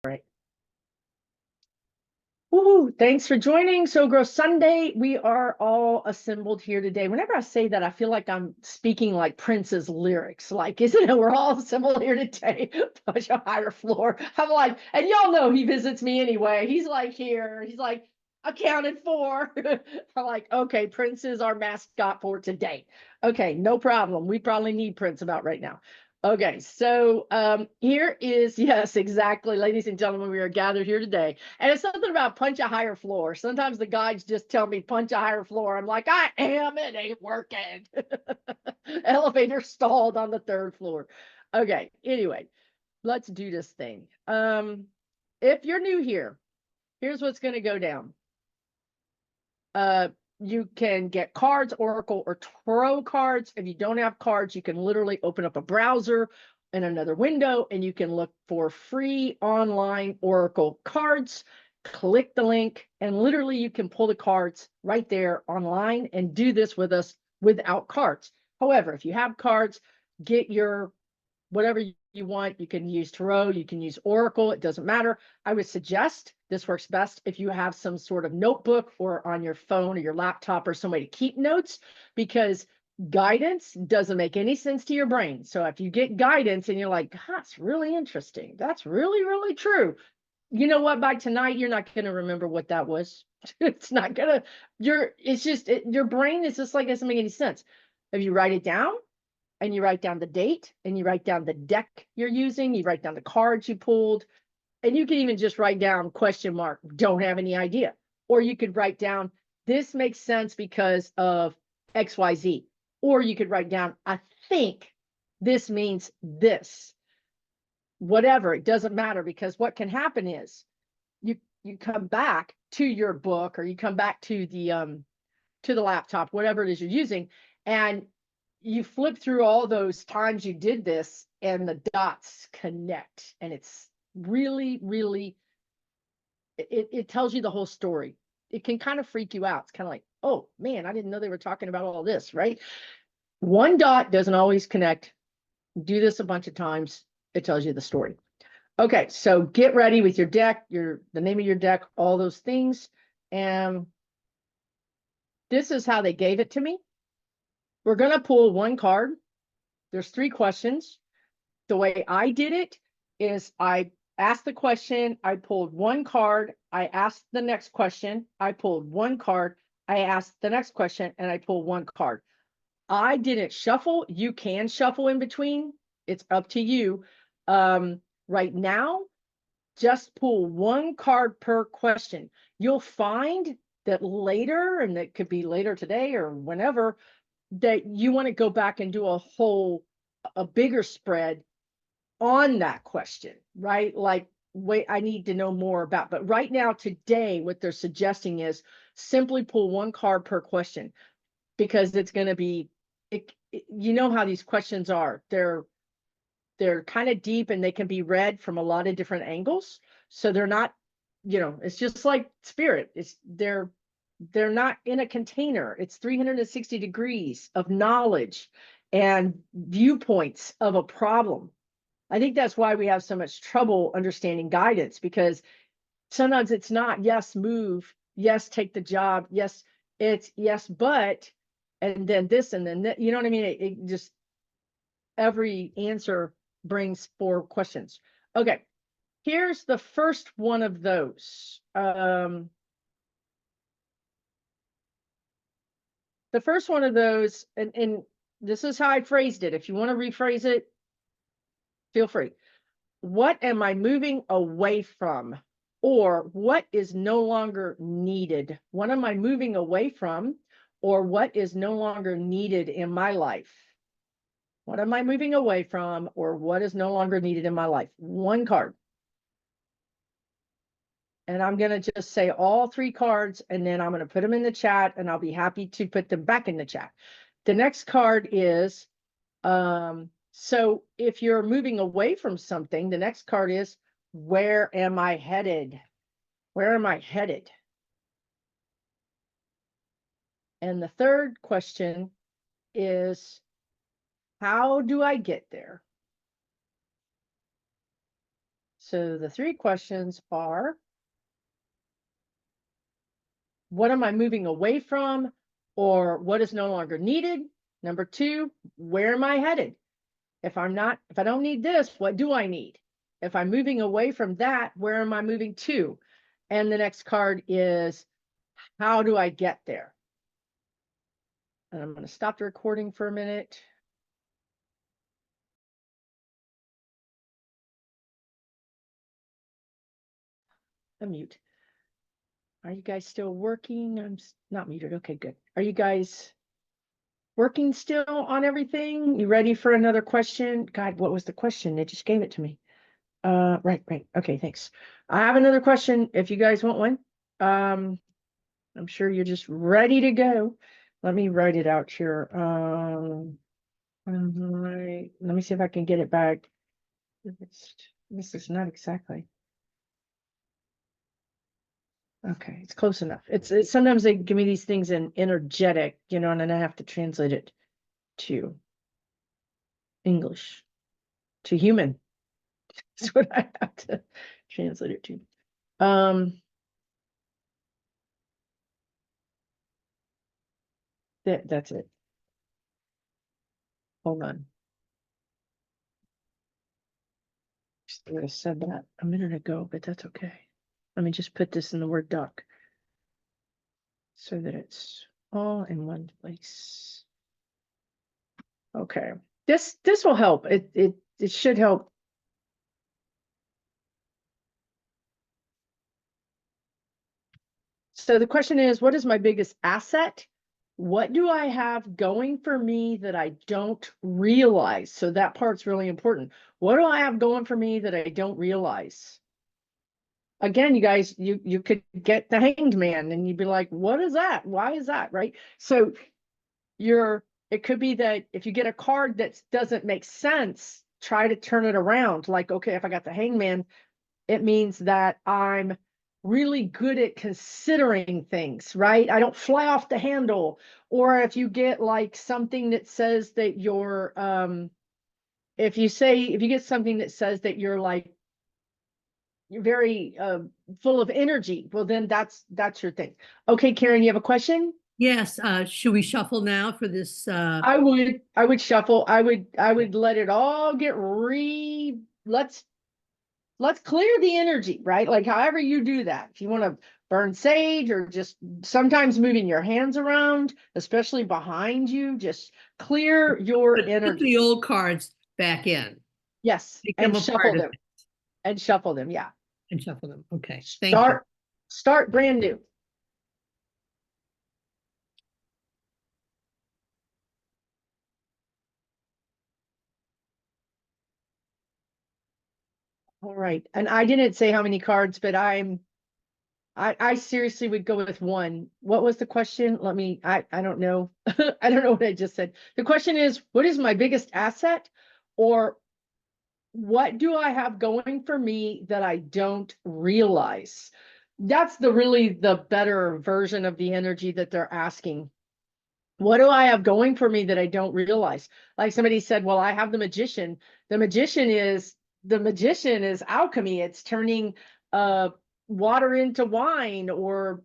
Right. Woohoo! Thanks for joining So Grow Sunday. We are all assembled here today. Whenever I say that, I feel like I'm speaking like Prince's lyrics. Like, isn't it? We're all assembled here today. Push a higher floor. I'm like, and y'all know he visits me anyway. He's like here. He's like accounted for. I'm like, okay, Prince is our mascot for today. Okay, no problem. We probably need Prince about right now. Okay, so here is, yes, exactly, ladies and gentlemen, we are gathered here today. And it's something about punch a higher floor. Sometimes the guides just tell me punch a higher floor. I'm like, I am, it ain't working. Elevator stalled on the third floor. Okay, anyway, let's do this thing. If you're new here, here's what's going to go down. You can get cards, Oracle or Tarot cards. If you don't have cards, you can literally open up a browser in another window and you can look for free online Oracle cards. Click the link and literally you can pull the cards right there online and do this with us without cards. However, if you have cards, get your whatever you want. You can use Tarot, you can use Oracle, it doesn't matter. I would suggest this works best if you have some sort of notebook or on your phone or your laptop or some way to keep notes, because guidance doesn't make any sense to your brain. So if you get guidance and you're like, that's really interesting, that's really, really true. You know what? By tonight, you're not going to remember what that was. It's not going to, it's just, your brain is just like, it doesn't make any sense. If you write it down, and you write down the date and you write down the deck you're using, you write down the cards you pulled, and you can even just write down question mark, don't have any idea. Or you could write down, this makes sense because of XYZ. Or you could write down, I think this means this. Whatever, it doesn't matter, because what can happen is you come back to your book or you come back to the laptop, whatever it is you're using, and you flip through all those times you did this and the dots connect, and it's really, really, it tells you the whole story. It can kind of freak you out. It's kind of like, oh man, I didn't know they were talking about all this, right? One dot doesn't always connect. Do this a bunch of times, it tells you the story. Okay, so get ready with your deck, the name of your deck, all those things. And this is how they gave it to me. We're going to pull one card. There's 3 questions. The way I did it is I asked the question, I pulled one card, I asked the next question, I pulled one card, I asked the next question, and I pulled one card. I didn't shuffle. You can shuffle in between. It's up to you. Right now, just pull one card per question. You'll find that later, and it could be later today or whenever, that you want to go back and do a bigger spread on that question, right? Like, wait, I need to know more about, but right now, today, what they're suggesting is simply pull one card per question, because it's going to be, you know how these questions are. They're kind of deep and they can be read from a lot of different angles. So they're not, it's just like spirit. They're not in a container. It's 360 degrees of knowledge and viewpoints of a problem. I think that's why we have so much trouble understanding guidance, because sometimes it's not, yes, move, yes, take the job, yes, it's yes, but, and then this, and then that, you know what I mean? It just, every answer brings 4 questions. Okay, here's the first one of those. The first one of those, and this is how I phrased it. If you want to rephrase it, feel free. What am I moving away from? Or what is no longer needed? What am I moving away from? Or what is no longer needed in my life? What am I moving away from? Or what is no longer needed in my life? One card. And I'm going to just say all 3 cards, and then I'm going to put them in the chat, and I'll be happy to put them back in the chat. The next card is, so if you're moving away from something, the next card is, where am I headed? Where am I headed? And the third question is, how do I get there? So the three questions are, what am I moving away from, or what is no longer needed? Number two, where am I headed? If I don't need this, what do I need? If I'm moving away from that, where am I moving to? And the next card is, how do I get there? And I'm going to stop the recording for a minute. Unmute. Are you guys still working? I'm not muted. Okay, good. Are you guys working still on everything? You ready for another question? God, what was the question? They just gave it to me. Right. Okay, thanks. I have another question if you guys want one. I'm sure you're just ready to go. Let me write it out here. Let me see if I can get it back. This is not exactly. Okay, it's close enough. It's sometimes they give me these things in energetic, and then I have to translate it to English, to human. That's what I have to translate it to. That's it. Hold on. I would have said that a minute ago, but that's okay. Let me just put this in the Word doc so that it's all in one place. Okay. This will help. It should help. So the question is, what is my biggest asset? What do I have going for me that I don't realize? So that part's really important. What do I have going for me that I don't realize? Again, you guys, you could get the Hanged Man and you'd be like, what is that? Why is that? Right? So it could be that if you get a card that doesn't make sense, try to turn it around. Like, okay, if I got the Hangman, it means that I'm really good at considering things, right? I don't fly off the handle. Or if you get like something that says that you're, if you get something that says that you're like, you're very full of energy, well, then that's your thing. Okay, Karen, you have a question? Yes, should we shuffle now for this? I would shuffle. I would let it all get let's clear the energy, right? Like however you do that. If you want to burn sage or just sometimes moving your hands around, especially behind you, just clear your Put energy. the old cards back in. Yes, and shuffle them. And shuffle them, yeah. And shuffle them. Okay. Thank you. Start brand new. All right. And I didn't say how many cards, but I seriously would go with one. What was the question? I don't know. I don't know what I just said. The question is, what is my biggest asset? Or what do I have going for me that I don't realize? That's really the better version of the energy that they're asking. What do I have going for me that I don't realize? Like somebody said, well, I have the magician. The magician is alchemy. It's turning water into wine, or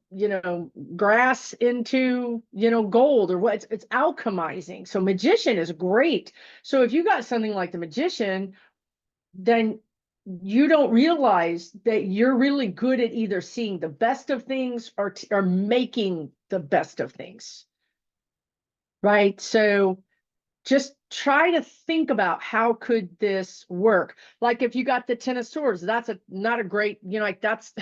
grass into gold, or what. It's alchemizing. So magician is great. So if you got something like the magician, then you don't realize that you're really good at either seeing the best of things or making the best of things. Right? So just try to think about how could this work? Like if you got the Ten of Swords, that's not a great, like that's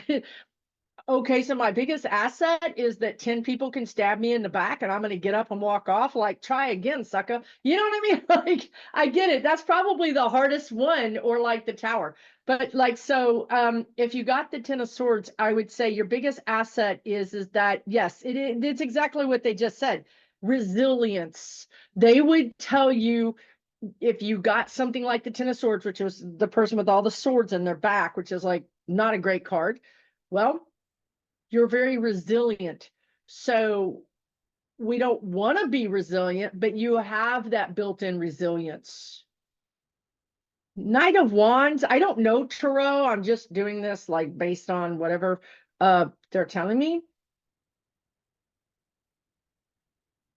okay. So my biggest asset is that 10 people can stab me in the back and I'm going to get up and walk off. Like, try again, sucker. You know what I mean? Like, I get it. That's probably the hardest one, or like the Tower. But like, so if you got the Ten of Swords, I would say your biggest asset is that, yes, it's exactly what they just said. Resilience. They would tell you, if you got something like the Ten of Swords, which was the person with all the swords in their back, which is like not a great card. Well, you're very resilient. So we don't want to be resilient, but you have that built-in resilience. Knight of Wands. I don't know tarot. I'm just doing this like based on whatever they're telling me.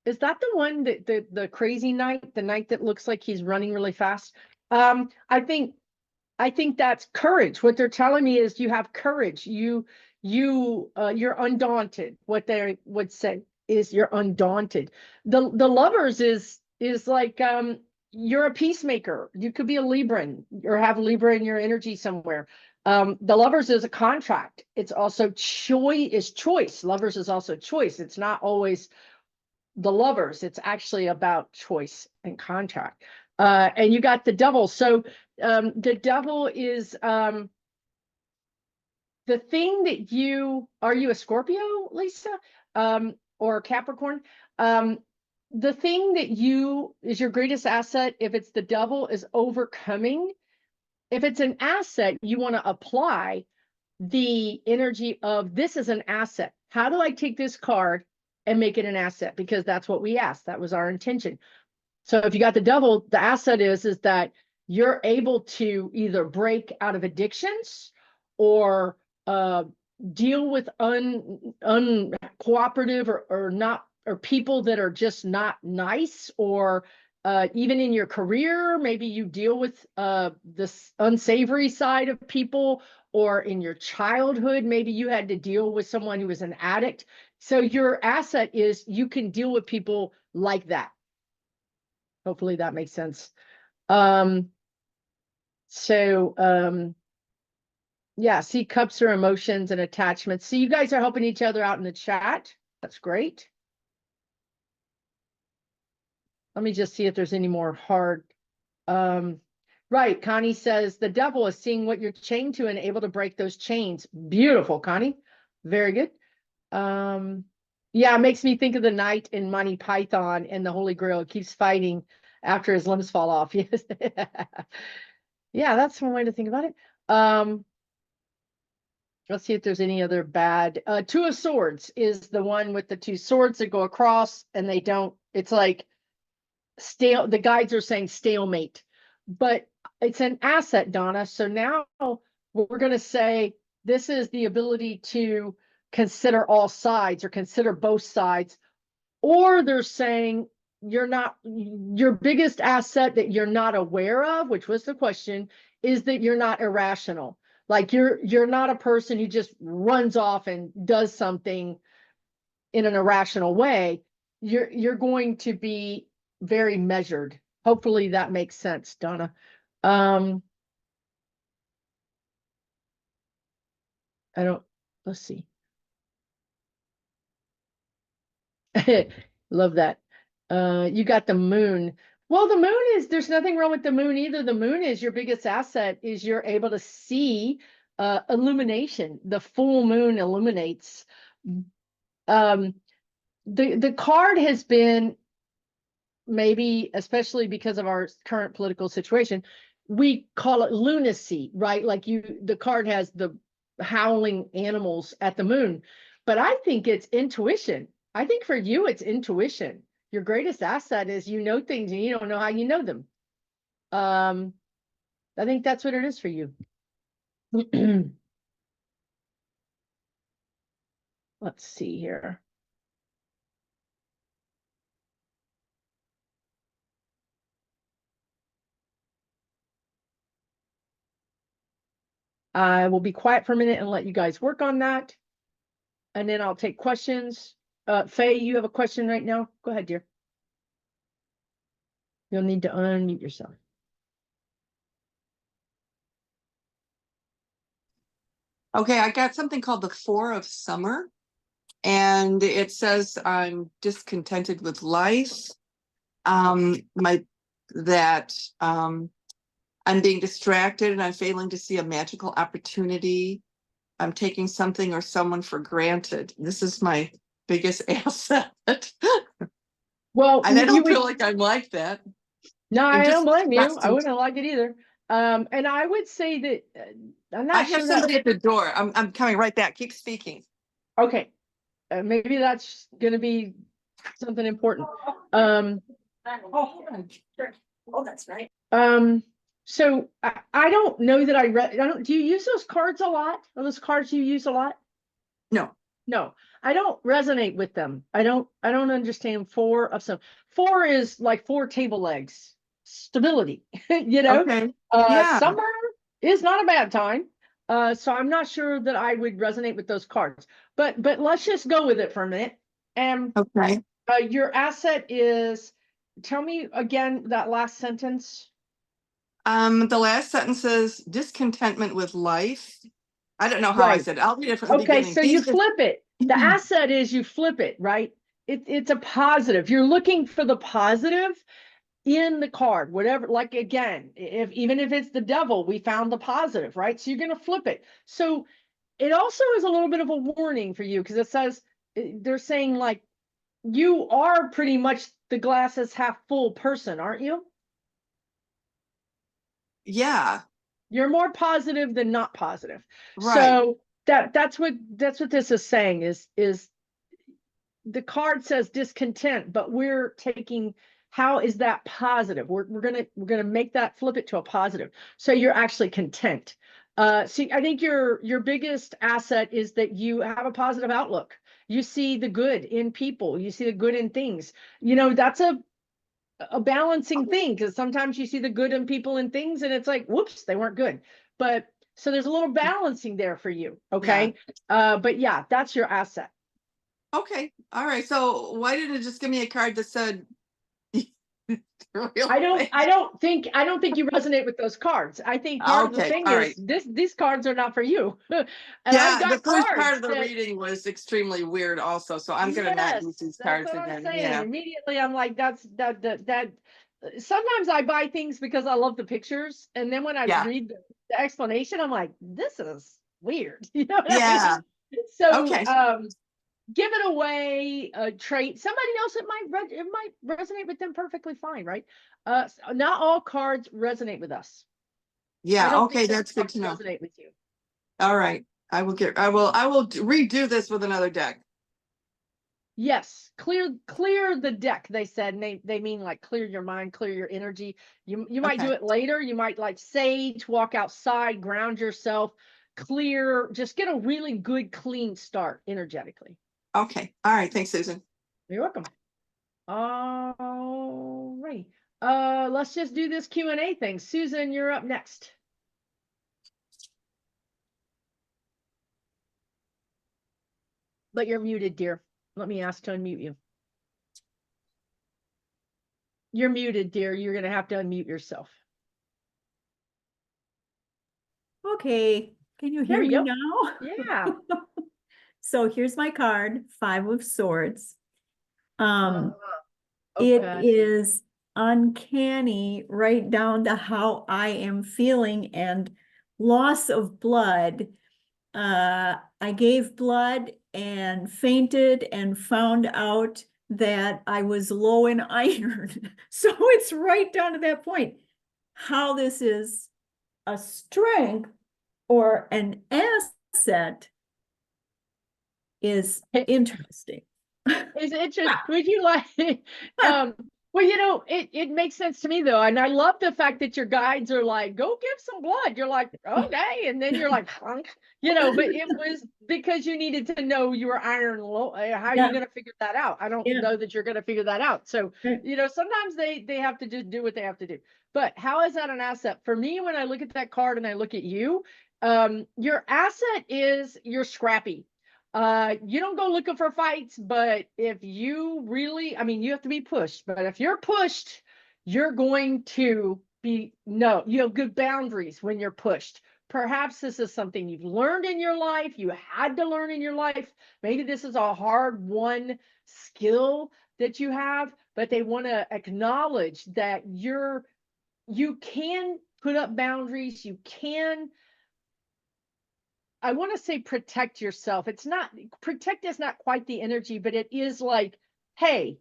Is that the one that the crazy knight, the knight that looks like he's running really fast? I think that's courage. What they're telling me is you have courage. You're undaunted. What they would say is you're undaunted. The lovers is like you're a peacemaker. You could be a Libran or have Libra in your energy somewhere. The lovers is a contract. It's also choice. Lovers is also choice. It's not always the lovers. It's actually about choice and contract. And you got the devil. So the devil is the thing that are you a Scorpio, Lisa? Or Capricorn? The thing that is your greatest asset, if it's the devil, is overcoming. If it's an asset, you want to apply the energy of this is an asset. How do I take this card and make it an asset? Because that's what we asked. That was our intention. So if you got the devil, the asset is that you're able to either break out of addictions or deal with uncooperative or not, or people that are just not nice, or even in your career, maybe you deal with this unsavory side of people, or in your childhood, maybe you had to deal with someone who was an addict. So your asset is you can deal with people like that. Hopefully that makes sense. Yeah, see, cups are emotions and attachments. So you guys are helping each other out in the chat. That's great. Let me just see if there's any more hard. Right, Connie says the devil is seeing what you're chained to and able to break those chains. Beautiful, Connie. Very good. Yeah, it makes me think of the knight in Monty Python and the Holy Grail. He keeps fighting after his limbs fall off. Yes. Yeah, that's one way to think about it. Let's see if there's any other bad. Two of Swords is the one with the two swords that go across and they don't, it's like the guides are saying stalemate, but it's an asset, Donna. So now we're going to say this is the ability to consider all sides or consider both sides, or they're saying your biggest asset that you're not aware of, which was the question, is that you're not irrational. Like you're not a person who just runs off and does something in an irrational way. You're going to be very measured. Hopefully that makes sense, Donna. Let's see. Love that. You got the moon. Well, the moon there's nothing wrong with the moon either. The moon is your biggest asset, is you're able to see illumination. The full moon illuminates. The card has been, maybe especially because of our current political situation, we call it lunacy, right? Like the card has the howling animals at the moon, but I think it's intuition. I think for you, it's intuition. Your greatest asset is you know things and you don't know how you know them. I think that's what it is for you. Let's see here. I will be quiet for a minute and let you guys work on that. And then I'll take questions. Faye, you have a question right now? Go ahead, dear. You'll need to unmute yourself. Okay, I got something called the Four of Summer, and it says I'm discontented with life. I'm being distracted and I'm failing to see a magical opportunity. I'm taking something or someone for granted. This is my biggest asset. Well, and I don't feel like I'm like that. No, I don't blame you. I wouldn't like it either. And I would say that I'm not sure. I have somebody at the door. I'm coming right back. Keep speaking. Okay. Maybe that's going to be something important. Oh, hold on. Sure. Oh, that's right. So I don't know that I don't, do you use those cards a lot? Are those cards you use a lot? No, No, I don't resonate with them. I don't understand four of some. Four is like four table legs, stability, you know? okay, yeah, Summer is not a bad time. So I'm not sure that I would resonate with those cards, but let's just go with it for a minute. And okay. your asset is, tell me again that last sentence. The last sentence says discontentment with life. I don't know how I Right. said it. I'll read it from the Okay, beginning. so you flip it. The asset is you flip it, right? It's a positive. You're looking for the positive in the card, whatever, like again, if even if it's the devil, we found the positive, right? So you're going to flip it. So it also is a little bit of a warning for you because it says they're saying like you are pretty much the glass is half full person, aren't you? Yeah, You're more positive than not positive. right. So that's what this is saying is the card says discontent, but we're taking how is that positive? We're gonna make that flip it to a positive. So you're actually content. See, I think your biggest asset is that you have a positive outlook. You see the good in people. You see the good in things. You know, that's a balancing thing because sometimes you see the good in people and things and it's like, whoops, they weren't good. But so there's a little balancing there for you. Okay. But yeah, that's your asset. Okay, all right. So why didn't it just give me a card that said real I thing? don't think you resonate with those cards. I think part of the Okay, thing all is right. these cards are not for you. And I've Yeah, the got first part cards of the that reading was extremely weird also, so I'm gonna not yes, use these that's cards what I'm again. saying. Yeah, Immediately I'm like, that sometimes I buy things because I love the pictures. And then when I yeah, read the explanation, I'm like, this is weird. You know what I yeah. mean? So Okay, give it away a trait. Somebody else it might resonate with them perfectly fine, right? Not all cards resonate with us. I yeah, don't think okay, this that's good cards to know. resonate with you. All right. I will redo this with another deck. Yes, clear the deck, they said, and they mean like clear your mind, clear your energy. You might do Okay, it later. You might like sage, walk outside, ground yourself, clear, just get a really good clean start energetically. okay. All right. Thanks, Susan. You're welcome. All right. Let's just do this Q&A thing. Susan, you're up next. But you're muted, dear. Let me ask to unmute you. You're muted, dear. You're going to have to unmute yourself. Okay, can you There hear you me go. now? Yeah. So here's my card, 5 of Swords. It Okay. is uncanny right down to how I am feeling and loss of blood. I gave blood and fainted and found out that I was low in iron. So it's right down to that point. How this is a strength or an asset is interesting. Is interesting. Would you like well, you know, it makes sense to me though. And I love the fact that your guides are like, go give some blood. You're like, okay. And then you're like, hunk, you know, but it was because you needed to know you were iron low. How are you Yeah. going to figure that out? I don't Yeah. know that you're going to figure that out. So, you know, sometimes they have to just do what they have to do. But how is that an asset? For me, when I look at that card and I look at you, your asset is you're scrappy. You don't go looking for fights, but if you really, I mean, you have to be pushed, but if you're pushed, you're going to be, no, you have good boundaries when you're pushed. Perhaps this is something you've learned in your life, you had to learn in your life. Maybe this is a hard won skill that you have, but they want to acknowledge that you can put up boundaries, you can, I want to say protect yourself. It's not, protect is not quite the energy, but it is like, hey,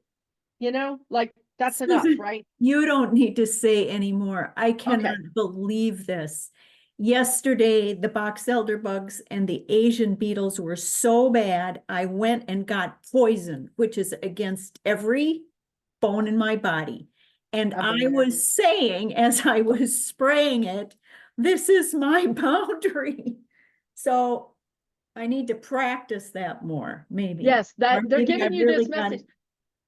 you know, like that's enough, Susan, right? you don't need to say anymore. I cannot Okay. believe this. Yesterday, the box elder bugs and the Asian beetles were so bad, I went and got poison, which is against every bone in my body. And I've I been there. was saying, as I was spraying it, this is my boundary. So I need to practice that more, maybe. Yes, Or that they're maybe giving I've you really this got message. it.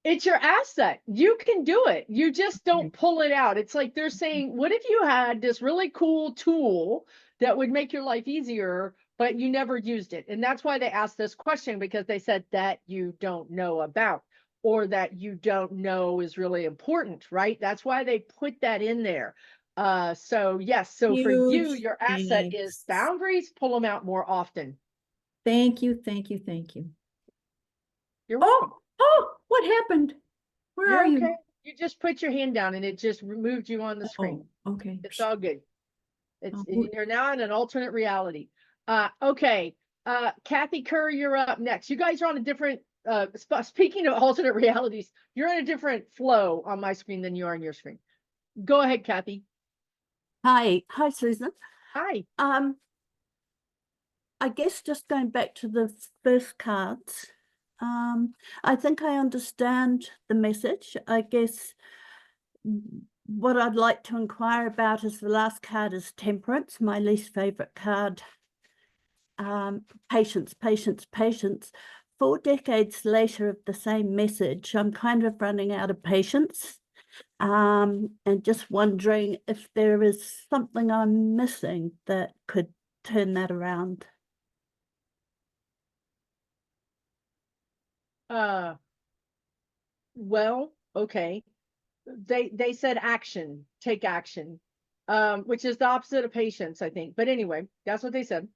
It's your asset. You can do it. You just don't pull it out. It's like they're saying, what if you had this really cool tool that would make your life easier, but you never used it? And that's why they asked this question, because they said that you don't know about, or that you don't know is really important, right? That's why they put that in there. So yes, so for you, Huge your asset is thanks. boundaries, pull them out more often. Thank you, thank you, thank you. You're welcome. Oh, what happened? Where You're are okay. you? You just put your hand down and it just removed you on the screen. Oh, okay. It's all good. It's Oh, you're now in an alternate reality. Okay. Kathy Kerr, you're up next. You guys are on a different speaking of alternate realities, you're in a different flow on my screen than you are on your screen. Go ahead, Kathy. Hi, Susan. Hi. I guess just going back to the first cards, I think I understand the message. I guess what I'd like to inquire about is the last card is Temperance, my least favorite card. Patience, patience, patience. 4 decades later of the same message, I'm kind of running out of patience. And just wondering if there is something I'm missing that could turn that around. Well, okay. They said action, take action, which is the opposite of patience, I think. But anyway, that's what they said.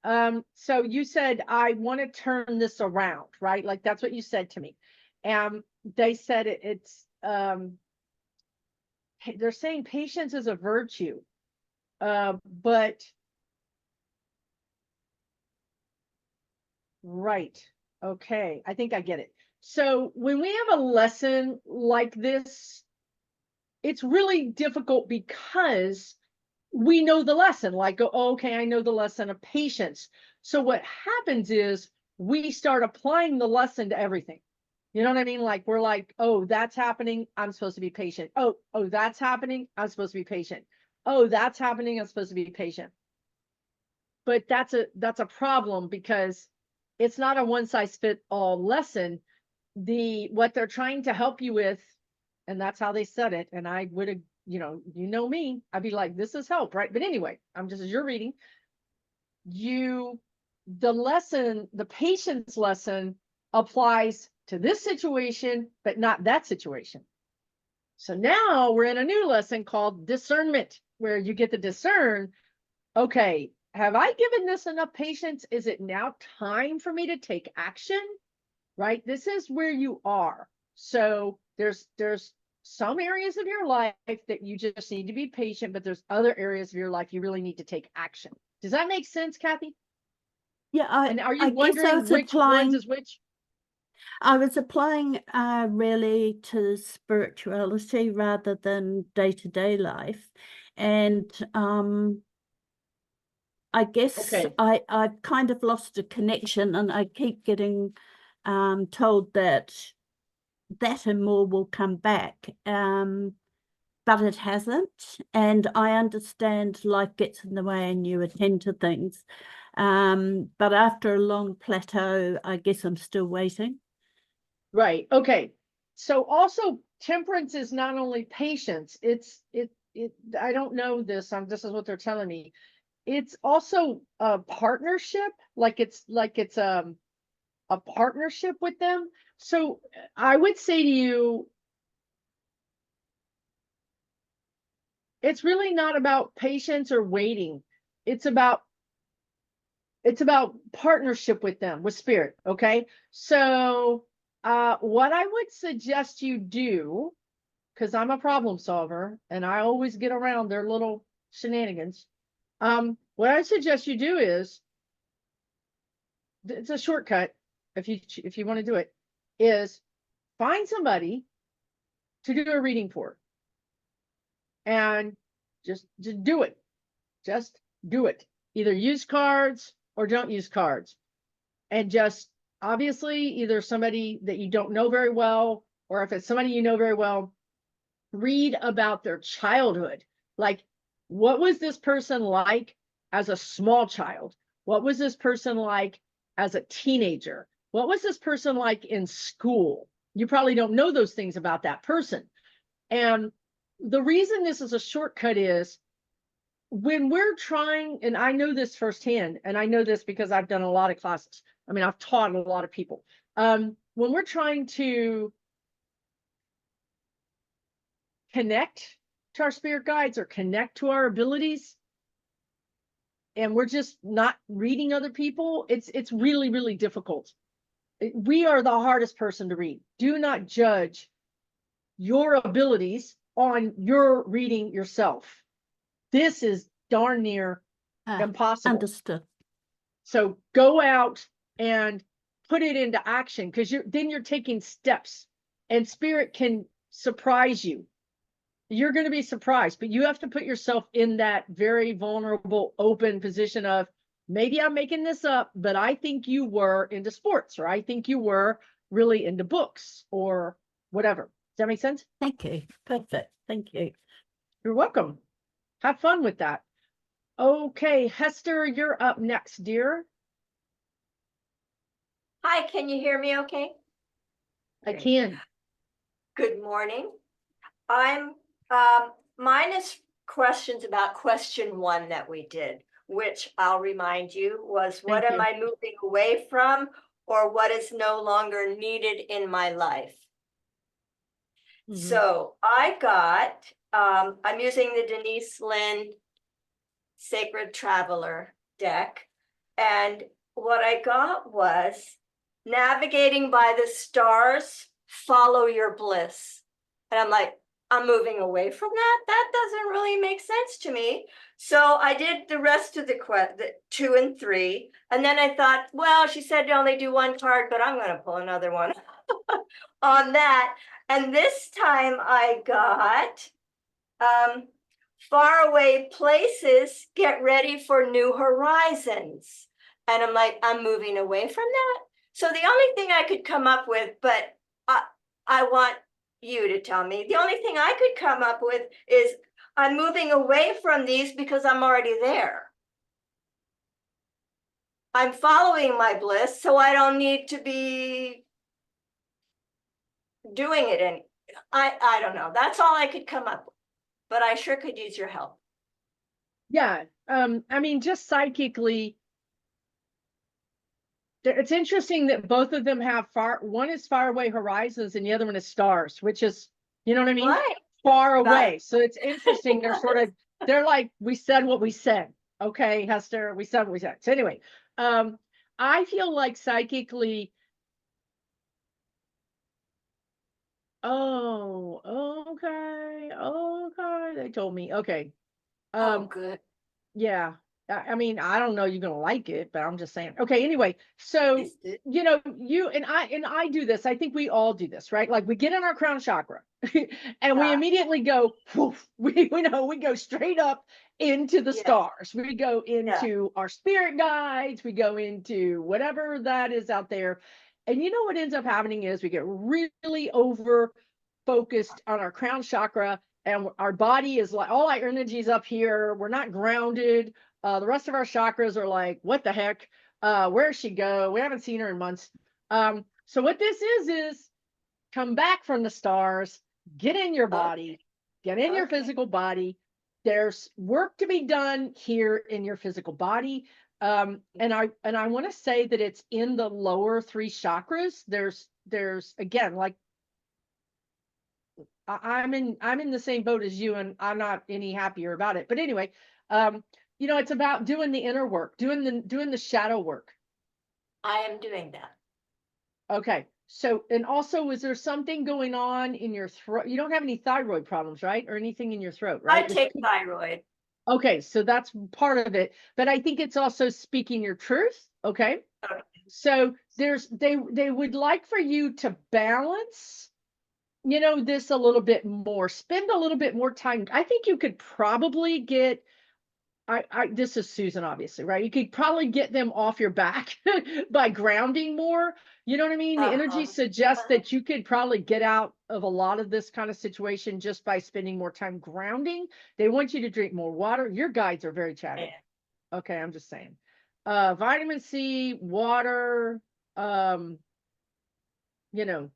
So you said, I want to turn this around, right? Like that's what you said to me. And they said it's they're saying patience is a virtue. But right. Okay, I think I get it. So when we have a lesson like this, it's really difficult because we know the lesson, like, oh, okay, I know the lesson of patience. So what happens is we start applying the lesson to everything. You know what I mean? Like we're like, oh, that's happening, I'm supposed to be patient. Oh, that's happening, I'm supposed to be patient. Oh, that's happening, I'm supposed to be patient. But that's a problem because it's not a one size fit all lesson. What they're trying to help you with, and that's how they said it. And I would have, you know me, I'd be like, this is help, right? But anyway, I'm just, as you're reading, the patience lesson applies to this situation, but not that situation. So now we're in a new lesson called discernment, where you get to discern, okay, have I given this enough patience? Is it now time for me to take action? Right? This is where you are. So there's some areas of your life that you just need to be patient, but there's other areas of your life you really need to take action. Does that make sense, Kathy? Yeah, And are you I guess I wondering was which ones is which? I was applying really to spirituality rather than day-to-day life. And I guess Okay. I've kind of lost a connection, and I keep getting told that and more will come back. But it hasn't. And I understand life gets in the way and you attend to things. But after a long plateau, I guess I'm still waiting. Right. Okay. So also temperance is not only patience, I don't know this, this is what they're telling me. It's also a partnership, like it's a partnership with them. So I would say to you, it's really not about patience or waiting. It's about partnership with them, with spirit. Okay. So what I would suggest you do, because I'm a problem solver and I always get around their little shenanigans. What I suggest you do is, it's a shortcut if you want to do it, is find somebody to do a reading for and just do it. Just do it. Either use cards or don't use cards. And just obviously either somebody that you don't know very well, or if it's somebody you know very well, read about their childhood. Like, what was this person like as a small child? What was this person like as a teenager? What was this person like in school? You probably don't know those things about that person. And the reason this is a shortcut is when we're trying, and I know this firsthand, and I know this because I've done a lot of classes. I mean, I've taught a lot of people. When we're trying to connect to our spirit guides or connect to our abilities, and we're just not reading other people, it's really, really difficult. We are the hardest person to read. Do not judge your abilities on your reading yourself. This is darn near impossible. Understood. So go out and put it into action, because you're taking steps, and spirit can surprise you. You're going to be surprised, but you have to put yourself in that very vulnerable, open position of, maybe I'm making this up, but I think you were into sports, or I think you were really into books, or whatever. Does that make sense? Thank you. Perfect. Thank you. You're welcome. Have fun with that. Okay, Hester, you're up next, dear. Hi, can you hear me okay? I can. Good morning. Mine is questions about question 1 that we did, which I'll remind you was, what Thank am you. I moving away from, or what is no longer needed in my life? Mhm. So I got, I'm using the Denise Lynn Sacred Traveler deck. And what I got was, navigating by the stars, follow your bliss. And I'm like, I'm moving away from that. That doesn't really make sense to me. So I did the rest of the 2 and 3. And then I thought, well, she said to only do 1 card, but I'm going to pull another one on that. And this time I got faraway places, get ready for new horizons. And I'm like, I'm moving away from that. So the only thing I could come up with, but I want you to tell me, the only thing I could come up with is, I'm moving away from these because I'm already there. I'm following my bliss, so I don't need to be doing it any. I don't know. That's all I could come up with, but I sure could use your help. Yeah. I mean, just psychically, it's interesting that both of them have one is faraway horizons and the other one is stars, which is, you know what I mean? Right. Far Right. away. So it's interesting. They're like, we said what we said. Okay, Hester, we said what we said. So anyway, I feel like psychically, okay, they told me, okay. Oh, good. Yeah. I mean, I don't know you're gonna like it, but I'm just saying. Okay, anyway, so Is it? you know, you and I do this. I think we all do this, right? Like we get in our crown chakra and we Yeah. immediately go, poof, we go straight up into the Yeah. stars. We go into our spirit guides, we go into whatever that is out there. And you know what ends up happening is we get really over focused on our crown chakra, and our body is like, all our energy is up here. We're not grounded. The rest of our chakras are like, what the heck? Where'd she go? We haven't seen her in months. So what this is come back from the stars, get in your body, get in your Okay. physical body. There's work to be done here in your physical body. And I want to say that it's in the lower 3 chakras. There's again, like, I'm in the same boat as you, and I'm not any happier about it. But anyway, you know, it's about doing the inner work, doing the shadow work. I am doing that. Okay. So, and also, is there something going on in your throat? You don't have any thyroid problems, right? Or anything in your throat, right? I take thyroid. Okay, so that's part of it. But I think it's also speaking your truth. Okay. Okay. So they would like for you to balance, you know, this a little bit more, spend a little bit more time. I think you could probably get this is Susan, obviously, right? You could probably get them off your back by grounding more. You know what I mean? The energy suggests that you could probably get out of a lot of this kind of situation just by spending more time grounding. They want you to drink more water. Your guides are very chatty. Okay, I'm just saying. Vitamin C, water, you know,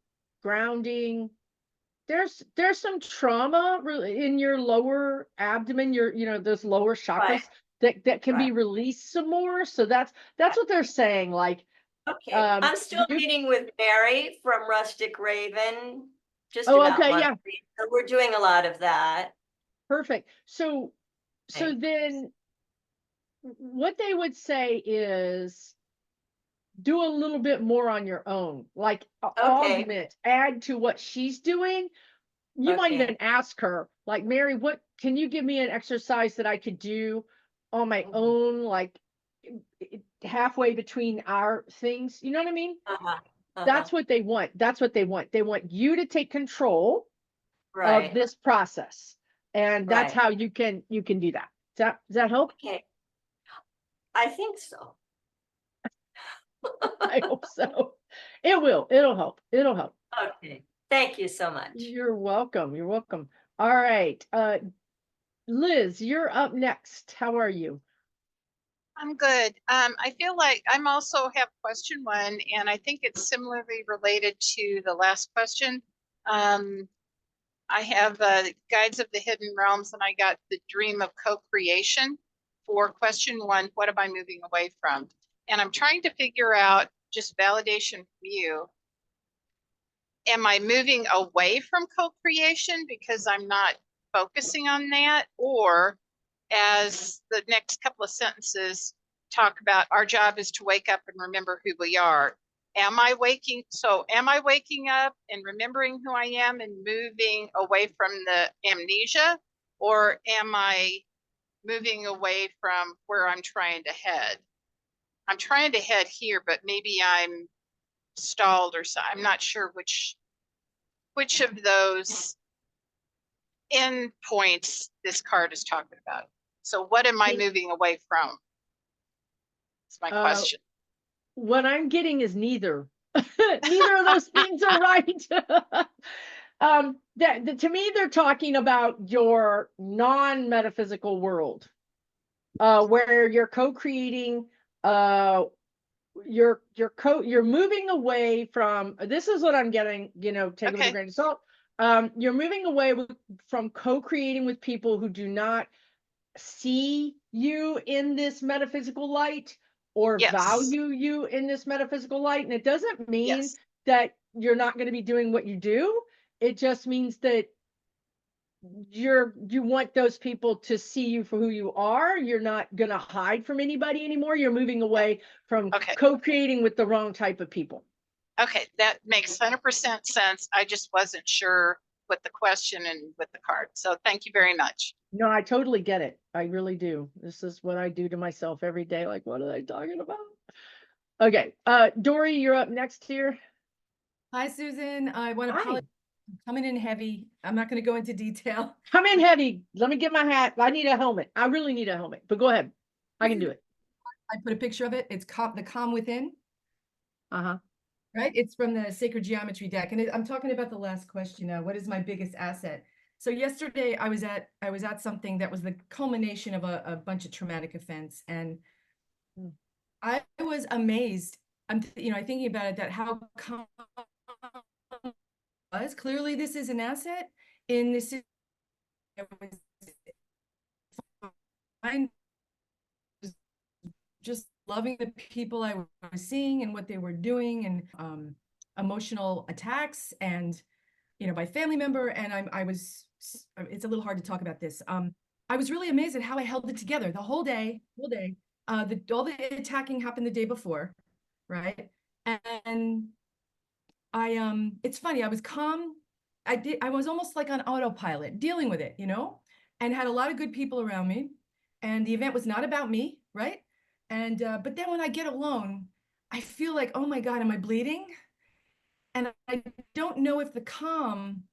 grounding. There's some trauma in your lower abdomen, those lower chakras that can be released some more. So that's what they're saying. Like, Okay, I'm still meeting with Mary from Rustic Raven. Just Oh, about okay, monthly. yeah. So we're doing a lot of that. Perfect. So then what they would say is do a little bit more on your own, like Okay. augment, add to what she's doing. You might Okay. even ask her, like, Mary, what can you give me an exercise that I could do on my own, like halfway between our things? You know what I mean? That's what they want. That's what they want. They want you to take control of this process. And that's how you can do that. Does that help? Okay. I think so. I hope so. It will. It'll help. It'll help. Okay. Thank you so much. You're welcome. You're welcome. All right. Liz, you're up next. How are you? I'm good. I feel like I'm also have question one, and I think it's similarly related to the last question. I have Guides of the Hidden Realms, and I got the Dream of Co-Creation for question one. What am I moving away from? And I'm trying to figure out, just validation from you. Am I moving away from co-creation because I'm not focusing on that? Or as the next couple of sentences talk about, our job is to wake up and remember who we are. Am I waking up and remembering who I am and moving away from the amnesia? Or am I moving away from where I'm trying to head? I'm trying to head here, but maybe I'm stalled or so. I'm not sure which of those endpoints this card is talking about. So what am I moving away from? That's my question. What I'm getting is neither. Neither of those things are right. To me, they're talking about your non-metaphysical world, where you're co-creating, you're moving away from, this is what I'm getting, take it with a grain of salt. You're moving away from co-creating with people who do not see you in this metaphysical light or value you in this metaphysical light. And it doesn't mean that you're not going to be doing what you do. It just means that you want those people to see you for who you are. You're not going to hide from anybody anymore. You're moving away from co-creating with the wrong type of people. Okay, that makes 100% sense. I just wasn't sure with the question and with the card. So thank you very much. No, I totally get it. I really do. This is what I do to myself every day. Like, what are they talking about? Okay. Dory, you're up next here. Hi, Susan. I want to apologize. Coming in heavy. I'm not going to go into detail. Come in heavy. Let me get my hat. I need a helmet. I really need a helmet, but go ahead. I can do it. I put a picture of it. It's the Calm Within. Uh-huh. Right? It's from the Sacred Geometry deck. And I'm talking about the last question now. What is my biggest asset? So yesterday I was at something that was the culmination of a bunch of traumatic events. And I was amazed. I'm thinking about it, that how calm was. Clearly this is an asset in this. Just loving the people I was seeing and what they were doing, and emotional attacks, and by family member. And I was, it's a little hard to talk about this. I was really amazed at how I held it together the whole day. All the attacking happened the day before, right? And it's funny, I was calm. I was almost like on autopilot dealing with it, and had a lot of good people around me. And the event was not about me, right? And but then when I get alone, I feel like, oh my God, am I bleeding? And I don't know if the calm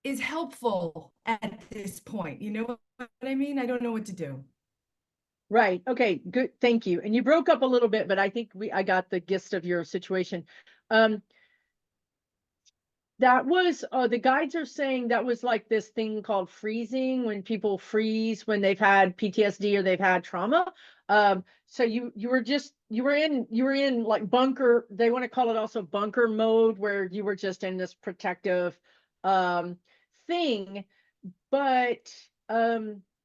is helpful at this point. You know what I mean? I don't know what to do. Right. Okay, good. Thank you. And you broke up a little bit, but I think I got the gist of your situation. That was, the guides are saying that was like this thing called freezing, when people freeze when they've had PTSD or they've had trauma. So you were in like bunker, they want to call it also bunker mode, where you were just in this protective thing. But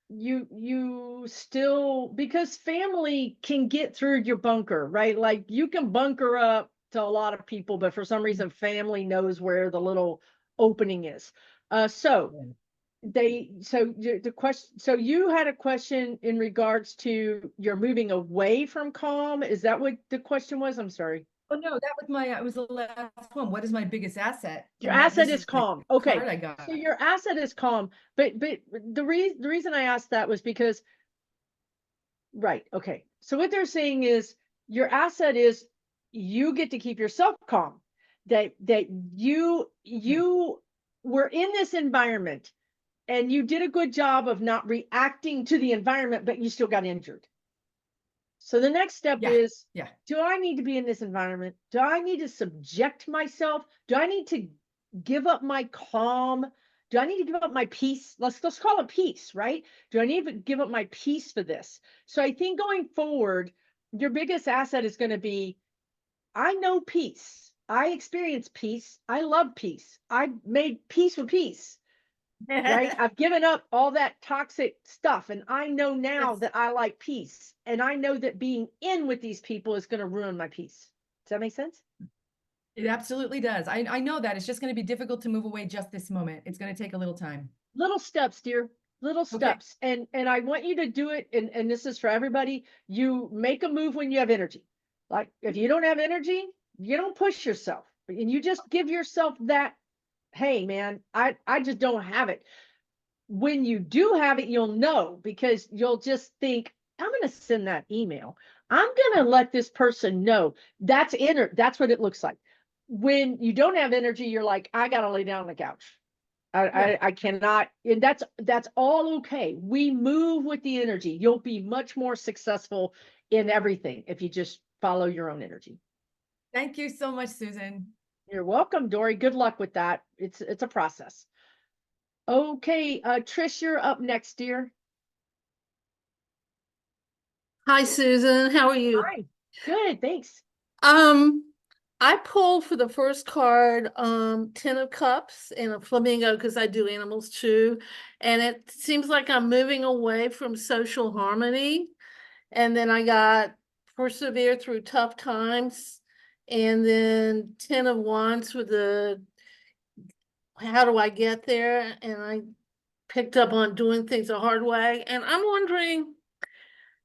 you still, because family can get through your bunker, right? Like you can bunker up to a lot of people, but for some reason family knows where the little opening is. So the question, so you had a question in regards to you're moving away from calm. Is that what the question was? I'm sorry. Oh, no, that was it was the last one. What is my biggest asset? Your And asset this is the calm. card Okay. I got. So your asset is calm, but the reason I asked that was because, right, okay. So what they're saying is your asset is you get to keep yourself calm. That you were in this environment and you did a good job of not reacting to the environment, but you still got injured. So the next step is, do I need to be in this environment? Do I need to subject myself? Do I need to give up my calm? Do I need to give up my peace? Let's call it peace, right? Do I need to give up my peace for this? So I think going forward, your biggest asset is going to be, I know peace. I experience peace. I love peace. I made peace with peace. Right? I've given up all that toxic stuff, and I know now that I like peace, and I know that being in with these people is going to ruin my peace. Does that make sense? It absolutely does. I know that it's just going to be difficult to move away just this moment. It's going to take a little time. Little steps, dear. Little Okay. steps. And I want you to do it, and this is for everybody. You make a move when you have energy. Like if you don't have energy, you don't push yourself, and you just give yourself that, hey man, I just don't have it. When you do have it, you'll know, because you'll just think, I'm going to send that email. I'm going to let this person know. That's what it looks like. When you don't have energy, you're like, I got to lay down on the couch. I cannot, and that's all okay. We move with the energy. You'll be much more successful in everything if you just follow your own energy. Thank you so much, Susan. You're welcome, Dory. Good luck with that. It's a process. Okay, Trish, you're up next, dear. Hi, Susan. How are you? Hi. Good, thanks. I pulled for the first card, 10 of Cups and a flamingo, because I do animals too. And it seems like I'm moving away from social harmony. And then I got persevere through tough times. And then 10 of Wands with the how do I get there? And I picked up on doing things the hard way. And I'm wondering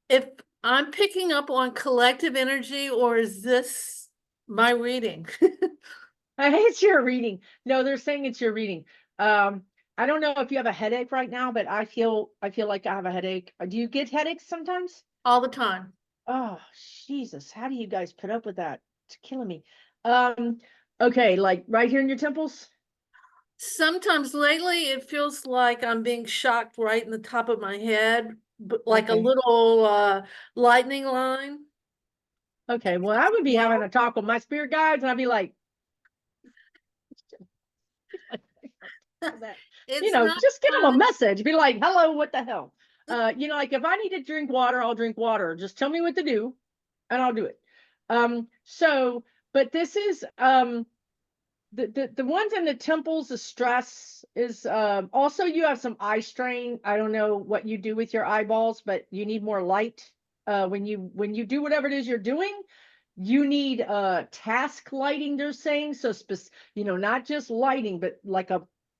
if I'm picking up on collective energy, or is this my reading? I think it's your reading. No, they're saying it's your reading. I don't know if you have a headache right now, but I feel like I have a headache. Do you get headaches sometimes? All the time. Oh, Jesus. How do you guys put up with that? It's killing me. Okay, like right here in your temples? Sometimes lately it feels like I'm being shocked right in the top of my head, but like a Okay. little lightning line. Okay, well, I would be having a talk with my spirit guides, and I'd be like, It's just give them a message. Be like, hello, what the hell? Like if I need to drink water, I'll drink water. Just tell me what to do and I'll do it. But this is the ones in the temples, the stress is also you have some eye strain. I don't know what you do with your eyeballs, but you need more light. When you do whatever it is you're doing, you need task lighting, they're saying. So not just lighting, but like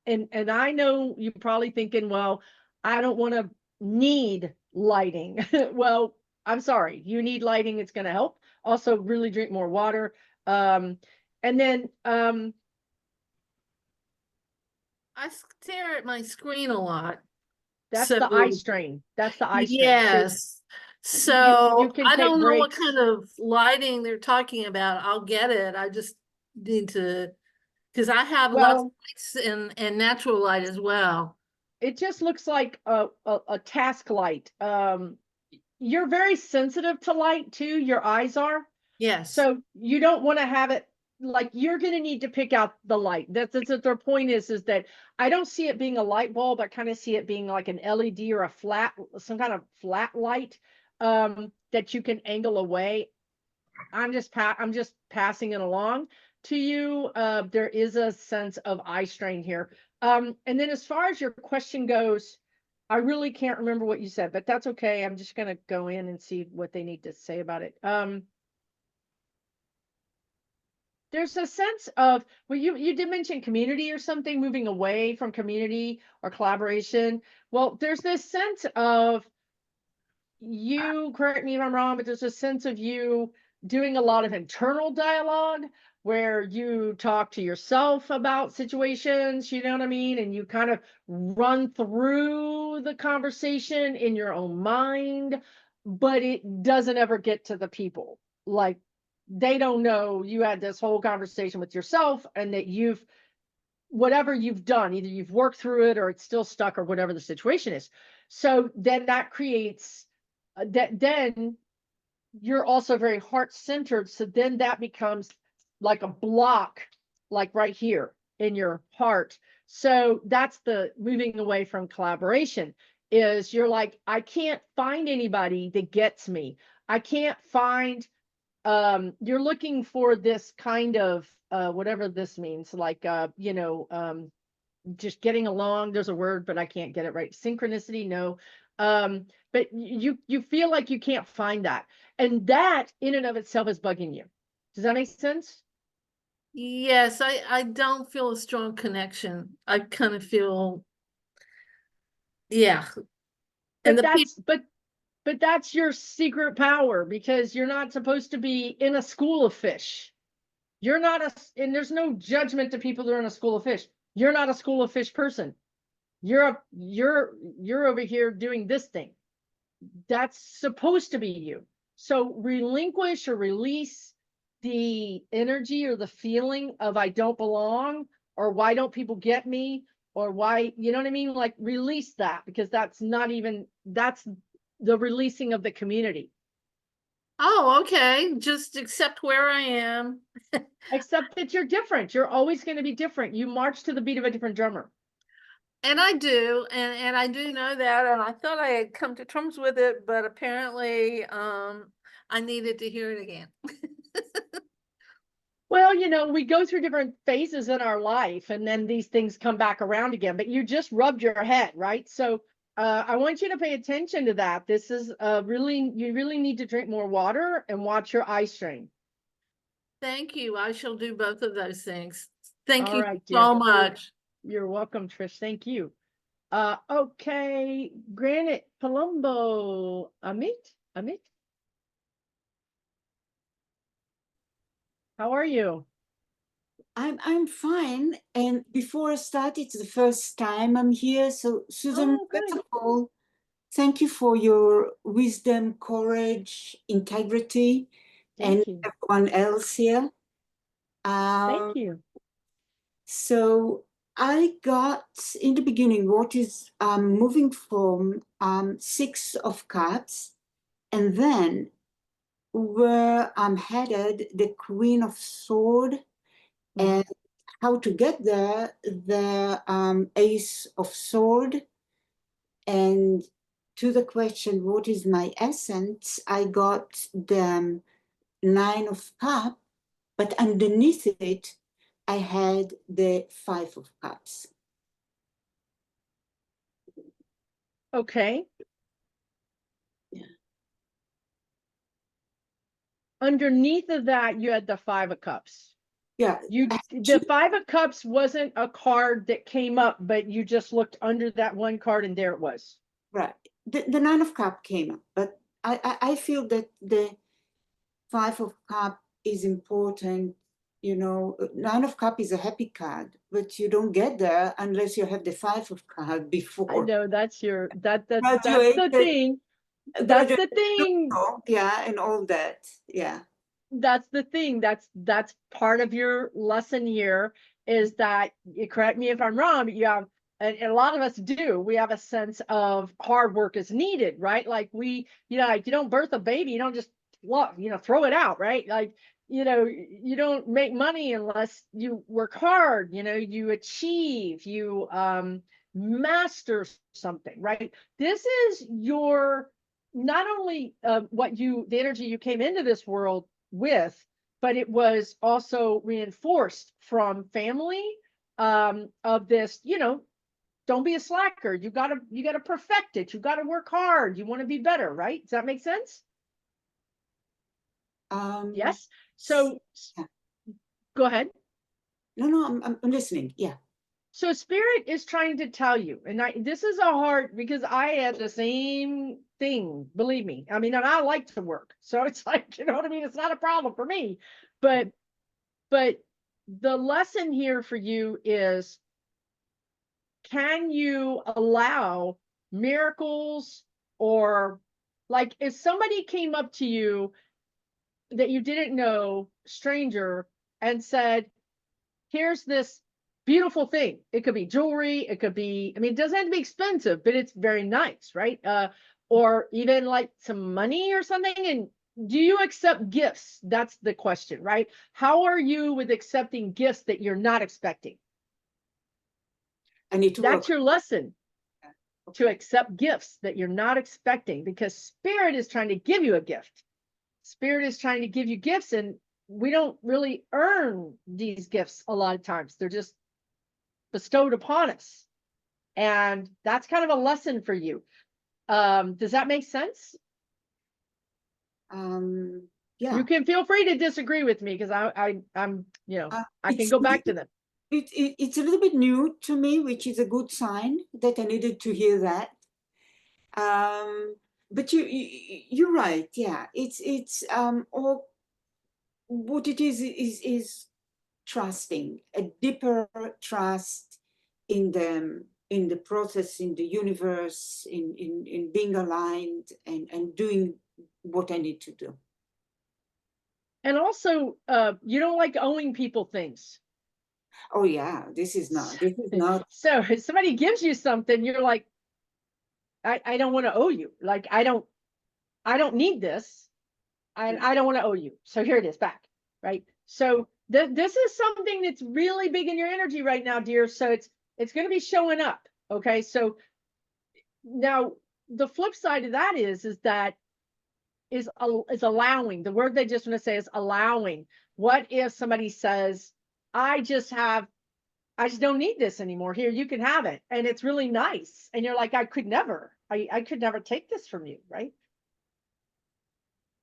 and I know you're probably thinking, well, I don't want to need lighting. Well, I'm sorry, you need lighting. It's going to help. Also, really drink more water. And then I stare at my screen a lot. that's the eye strain. That's the eye strain. Yes. So you can I take don't know what breaks. kind of lighting they're talking about. I'll get it. I just need to, because I have lots of lights and natural light as well. It just looks like a task light. you're very sensitive to light too, your eyes are. Yes. So you don't want to have it like you're going to need to pick out the light. That's what their point is that I don't see it being a light bulb. I kind of see it being like an LED or a flat, some kind of flat light that you can angle away. I'm just passing it along to you. There is a sense of eye strain here. And then as far as your question goes, I really can't remember what you said, but that's okay. I'm just going to go in and see what they need to say about it. There's a sense of, well, you did mention community or something, moving away from community or collaboration. Well, there's this sense of you, correct me if I'm wrong, but there's a sense of you doing a lot of internal dialogue where you talk to yourself about situations, you know what I mean? And you kind of run through the conversation in your own mind, but it doesn't ever get to the people. Like, they don't know you had this whole conversation with yourself and that whatever you've done, either you've worked through it or it's still stuck or whatever the situation is. So then that creates then you're also very heart-centered. So then that becomes like a block, like right here in your heart. So that's the moving away from collaboration is you're like, I can't find anybody that gets me. I can't find you're looking for this kind of whatever this means, like just getting along. There's a word, but I can't get it right. Synchronicity, no. But you feel like you can't find that. And that in and of itself is bugging you. Does that make sense? Yes, I don't feel a strong connection. I kind of feel, yeah. And But that's your secret power because you're not supposed to be in a school of fish. You're not and there's no judgment to people that are in a school of fish. You're not a school of fish person. You're over here doing this thing. That's supposed to be you. So relinquish or release the energy or the feeling of I don't belong or why don't people get me or why, you know what I mean? Like release that because that's the releasing of the community. Oh, okay. Just accept where I am. Except that you're different. You're always going to be different. You march to the beat of a different drummer. And I do, and I do know that, and I thought I had come to terms with it, but apparently I needed to hear it again. Well, we go through different phases in our life and then these things come back around again, but you just rubbed your head, right? So I want you to pay attention to that. This is you really need to drink more water and watch your eye strain. Thank you. I shall do both of those things. Thank you right, so dear. much. You're welcome, Trish. Thank you. Okay, Granite Palumbo, Amit. How are you? I'm fine. And before I start, it's the first time I'm here. So Susan, Oh, first good. of all, thank you for your wisdom, courage, integrity, and Thank you. everyone else here. Thank you. So I got in the beginning what is moving from 6 of Cups, and then where I'm headed, the Queen of Swords, and how to get there, the Ace of Swords. And to the question, what is my essence? I got the 9 of Cups, but underneath it, I had the 5 of Cups. Okay. Yeah. Underneath of that, you had the 5 of Cups. Yeah. The 5 of Cups wasn't a card that came up, but you just looked under that one card and there it was. Right. The 9 of Cups came up, but I feel that the 5 of Cups is important. 9 of Cups is a happy card, but you don't get there unless you have the 5 of Cups before. I know that's that's the thing. That's the thing. Yeah, and all that. Yeah. That's the thing. That's part of your lesson here is that, you correct me if I'm wrong, but you have and a lot of us do, we have a sense of hard work is needed, right? Like like you don't birth a baby, you don't just throw it out, right? Like, you don't make money unless you work hard, you achieve, you master something, right? This is your, not only the energy you came into this world with, but it was also reinforced from family, of this, don't be a slacker. You gotta perfect it. You gotta work hard. You want to be better, right? Does that make sense? Yes. So yeah. go ahead. No, I'm listening. Yeah. So spirit is trying to tell you, and this is a hard, because I had the same thing, believe me. I mean, and I like to work. So it's like, you know what I mean? It's not a problem for me. But the lesson here for you is, can you allow miracles, or like if somebody came up to you that you didn't know, stranger, and said, here's this beautiful thing. It could be jewelry, it could be, I mean, it doesn't have to be expensive, but it's very nice, right? Or even like some money or something. And do you accept gifts? That's the question, right? How are you with accepting gifts that you're not expecting? I need to That's work. your lesson, to Okay. accept gifts that you're not expecting, because spirit is trying to give you a gift. Spirit is trying to give you gifts, and we don't really earn these gifts a lot of times. They're just bestowed upon us. And that's kind of a lesson for you. Does that make sense? Yeah. You can feel free to disagree with me, because I'm, I can go back to them. It's a little bit new to me, which is a good sign that I needed to hear that. But you're right. Yeah, it's or what it is trusting, a deeper trust in the process, in the universe, in being aligned and doing what I need to do. And also, you don't like owing people things. Oh yeah, this is not. So if somebody gives you something, you're like, I don't want to owe you. Like, I don't need this, and I don't want to owe you. So here it is back, right? So this is something that's really big in your energy right now, dear. So it's going to be showing up. Okay. So now the flip side of that is allowing. The word they just want to say is allowing. What if somebody says, I just don't need this anymore. Here, you can have it. And it's really nice. And you're like, I could never take this from you, right?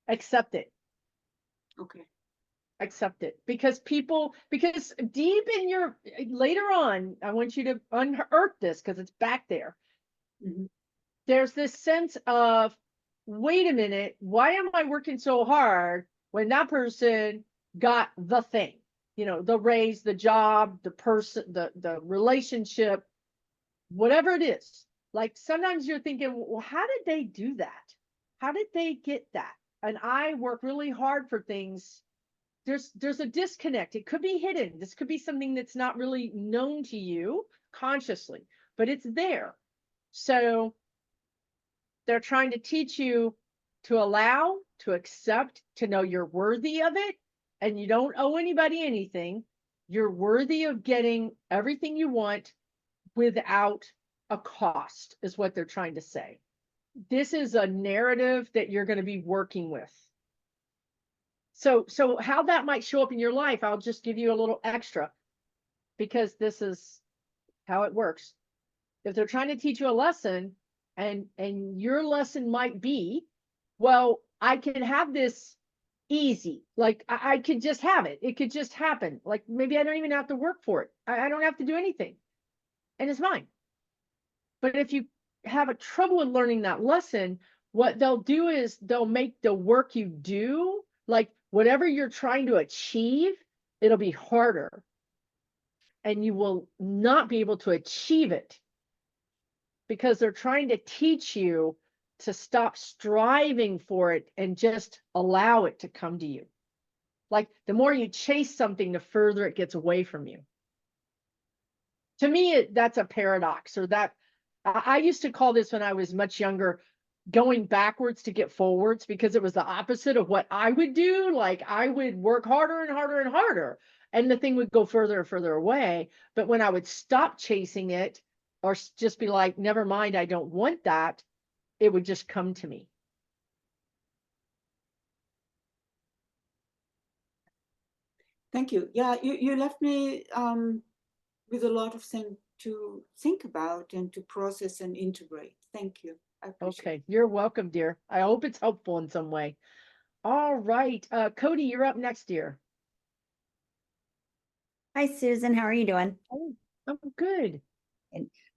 Accept it. Okay. Accept it. Because deep in your, later on, I want you to unearth this, because it's back there. Mm-hmm. There's this sense of, wait a minute, why am I working so hard when that person got the thing? The raise, the job, the person, the relationship, whatever it is. Like sometimes you're thinking, well, how did they do that? How did they get that? And I work really hard for things. There's a disconnect. It could be hidden. This could be something that's not really known to you consciously, but it's there. So they're trying to teach you to allow, to accept, to know you're worthy of it, and you don't owe anybody anything. You're worthy of getting everything you want without a cost, is what they're trying to say. This is a narrative that you're going to be working with. So how that might show up in your life, I'll just give you a little extra, because this is how it works. If they're trying to teach you a lesson, and your lesson might be, well, I can have this easy. Like I could just have it. It could just happen. Like maybe I don't even have to work for it. I don't have to do anything. And it's mine. But if you have a trouble with learning that lesson, what they'll do is they'll make the work you do, like whatever you're trying to achieve, it'll be harder. And you will not be able to achieve it, because they're trying to teach you to stop striving for it and just allow it to come to you. Like the more you chase something, the further it gets away from you. to me, that's a paradox, or that I used to call this when I was much younger, going backwards to get forwards, because it was the opposite of what I would do. Like I would work harder and harder and harder, and the thing would go further and further away. But when I would stop chasing it, or just be like, never mind, I don't want that, it would just come to me. Thank you. Yeah, you left me with a lot of things to think about and to process and integrate. Thank you. I appreciate it. Okay, you're welcome, dear. I hope it's helpful in some way. All right, Cody, you're up next, dear. Hi, Susan. How are you doing? Oh, I'm good.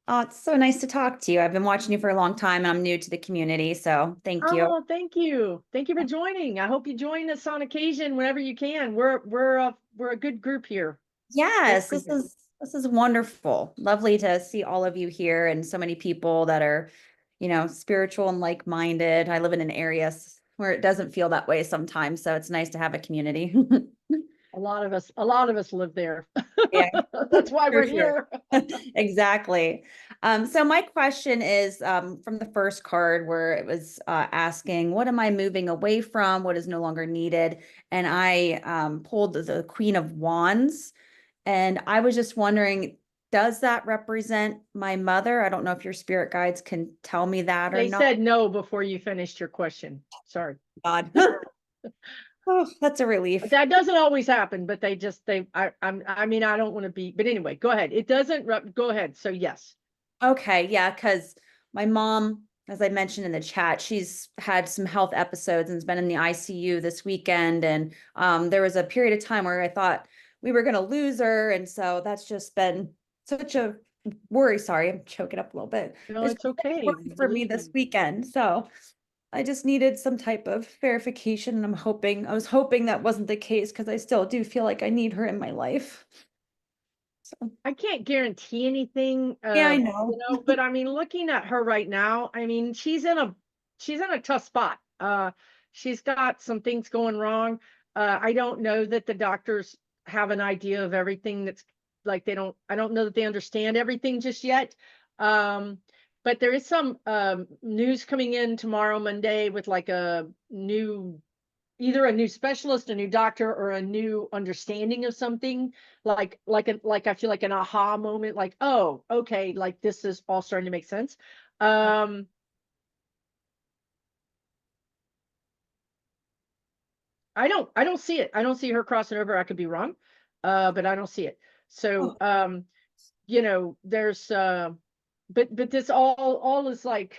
It's so nice to talk to you. I've been watching you for a long time and I'm new to the community, so thank you. Oh, thank you. Thank you for joining. I hope you join us on occasion whenever you can. We're a good group here. Yes, Good for you. this is wonderful. Lovely to see all of you here and so many people that are, spiritual and like-minded. I live in an area where it doesn't feel that way sometimes, so it's nice to have a community. A lot of us live there. Yeah. That's why For we're sure. here. Exactly. So my question is from the first card where it was asking, what am I moving away from? What is no longer needed? And I pulled the Queen of Wands. And I was just wondering, does that represent my mother? I don't know if your spirit guides can tell me that or They not. said no before you finished your question. Sorry. God. Oh, that's a relief. That doesn't always happen, but I mean, I don't want to be, but anyway, go ahead. It doesn't, go ahead. So yes. Okay, yeah, because my mom, as I mentioned in the chat, she's had some health episodes and has been in the ICU this weekend. And there was a period of time where I thought we were going to lose her. And so that's just been such a worry. Sorry, I'm choking up a little bit. No, it's okay. Worry for me this weekend. So I just needed some type of verification. And I was hoping that wasn't the case because I still do feel like I need her in my life. So I can't guarantee anything. yeah, I know. But I mean, looking at her right now, I mean, she's in a tough spot. She's got some things going wrong. I don't know that the doctors have an idea of everything that's like, I don't know that they understand everything just yet. But there is some news coming in tomorrow, Monday, with like either a new specialist, a new doctor, or a new understanding of something, like I feel like an aha moment, like, oh, okay, like this is all starting to make sense. I don't see it. I don't see her crossing over. I could be wrong, but I don't see it. So there's but this all is like,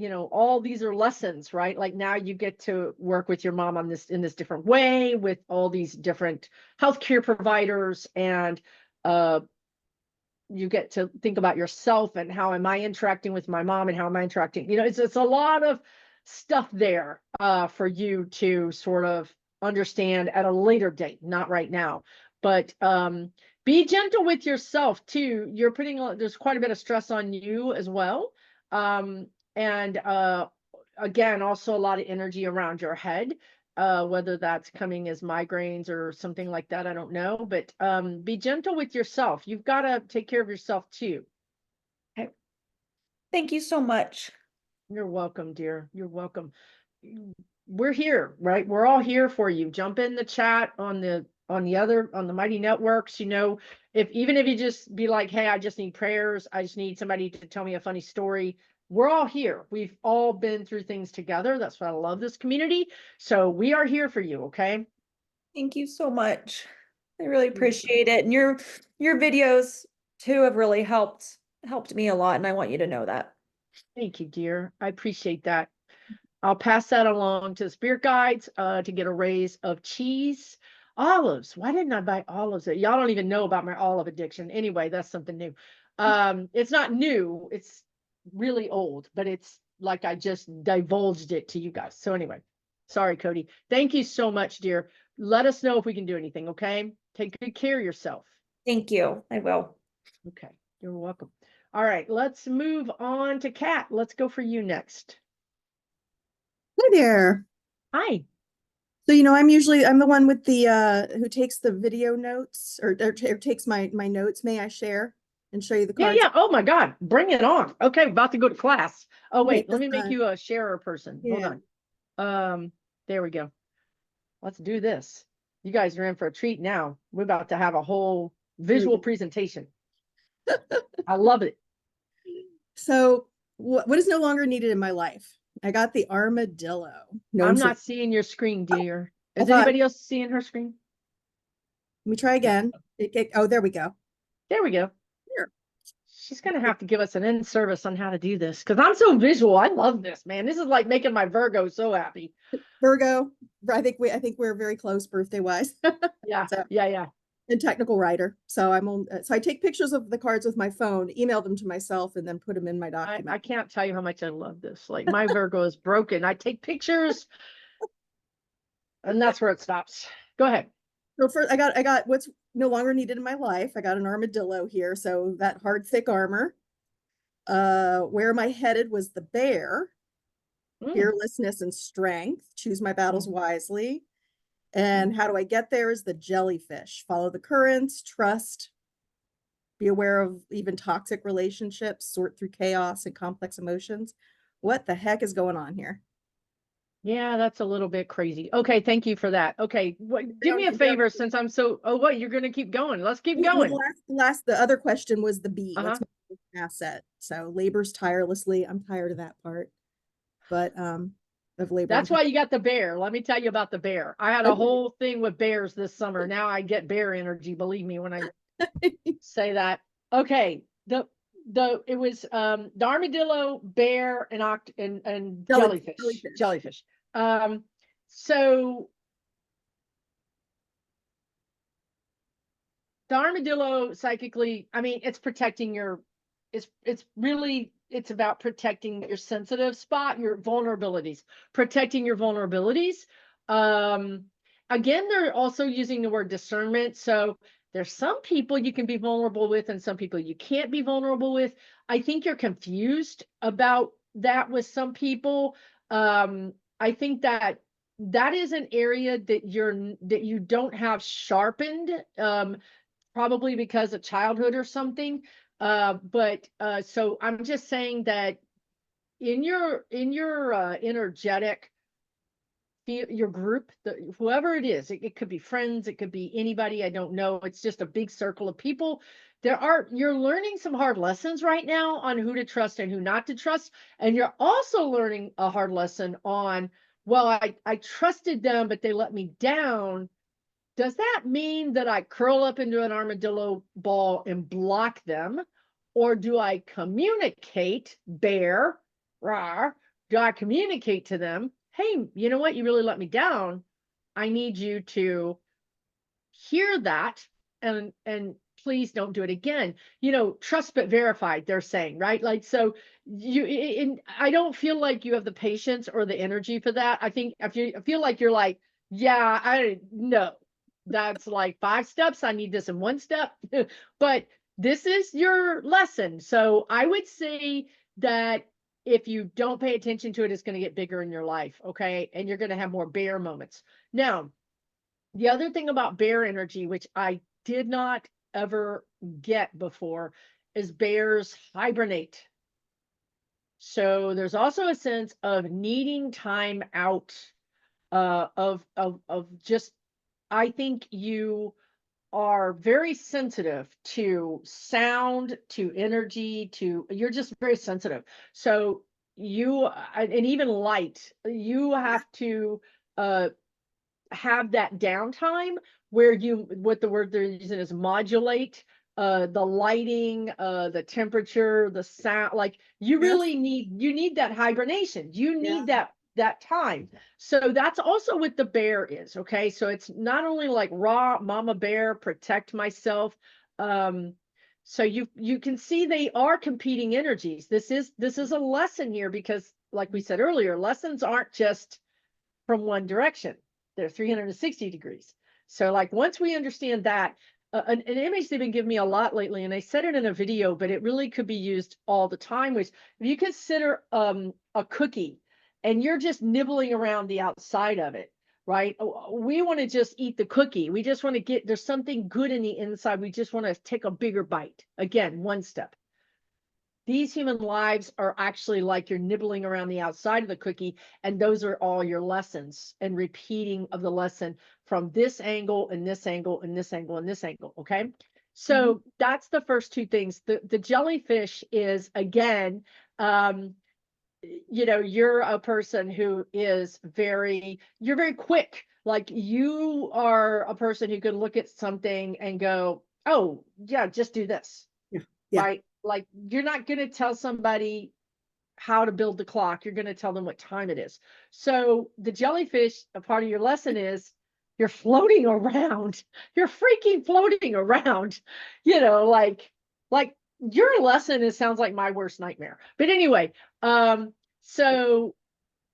all these are lessons, right? Like now you get to work with your mom on this in this different way with all these different healthcare providers, and you get to think about yourself and how am I interacting with my mom and how am I interacting? It's a lot of stuff there for you to sort of understand at a later date, not right now. But be gentle with yourself too. You're there's quite a bit of stress on you as well. And again, also a lot of energy around your head, whether that's coming as migraines or something like that, I don't know. But be gentle with yourself. You've got to take care of yourself too. Okay. Thank you so much. You're welcome, dear. You're welcome. We're here, right? We're all here for you. Jump in the chat on the Mighty Networks. Even if you just be like, hey, I just need prayers, I just need somebody to tell me a funny story, we're all here. We've all been through things together. That's why I love this community. So we are here for you. Okay. Thank you so much. I really appreciate it. And your videos too have really helped me a lot. And I want you to know that. Thank you, dear. I appreciate that. I'll pass that along to the spirit guides to get a raise of cheese. Olives. Why didn't I buy olives? Y'all don't even know about my olive addiction. Anyway, that's something new. It's not new. It's really old, but it's like I just divulged it to you guys. So anyway, sorry, Cody. Thank you so much, dear. Let us know if we can do anything, okay? Take good care of yourself. Thank you. I will. Okay, you're welcome. All right, let's move on to Kat. Let's go for you next. Hi there. Hi. So, I'm the one with the, who takes the video notes or takes my notes. May I share and show you the Yeah, cards? yeah. Oh my God, bring it on. Okay, about to go to class. Oh Okay, wait, let me this, make you a sharer person. Hold yeah. on. There we go. Let's do this. You guys are in for a treat now. We're about to have a whole visual presentation. I love it. So what is no longer needed in my life? I got the armadillo. I'm not seeing your screen, dear. I Is thought- anybody else seeing her screen? Let me try again. Oh, there we go. There we go. Here. She's gonna have to give us an in service on how to do this because I'm so visual. I love this, man. This is like making my Virgo so happy. Virgo. I think we're very close birthday wise. Yeah, So- yeah. And technical writer. So so I take pictures of the cards with my phone, email them to myself, and then put them in my document. I can't tell you how much I love this. Like my Virgo is broken. I take pictures, and that's where it stops. Go ahead. So first, I got what's no longer needed in my life. I got an armadillo here, so that hard, thick armor. Where am I headed was the bear. Fearlessness and strength. Choose my battles wisely. And how do I get there is the jellyfish. Follow the currents, trust, be aware of even toxic relationships, sort through chaos and complex emotions. What the heck is going on here? Yeah, that's a little bit crazy. Okay, thank you for that. Okay, do me a favor since I'm so. Oh, what? You're gonna keep going? Let's keep going. The other question was the bee. What's my asset? So labors tirelessly. I'm tired of that part, but of labor. That's why you got the bear. Let me tell you about the bear. I had a whole thing with bears this summer. Now I get bear energy. Believe me when I say that. Okay, it was the armadillo, bear, and jellyfish. So the armadillo psychically, I mean, it's protecting your, it's about protecting your sensitive spot, your vulnerabilities, protecting your vulnerabilities. Again, they're also using the word discernment. So there's some people you can be vulnerable with and some people you can't be vulnerable with. I think you're confused about that with some people. I think that is an area that you don't have sharpened, probably because of childhood or something. So I'm just saying that in your energetic, your group, whoever it is, it could be friends, it could be anybody, I don't know. It's just a big circle of people. You're learning some hard lessons right now on who to trust and who not to trust. And you're also learning a hard lesson on, well, I trusted them, but they let me down. Does that mean that I curl up into an armadillo ball and block them? Or do I communicate, bear, rawr, do I communicate to them, hey, you know what? You really let me down. I need you to hear that and please don't do it again. Trust but verified, they're saying, right? Like, so I don't feel like you have the patience or the energy for that. I think I feel like you're like, yeah, I know. That's like 5 steps. I need this in 1 step. But this is your lesson. So I would say that if you don't pay attention to it, it's going to get bigger in your life. Okay. And you're going to have more bear moments. Now, the other thing about bear energy, which I did not ever get before, is bears hibernate. So there's also a sense of needing time out, of just, I think you are very sensitive to sound, to energy, you're just very sensitive. So and even light, you have to have that downtime where what the word they're using is modulate the lighting, the temperature, the sound. Like you really need that hibernation. You need that time. So that's also what the bear is. Okay. So it's not only like raw mama bear, protect myself. So you can see they are competing energies. This is a lesson here because like we said earlier, lessons aren't just from one direction. They're 360 degrees. So like once we understand that, an image they've been giving me a lot lately, and I said it in a video, but it really could be used all the time, which if you consider a cookie and you're just nibbling around the outside of it, right? We want to just eat the cookie. We just want to get, there's something good in the inside. We just want to take a bigger bite. Again, one step. These human lives are actually like you're nibbling around the outside of the cookie, and those are all your lessons and repeating of the lesson from this angle and this angle and this angle and this angle. Okay. So that's the first two things. The jellyfish is, again, you know, you're a person who is you're very quick. Like you are a person who can look at something and go, oh yeah, just do this. Yeah. Right? Like you're not going to tell somebody how to build the clock. You're going to tell them what time it is. So the jellyfish, a part of your lesson is you're floating around. You're freaking floating around, you know, like your lesson is sounds like my worst nightmare. But anyway, so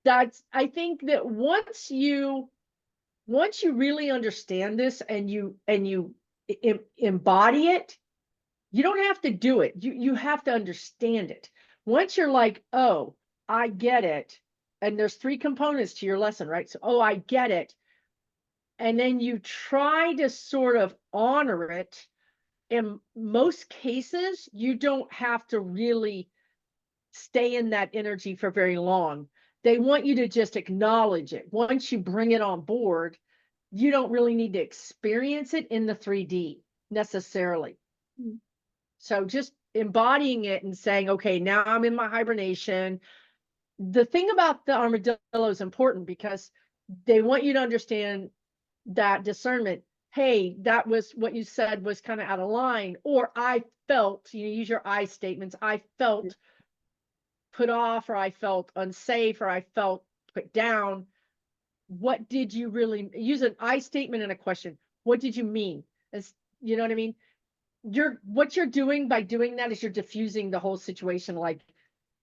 that's, I think that once you really understand this and you embody it, you don't have to do it. You have to understand it. Once you're like, oh, I get it. And there's 3 components to your lesson, right? So, oh, I get it. And then you try to sort of honor it. In most cases, you don't have to really stay in that energy for very long. They want you to just acknowledge it. Once you bring it on board, you don't really need to experience it in the 3D necessarily. So just embodying it and saying, okay, now I'm in my hibernation. The thing about the armadillo is important because they want you to understand that discernment. Hey, that was what you said was kind of out of line, or I felt, you use your I statements. I felt put off, or I felt unsafe, or I felt put down. What did you really use? An I statement and a question. What did you mean? As you know what I mean? What you're doing by doing that is you're diffusing the whole situation. Like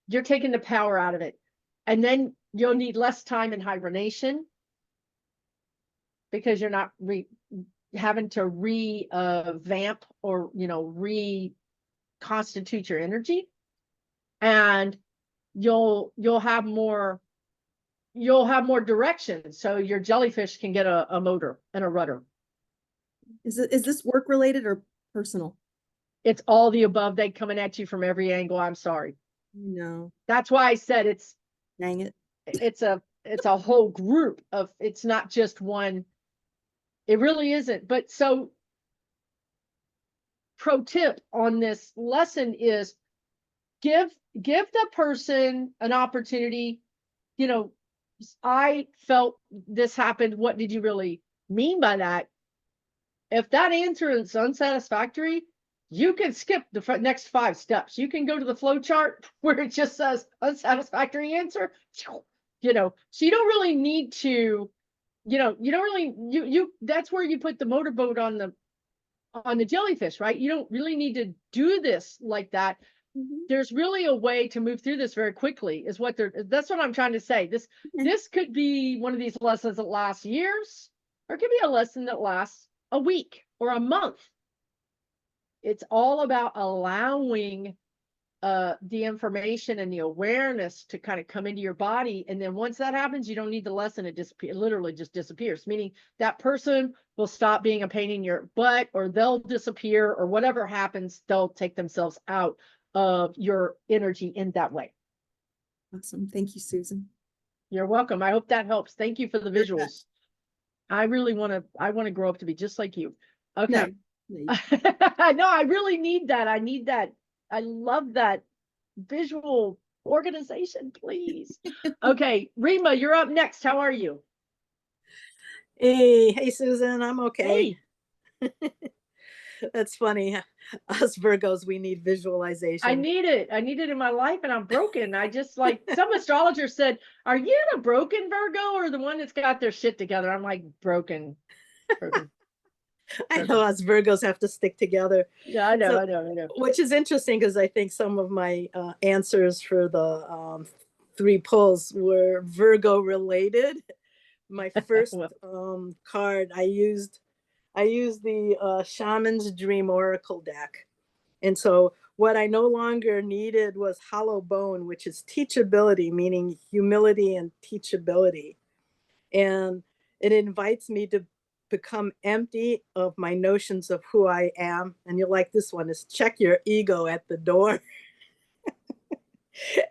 you're taking the power out of it, and then you'll need less time in hibernation because you're not having to revamp or, you know, reconstitute your energy, and you'll have more direction, so your jellyfish can get a motor and a rudder. Is this work related or personal? It's all the above. They coming at you from every angle. I'm sorry. No. That's why I said it's, Dang it. It's a whole group of, it's not just one. It really isn't. But so pro tip on this lesson is give the person an opportunity. You know, I felt this happened. What did you really mean by that? If that answer is unsatisfactory, you can skip the next 5 steps. You can go to the flow chart where it just says unsatisfactory answer, you know, so you don't really need to, you know, you don't really, that's where you put the motorboat on the jellyfish, right? You don't really need to do this like that. There's really a way to move through this very quickly is what that's what I'm trying to say. This could be one of these lessons that lasts years, or it could be a lesson that lasts a week or a month. It's all about allowing the information and the awareness to kind of come into your body. And then once that happens, you don't need the lesson. It literally just disappears, meaning that person will stop being a pain in your butt, or they'll disappear, or whatever happens, they'll take themselves out of your energy in that way. Awesome. Thank you, Susan. You're welcome. I hope that helps. Thank you for the visuals. I really want to grow up to be just like you. Okay. No, I really need that. I need that. I love that visual organization, please. Okay, Rima, you're up next. How are you? Hey, Susan, I'm okay. Hey. That's funny. Us Virgos, we need visualization. I need it. I need it in my life, and I'm broken. I just like, some astrologer said, are you the broken Virgo or the one that's got their shit together? I'm like, broken. I know us Virgos have to stick together. Yeah, I know, I know. Which is interesting because I think some of my answers for the 3 pulls were Virgo related. My first card, I used the Shaman's Dream Oracle deck. And so what I no longer needed was Hollow Bone, which is teachability, meaning humility and teachability. And it invites me to become empty of my notions of who I am. And you're like, this one is check your ego at the door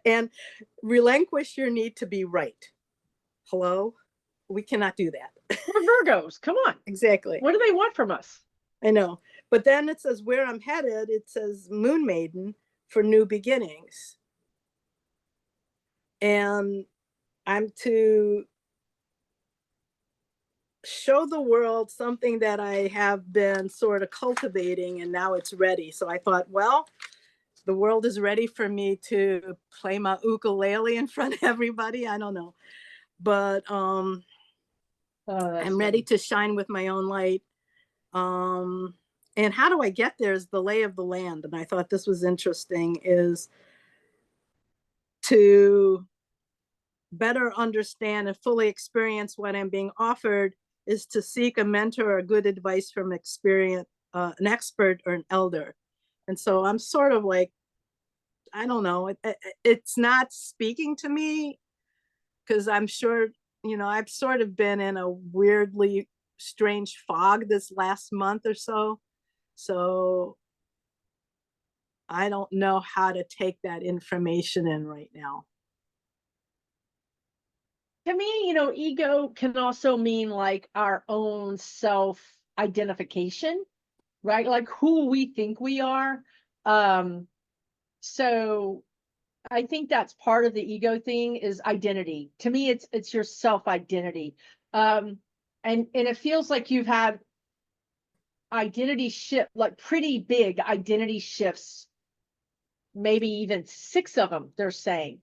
and relinquish your need to be right. Hello? We cannot do that. We're Virgos. Come on. Exactly. What do they want from us? I know. But then it says where I'm headed, it says Moon Maiden for new beginnings. And I'm to show the world something that I have been sort of cultivating, and now it's ready. So I thought, well, the world is ready for me to play my ukulele in front of everybody. I don't know. But I'm ready to shine with my own light. And how do I get there is the lay of the land. And I thought this was interesting, is to better understand and fully experience what I'm being offered is to seek a mentor or good advice from experience, an expert or an elder. And so I'm sort of like, I don't know, it's not speaking to me because I'm sure, you know, I've sort of been in a weirdly strange fog this last month or so. So I don't know how to take that information in right now. To me, you know, ego can also mean like our own self-identification, right? Like who we think we are. So I think that's part of the ego thing is identity. To me, it's your self-identity. And it feels like you've had identity shift, like pretty big identity shifts, maybe even 6 of them, they're saying.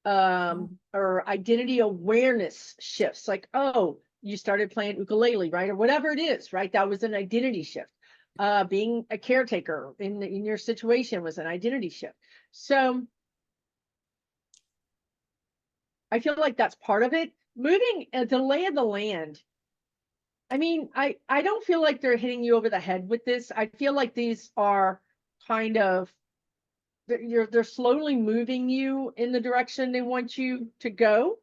Or identity awareness shifts, like, oh, you started playing ukulele, right? Or whatever it is, right? That was an identity shift. Being a caretaker in your situation was an identity shift. So I feel like that's part of it. Moving the lay of the land. I mean, I don't feel like they're hitting you over the head with this. I feel like these are kind of, they're slowly moving you in the direction they want you to go.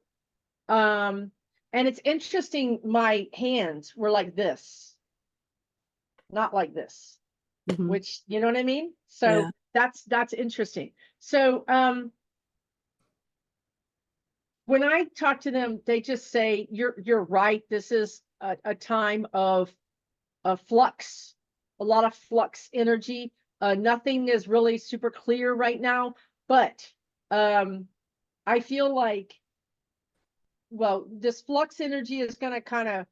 And it's interesting, my hands were like this, not like this, which, you know what I mean? So yeah. That's interesting. So when I talk to them, they just say, you're right. This is a time of flux, a lot of flux energy. Nothing is really super clear right now, but I feel like, well, this flux energy is going to kind of,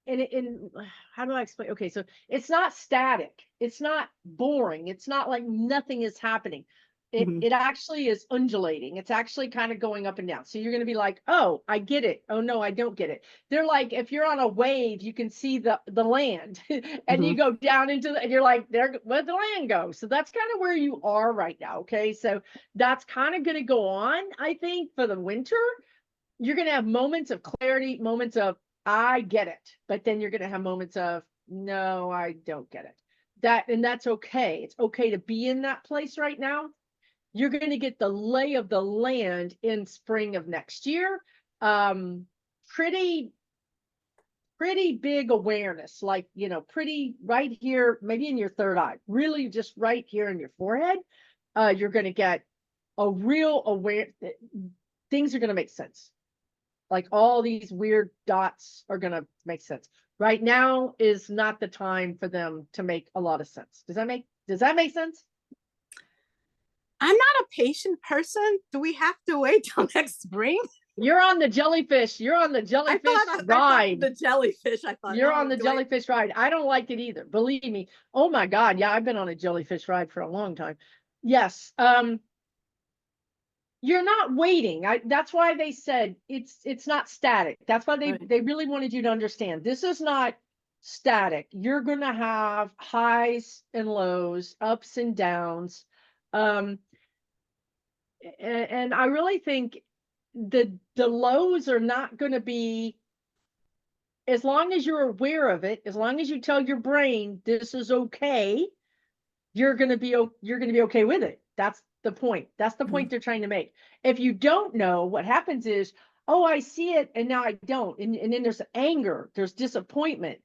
in how do I explain? Okay, so it's not static. It's not boring. It's not like nothing is happening. It actually is undulating. It's actually kind of going up and down. So you're going to be like, oh, I get it. Oh, no, I don't get it. They're like, if you're on a wave, you can see the land and you go down into and you're like, where'd the land go? So that's kind of where you are right now. Okay. So that's kind of going to go on, I think, for the winter. You're going to have moments of clarity, moments of, I get it. But then you're going to have moments of, no, I don't get it. And that's okay. It's okay to be in that place right now. You're going to get the lay of the land in spring of next year. Pretty big awareness, like, you know, pretty right here, maybe in your third eye, really just right here in your forehead. You're going to get a real aware, things are going to make sense. Like all these weird dots are going to make sense. Right now is not the time for them to make a lot of sense. Does that make sense? I'm not a patient person. Do we have to wait till next spring? You're on the jellyfish. You're on the jellyfish ride. The jellyfish. I thought you're on the jellyfish ride. I don't like it either. Believe me. Oh my God. Yeah, I've been on a jellyfish ride for a long time. Yes. You're not waiting. That's why they said it's not static. That's why they really wanted you to understand. This is not static. You're going to have highs and lows, ups and downs. And I really think the lows are not going to be, as long as you're aware of it, as long as you tell your brain this is okay, you're going to be okay with it. That's the point. That's the point they're trying to make. If you don't know, what happens is, oh, I see it and now I don't. And then there's anger, there's disappointment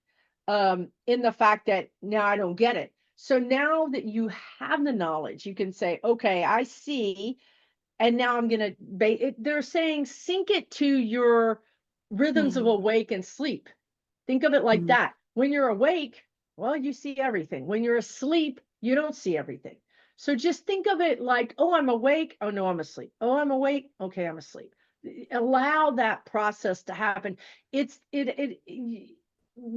in the fact that now I don't get it. So now that you have the knowledge, you can say, okay, I see, and now I'm going to, they're saying sync it to your rhythms of awake and sleep. Think of it like that. When you're awake, well, you see everything. When you're asleep, you don't see everything. So just think of it like, oh, I'm awake. Oh, no, I'm asleep. Oh, I'm awake. Okay, I'm asleep. Allow that process to happen. You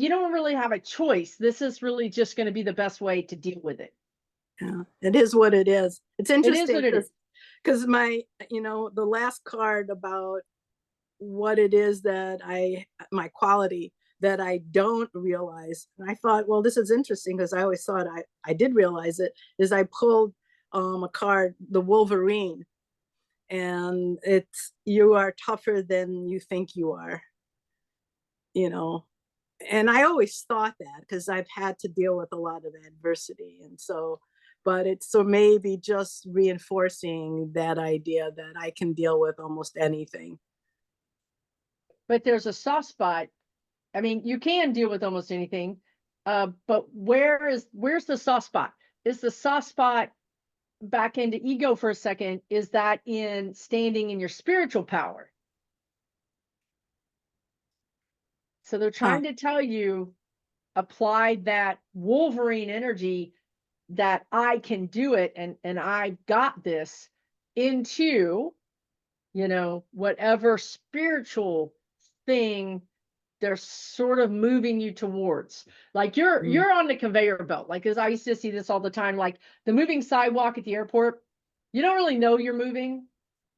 don't really have a choice. This is really just going to be the best way to deal with it. Yeah, it is what it is. It's interesting what it is. because my, the last card about what it is that my quality that I don't realize. And I thought, well, this is interesting because I always thought I did realize it, is I pulled a card, the Wolverine, and it's, you are tougher than you think you are, and I always thought that because I've had to deal with a lot of adversity. And so, but it's so maybe just reinforcing that idea that I can deal with almost anything. But there's a soft spot. I mean, you can deal with almost anything, but where's the soft spot? Is the soft spot back into ego for a second? Is that in standing in your spiritual power? So they're trying to tell you, apply that Wolverine energy that I can do it and I've got this into, whatever spiritual thing they're sort of moving you towards. Like you're on the conveyor belt. Like, as I used to see this all the time, like the moving sidewalk at the airport, you don't really know you're moving,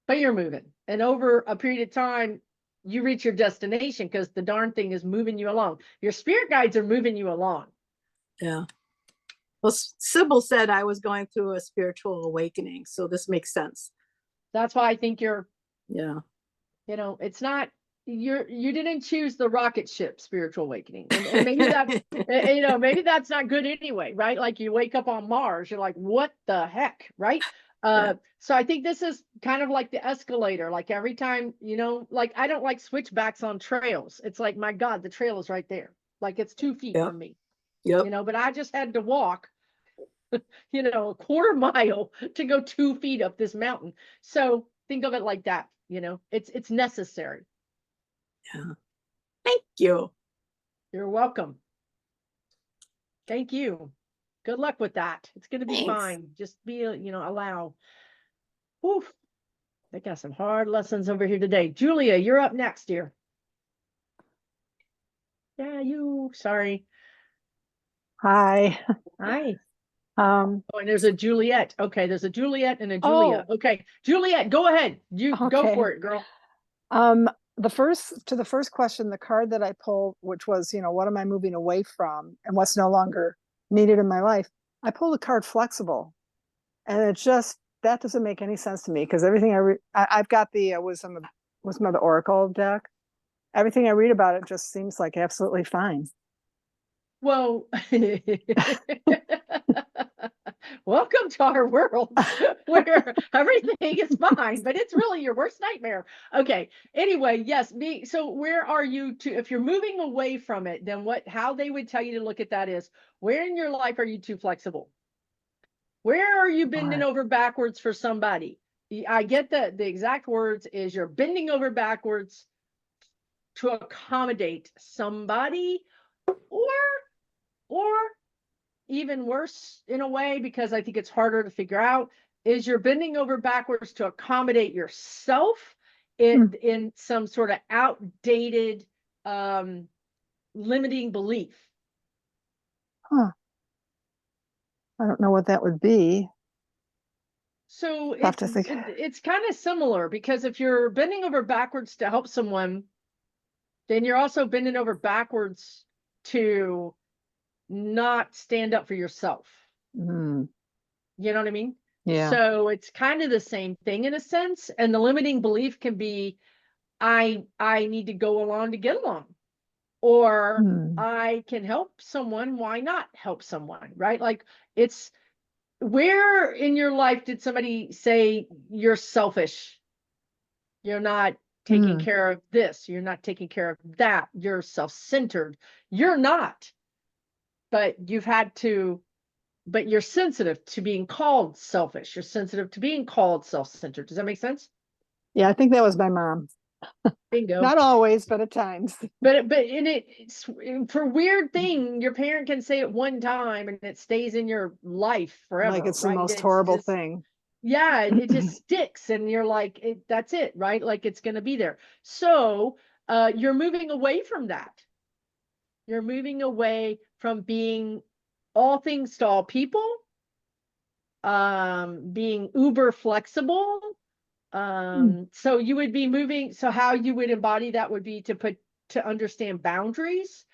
but you're moving. And over a period of time, you reach your destination because the darn thing is moving you along. Your spirit guides are moving you along. Yeah. Well, Sybil said I was going through a spiritual awakening, so this makes sense. That's why I think you're, yeah. It's not, you didn't choose the rocket ship spiritual awakening. And maybe that, maybe that's not good anyway, right? Like you wake up on Mars, you're like, what the heck, right? So I think this is kind of like the escalator. Like every time, like I don't like switchbacks on trails. It's like, my God, the trail is right there. Like it's 2 feet from me, but I just had to walk, a quarter mile to go 2 feet up this mountain. So think of it like that. It's necessary. Yeah. Thank you. You're welcome. Thank you. Good luck with that. It's going to be fine. Just be, allow. Oof. They got some hard lessons over here today. Julia, you're up next, dear. Yeah, sorry. Hi. Hi. Oh, and there's a Juliet. Okay, there's a Juliet and a Julia. Okay, Juliet, go ahead. You go for it, girl. The first question, the card that I pulled, which was, what am I moving away from and what's no longer needed in my life? I pulled the card flexible, and that doesn't make any sense to me because everything I've got the wisdom of the Oracle deck. Everything I read about it just seems like absolutely fine. Well, welcome to our world where everything is fine, but it's really your worst nightmare. Okay. Anyway, yes. So where are you if you're moving away from it, then how they would tell you to look at that is, where in your life are you too flexible? Where are you bending over backwards for somebody? I get the exact words is you're bending over backwards to accommodate somebody, or even worse in a way, because I think it's harder to figure out, is you're bending over backwards to accommodate yourself in some sort of outdated limiting belief. I don't know what that would be. So it's kind of similar, because if you're bending over backwards to help someone, then you're also bending over backwards to not stand up for yourself. You know what I mean? Yeah. So it's kind of the same thing in a sense. And the limiting belief can be, I need to go along to get along, or I can help someone. Why not help someone? Right? Like, it's, where in your life did somebody say you're selfish? You're not taking care of this, you're not taking care of that, you're self-centered. You're not. But but you're sensitive to being called selfish. You're sensitive to being called self-centered. Does that make sense? Yeah, I think that was my mom. Bingo. Not always, but at times. But for weird thing, your parent can say it one time and it stays in your life forever. Like it's the right? most horrible just- thing. Yeah, it just sticks and you're like, that's it, right? Like it's going to be there. So you're moving away from that. You're moving away from being all things to all people, being uber flexible. So you would be moving. So how you would embody that would be to understand boundaries.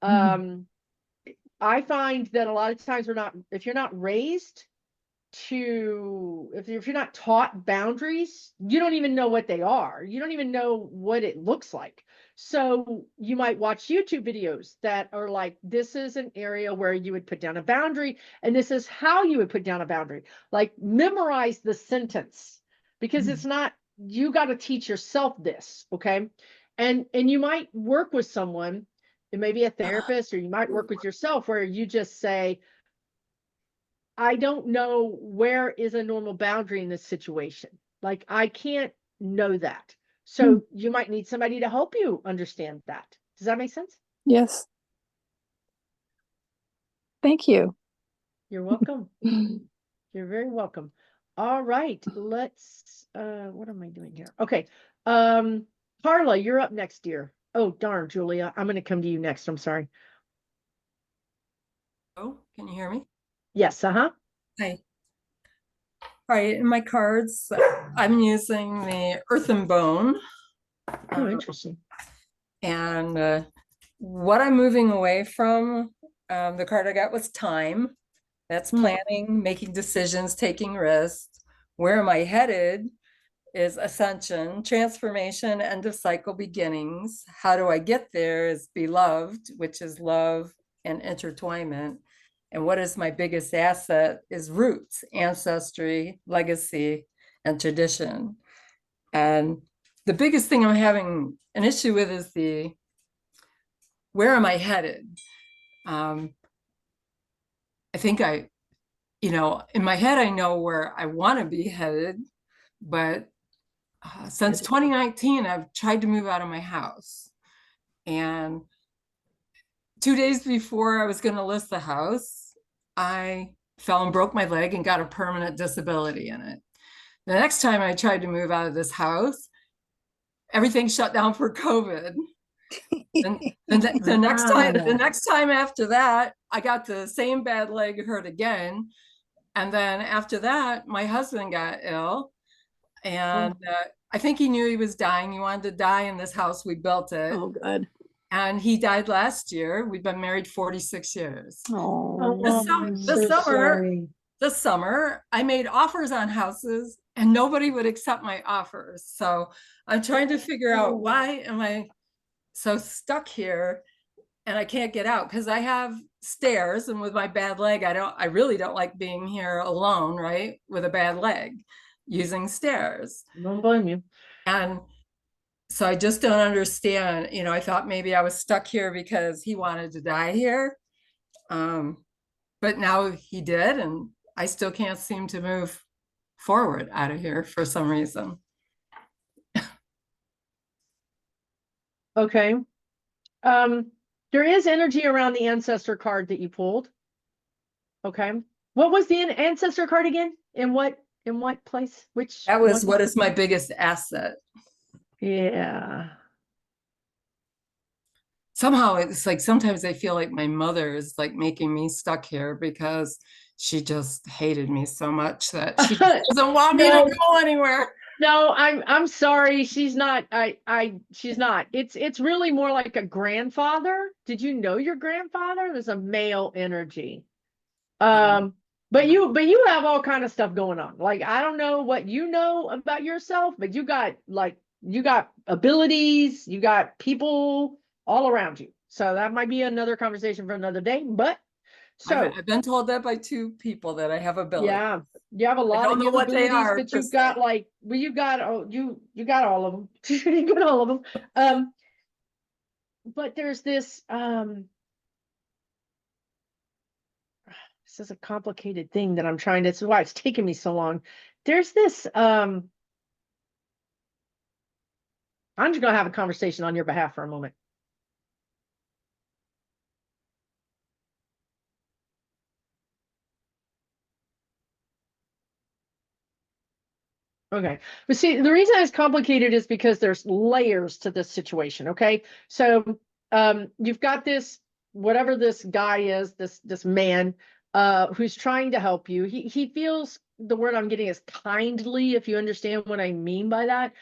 I find that a lot of times if you're not raised if you're not taught boundaries, you don't even know what they are. You don't even know what it looks like. So you might watch YouTube videos that are like, this is an area where you would put down a boundary, and this is how you would put down a boundary. Like memorize the sentence, because it's not, you got to teach yourself this, okay? And you might work with someone, it may be a therapist, or you might work with yourself where you just say, I don't know where is a normal boundary in this situation. Like I can't know that. So you might need somebody to help you understand that. Does that make sense? Yes. Thank you. You're welcome. You're very welcome. All right, let's what am I doing here? Okay. Carla, you're up next, dear. Oh, darn, Julia. I'm going to come to you next. I'm sorry. Oh, can you hear me? Yes, uh-huh. Hi. All right, in my cards, I'm using the Earth and Bone. Oh, interesting. And what I'm moving away from, the card I got was Time. That's planning, making decisions, taking risks. Where am I headed is Ascension, transformation, end of cycle beginnings. How do I get there is Beloved, which is love and intertwinement. And what is my biggest asset is roots, ancestry, legacy, and tradition. And the biggest thing I'm having an issue with is where am I headed? I think in my head, I know where I want to be headed, but since 2019, I've tried to move out of my house. And 2 days before I was going to list the house, I fell and broke my leg and got a permanent disability in it. The next time I tried to move out of this house, everything shut down for COVID. And the next time after that, I got the same bad leg hurt again. And then after that, my husband got ill. And I think he knew he was dying. He wanted to die in this house. We built it. Oh, good. And he died last year. We've been married 46 years. Oh, This summer, I made offers on houses and nobody would accept my offers. So I'm trying to figure out, why am I so stuck here and I can't get out? Because I have stairs, and with my bad leg, I really don't like being here alone, right? With a bad leg, using stairs. Don't blame you. And so I just don't understand. I thought maybe I was stuck here because he wanted to die here. But now he did, and I still can't seem to move forward out of here for some reason. Okay. There is energy around the ancestor card that you pulled. Okay. What was the ancestor card again? In what place? That was what is my biggest asset. Yeah. Somehow it's like sometimes I feel like my mother is like making me stuck here because she just hated me so much that she doesn't want me to go anywhere. No, I'm sorry. She's not. She's not. It's really more like a grandfather. Did you know your grandfather? There's a male energy. But you have all kind of stuff going on. Like, I don't know what you know about yourself, but you got abilities, you got people all around you. So that might be another conversation for another day, but So, I've been told that by 2 people that I have ability. yeah, you have a lot don't of know your what they abilities, are, but you've 'cause got like, well, you got, you got all of them. You got all of them. But there's this, this is a complicated thing that I'm trying to, this is why it's taken me so long. There's this, I'm just gonna have a conversation on your behalf for a moment. Okay, but see, the reason it's complicated is because there's layers to this situation. Okay, so you've got this, whatever this guy is, this man, who's trying to help you. He feels, the word I'm getting is kindly, if you understand what I mean by that.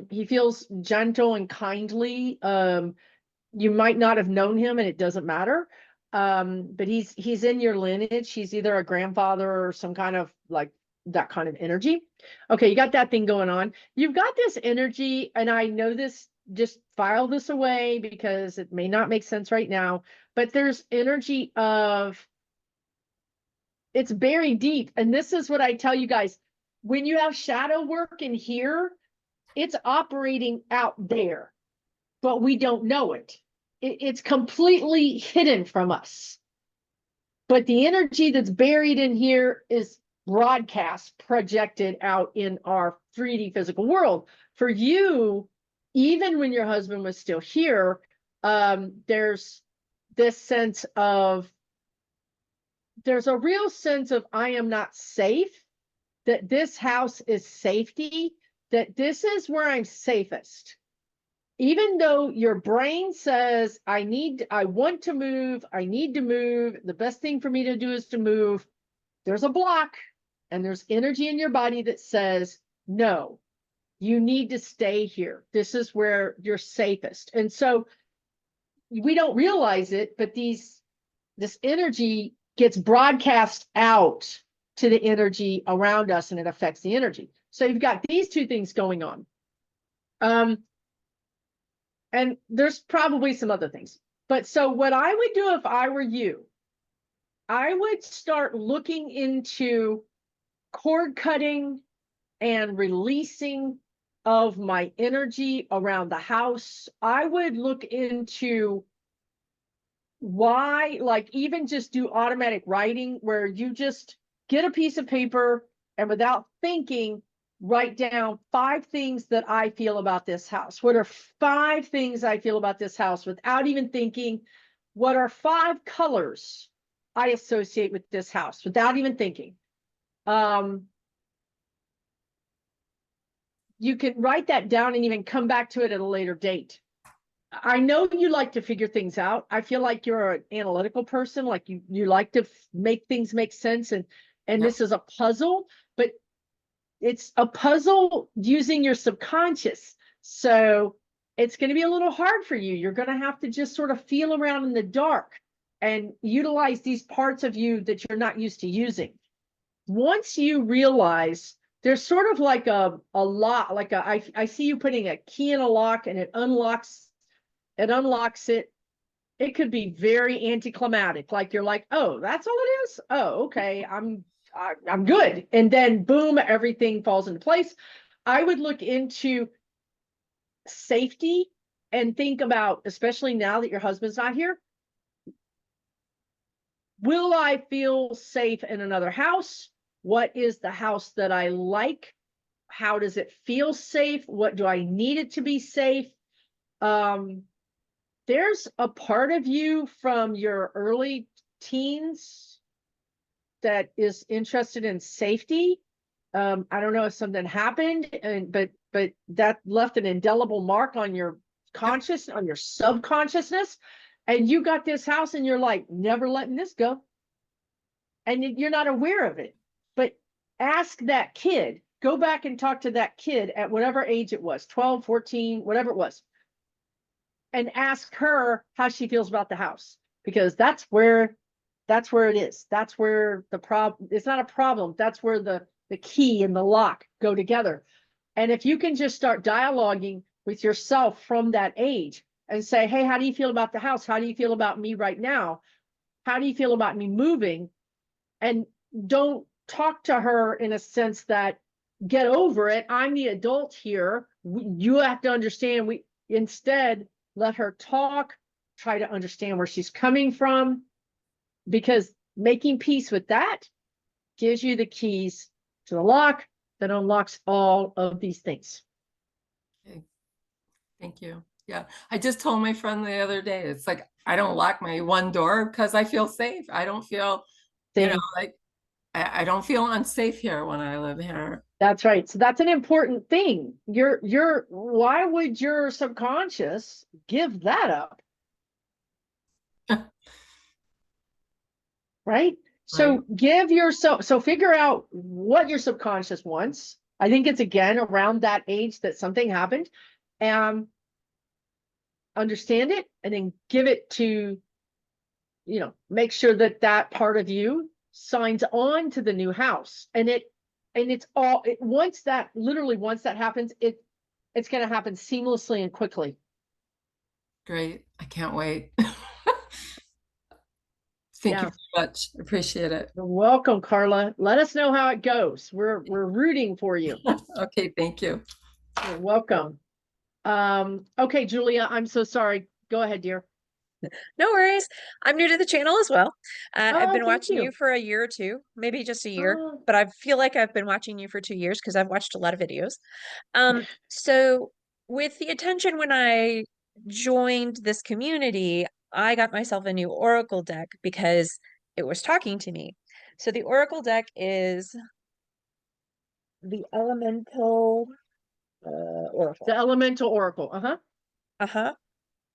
He feels gentle and kindly. You might not have known him, and it doesn't matter. But he's in your lineage. He's either a grandfather or some kind of like that kind of energy. Okay, you got that thing going on. You've got this energy, and I know this, just file this away because it may not make sense right now, but there's energy of, it's buried deep. And this is what I tell you guys, when you have shadow work in here, it's operating out there, but we don't know it. It's completely hidden from us. But the energy that's buried in here is broadcast, projected out in our 3D physical world. For you, even when your husband was still here, there's this sense of, there's a real sense of, I am not safe, that this house is safety, that this is where I'm safest. Even though your brain says, I want to move, I need to move, the best thing for me to do is to move, there's a block, and there's energy in your body that says, no, you need to stay here. This is where you're safest. And so we don't realize it, but this energy gets broadcast out to the energy around us, and it affects the energy. So you've got these two things going on. And there's probably some other things. But so what I would do if I were you, I would start looking into cord cutting and releasing of my energy around the house. I would look into why, like even just do automatic writing where you just get a piece of paper and without thinking, write down 5 things that I feel about this house. What are 5 things I feel about this house without even thinking? What are 5 colors I associate with this house without even thinking? You can write that down and even come back to it at a later date. I know you like to figure things out. I feel like you're an analytical person, like you like to make things make sense, and this is a puzzle, but it's a puzzle using your subconscious. So it's going to be a little hard for you. You're going to have to just sort of feel around in the dark and utilize these parts of you that you're not used to using. Once you realize there's sort of like a lock, like I see you putting a key in a lock and it unlocks it. It could be very anticlimactic. Like you're like, oh, that's all it is. Oh, okay. I'm good. And then boom, everything falls into place. I would look into safety and think about, especially now that your husband's not here, will I feel safe in another house? What is the house that I like? How does it feel safe? What do I need it to be safe? There's a part of you from your early teens that is interested in safety. I don't know if something happened, but that left an indelible mark on your on your subconsciousness. And you got this house and you're like, never letting this go. And you're not aware of it. But ask that kid, go back and talk to that kid at whatever age it was, 12, 14, whatever it was. And ask her how she feels about the house, because that's where it is. That's where the problem, it's not a problem. That's where the key and the lock go together. And if you can just start dialoguing with yourself from that age and say, hey, how do you feel about the house? How do you feel about me right now? how do you feel about me moving? And don't talk to her in a sense that get over it. I'm the adult here. You have to understand. We instead let her talk, try to understand where she's coming from, because making peace with that gives you the keys to the lock that unlocks all of these things. Okay. Thank you. Yeah, I just told my friend the other day, it's like, I don't lock my one door because I feel safe. I don't feel, you know, Same. like I don't feel unsafe here when I live here. That's right. So that's an important thing. Why would your subconscious give that up? Right? So Right. give yourself, so figure out what your subconscious wants. I think it's again around that age that something happened. Understand it and then give it to, make sure that that part of you signs on to the new house. And it's all, once that happens, it's going to happen seamlessly and quickly. Great. I can't wait. Thank you very much. Appreciate it. You're welcome, Carla. Let us know how it goes. We're rooting for you. Okay, thank you. You're welcome. Okay, Julia, I'm so sorry. Go ahead, dear. No worries. I'm new to the channel as well. I've Oh, been thank watching you. you for a year or two, maybe just a year, Oh. but I feel like I've been watching you for 2 years because I've watched a lot of videos. So with the attention when I joined this community, I got myself a new Oracle deck because it was talking to me. So the Oracle deck is the Elemental Oracle. The Elemental Oracle. Uh-huh.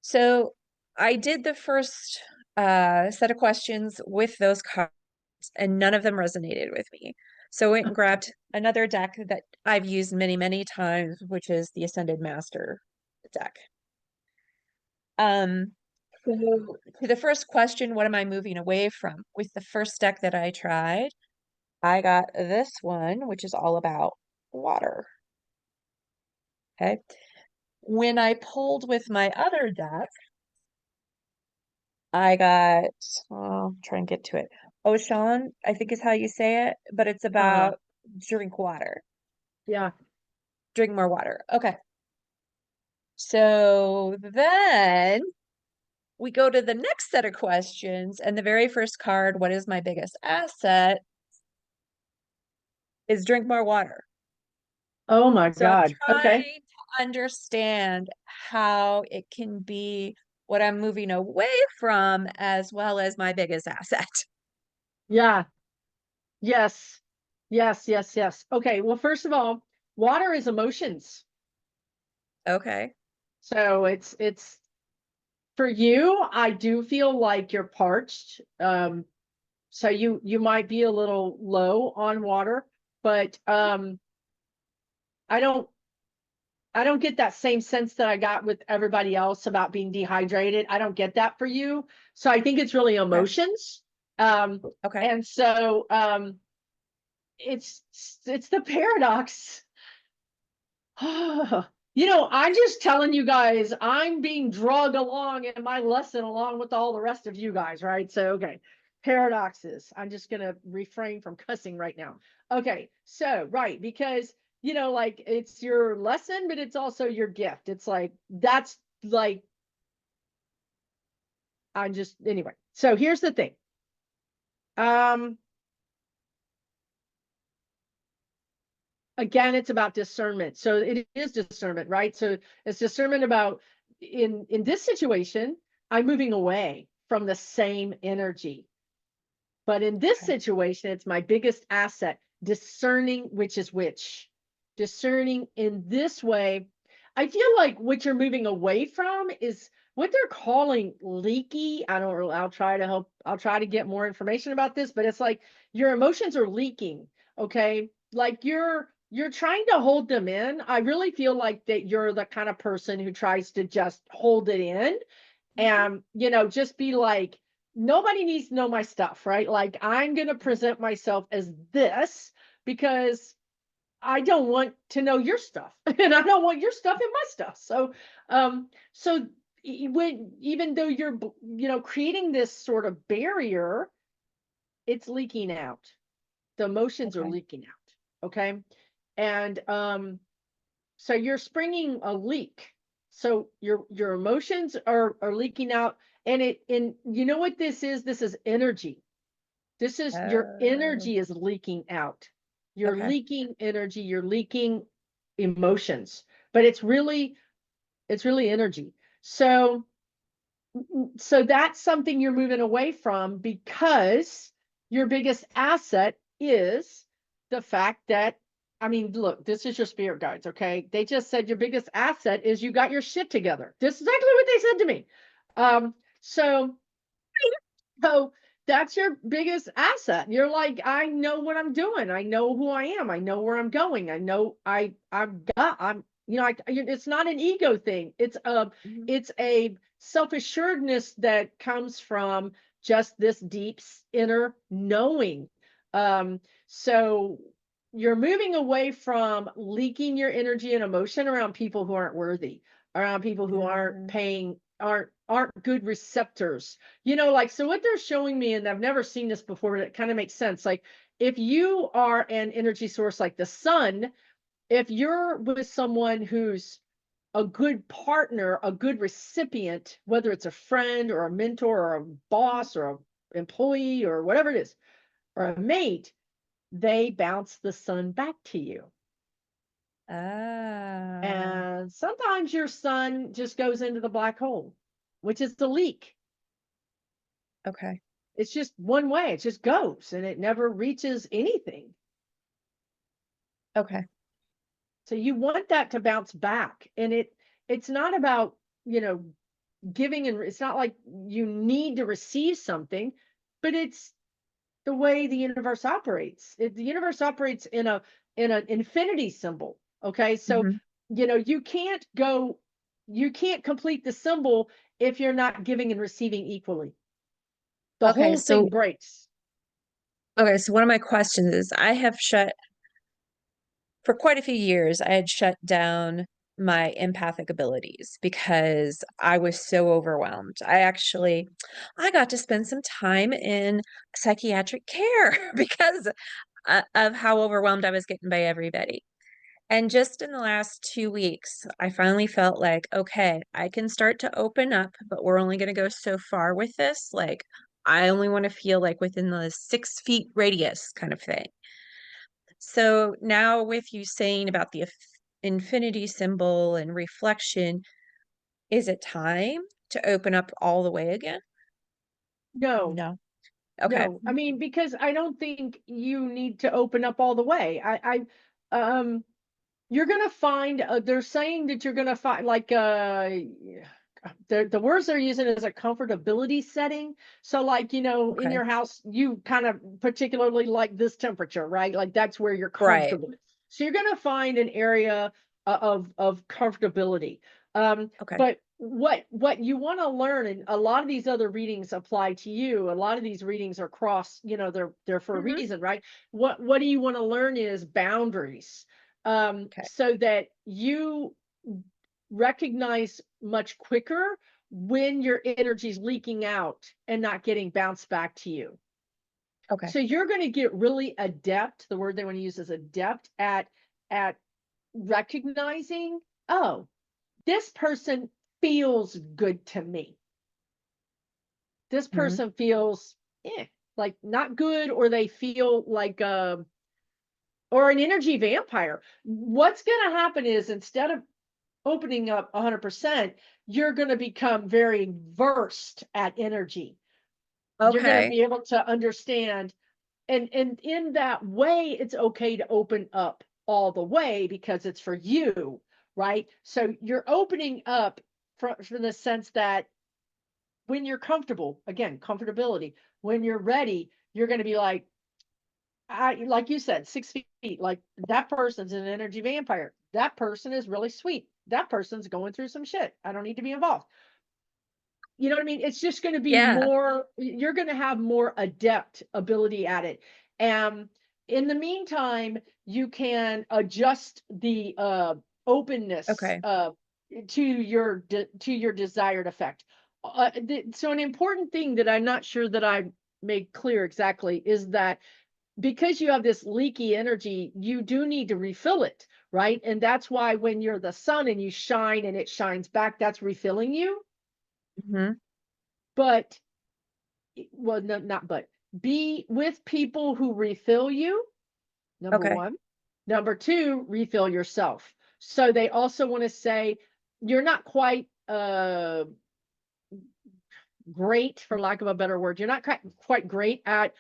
So I did the first set of questions with those cards, and none of them resonated with me. So I went and grabbed another deck that I've used many, many times, which is the Ascended Master deck. So to the first question, what am I moving away from? With the first deck that I tried, I got this one, which is all about water. Okay. When I pulled with my other deck, I got, try and get to it. Oshan, I think is how you say it, but it's about drink water. Yeah. Drink more water. Okay. So then we go to the next set of questions, and the very first card, what is my biggest asset, is drink more water. Oh my So I'm God. trying Okay. to understand how it can be what I'm moving away from as well as my biggest asset. Yeah. Yes. Yes, yes, yes. Okay. Well, first of all, water is emotions. Okay. So it's for you, I do feel like you're parched. So you might be a little low on water, but I don't get that same sense that I got with everybody else about being dehydrated. I don't get that for you. So I think it's really emotions. Okay. And so it's the paradox. I'm just telling you guys, I'm being drugged along in my lesson along with all the rest of you guys, right? So, okay, paradoxes. I'm just going to refrain from cussing right now. Okay, so, right, because, like it's your lesson, but it's also your gift. It's like, that's like, anyway. So here's the thing. Again, it's about discernment. So it is discernment, right? So it's discernment about in this situation, I'm moving away from the same energy. But in this situation, it's my biggest asset, discerning which is which. Discerning in this way, I feel like what you're moving away from is what they're calling leaky. I'll try to get more information about this, but it's like your emotions are leaking, okay? Like you're trying to hold them in. I really feel like that you're the kind of person who tries to just hold it in and, just be like, nobody needs to know my stuff, right? Like I'm going to present myself as this because I don't want to know your stuff and I don't want your stuff in my stuff. So even though you're, creating this sort of barrier, it's leaking out. The emotions are Okay. leaking out. Okay. And, so you're springing a leak. So your emotions are leaking out, and you know what this is? This is energy. This is your Oh, energy is leaking out. You're okay. leaking energy, you're leaking emotions, but it's really energy. So that's something you're moving away from, because your biggest asset is the fact that, I mean, look, this is your spirit guides, okay? They just said your biggest asset is you got your shit together. This is exactly what they said to me. So that's your biggest asset. You're like, I know what I'm doing. I know who I am. I know where I'm going. I know it's not an ego thing. It's a self-assuredness that comes from just this deep inner knowing. So you're moving away from leaking your energy and emotion around people who aren't worthy, around people who aren't aren't good receptors. So what they're showing me, and I've never seen this before, but it kind of makes sense. Like, if you are an energy source like the sun, if you're with someone who's a good partner, a good recipient, whether it's a friend or a mentor or a boss or an employee or whatever it is, or a mate, they bounce the sun back to you. Ah. And sometimes your sun just goes into the black hole, which is the leak. Okay. It's just one way. It just goes and it never reaches anything. Okay. So you want that to bounce back. And it's not about, giving, and it's not like you need to receive something, but it's the way the universe operates. The universe operates in an infinity symbol. Okay. So, you can't complete the symbol if you're not giving and receiving equally. The Okay, whole thing breaks. Okay, so one of my questions is, for quite a few years, I had shut down my empathic abilities because I was so overwhelmed. I got to spend some time in psychiatric care because of how overwhelmed I was getting by everybody. And just in the last 2 weeks, I finally felt like, okay, I can start to open up, but we're only going to go so far with this. Like, I only want to feel like within the 6 feet radius kind of thing. So now, with you saying about the infinity symbol and reflection, is it time to open up all the way again? No. No. Okay. No, I mean, because I don't think you need to open up all the way. You're gonna find, they're saying that you're gonna find, like, the words they're using is a comfortability setting. So, like, in Okay. your house, you kind of particularly like this temperature, right? Like, that's where you're Right. comfortable. So you're gonna find an area of comfortability. Okay. But what you want to learn, and a lot of these other readings apply to you. A lot of these readings are they're for a reason, right? What do you want to learn is boundaries, Okay. so that you recognize much quicker when your energy is leaking out and not getting bounced back to you. Okay. So you're going to get really adept. The word they want to use is adept at recognizing, oh, this person feels good to me. This person feels like not good, or they feel like or an energy vampire. What's going to happen is, instead of opening up 100%, you're going to become very versed at energy. You're going to Okay. be able to understand, and in that way, it's okay to open up all the way because it's for you, right? So you're opening up from the sense that when you're comfortable, again, comfortability, when you're ready, you're going to be like, like you said, 6 feet, like, that person's an energy vampire. That person is really sweet. That person's going through some shit. I don't need to be involved. You know what I mean? It's just going to be Yeah. you're going to have more adept ability at it. And in the meantime, you can adjust the openness Okay. to your desired effect. So an important thing that I'm not sure that I made clear exactly is that because you have this leaky energy, you do need to refill it, right? And that's why when you're the sun and you shine and it shines back, that's refilling you. Mm-hmm. But, well, no, not but, be with people who refill you, number Okay. one. Number two, refill yourself. So they also want to say, you're not quite great, for lack of a better word. You're not quite great at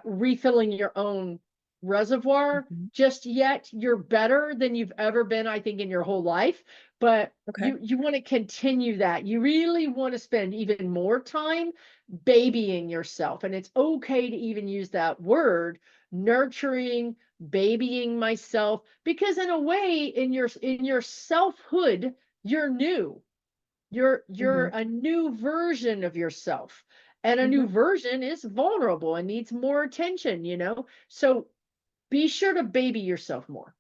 refilling your own reservoir just yet. You're better than you've ever been, I think, in your whole life. But Okay. you want to continue that. You really want to spend even more time babying yourself. And it's okay to even use that word, nurturing, babying myself, because in a way, in your selfhood, you're new. You're a new version of yourself, and a new version is vulnerable and needs more attention, so be sure to baby yourself more.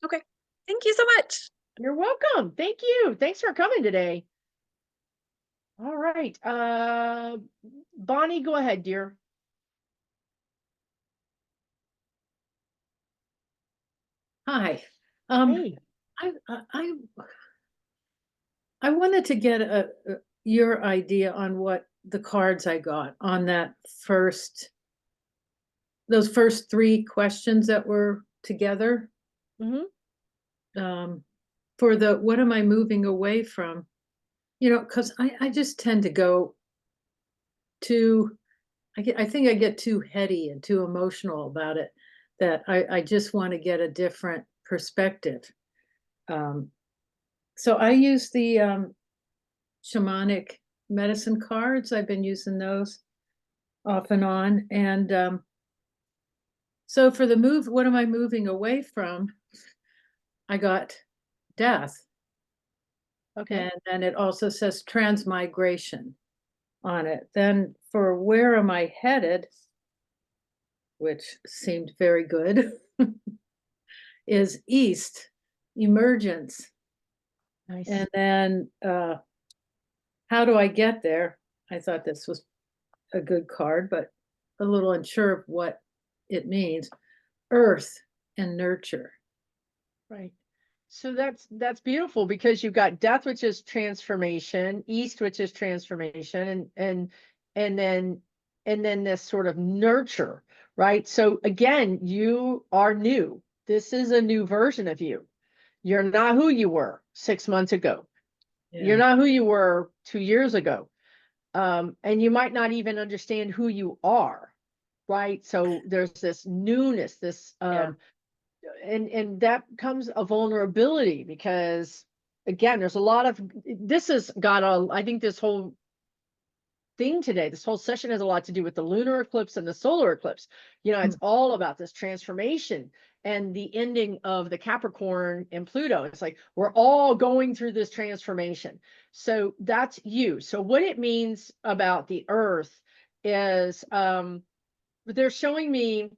Okay. Thank you so much. You're welcome. Thank you. Thanks for coming today. All right, Bonnie, go ahead, dear. Hi. Hey. I wanted to get your idea on what the cards I got on those first three questions that were together. For the, what am I moving away from? Because I just tend to go too, I think I get too heady and too emotional about it, that I just want to get a different perspective. So I use the shamanic medicine cards. I've been using those off and on. And so for the move, what am I moving away from? I got death. Okay. And then it also says transmigration on it. Then for where am I headed, which seemed very good, is east, emergence. Nice. And then how do I get there? I thought this was a good card, but a little unsure of what it means. Earth and nurture. Right. So that's beautiful, because you've got death, which is transformation, east, which is transformation, and then this sort of nurture, right? So again, you are new. This is a new version of you. You're not who you were 6 months ago. You're not who you were 2 years ago. And you might not even understand who you are, right? So there's this newness, this and that comes a vulnerability, because again, there's a lot of, this has got I think this whole thing today, this whole session has a lot to do with the lunar eclipse and the solar eclipse. It's all about this transformation and the ending of the Capricorn and Pluto. It's like we're all going through this transformation. So that's you. So what it means about the earth is they're showing me,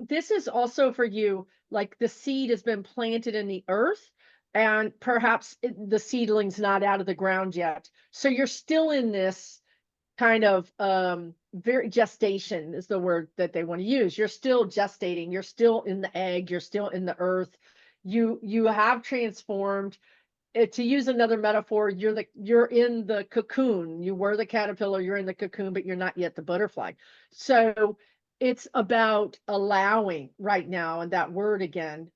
this is also for you, like the seed has been planted in the earth, and perhaps the seedling's not out of the ground yet. So you're still in this kind of very gestation is the word that they want to use. You're still gestating, you're still in the egg, you're still in the earth. You have transformed. To use another metaphor, you're in the cocoon. You were the caterpillar, you're in the cocoon, but you're not yet the butterfly. So it's about allowing right now, and that word again,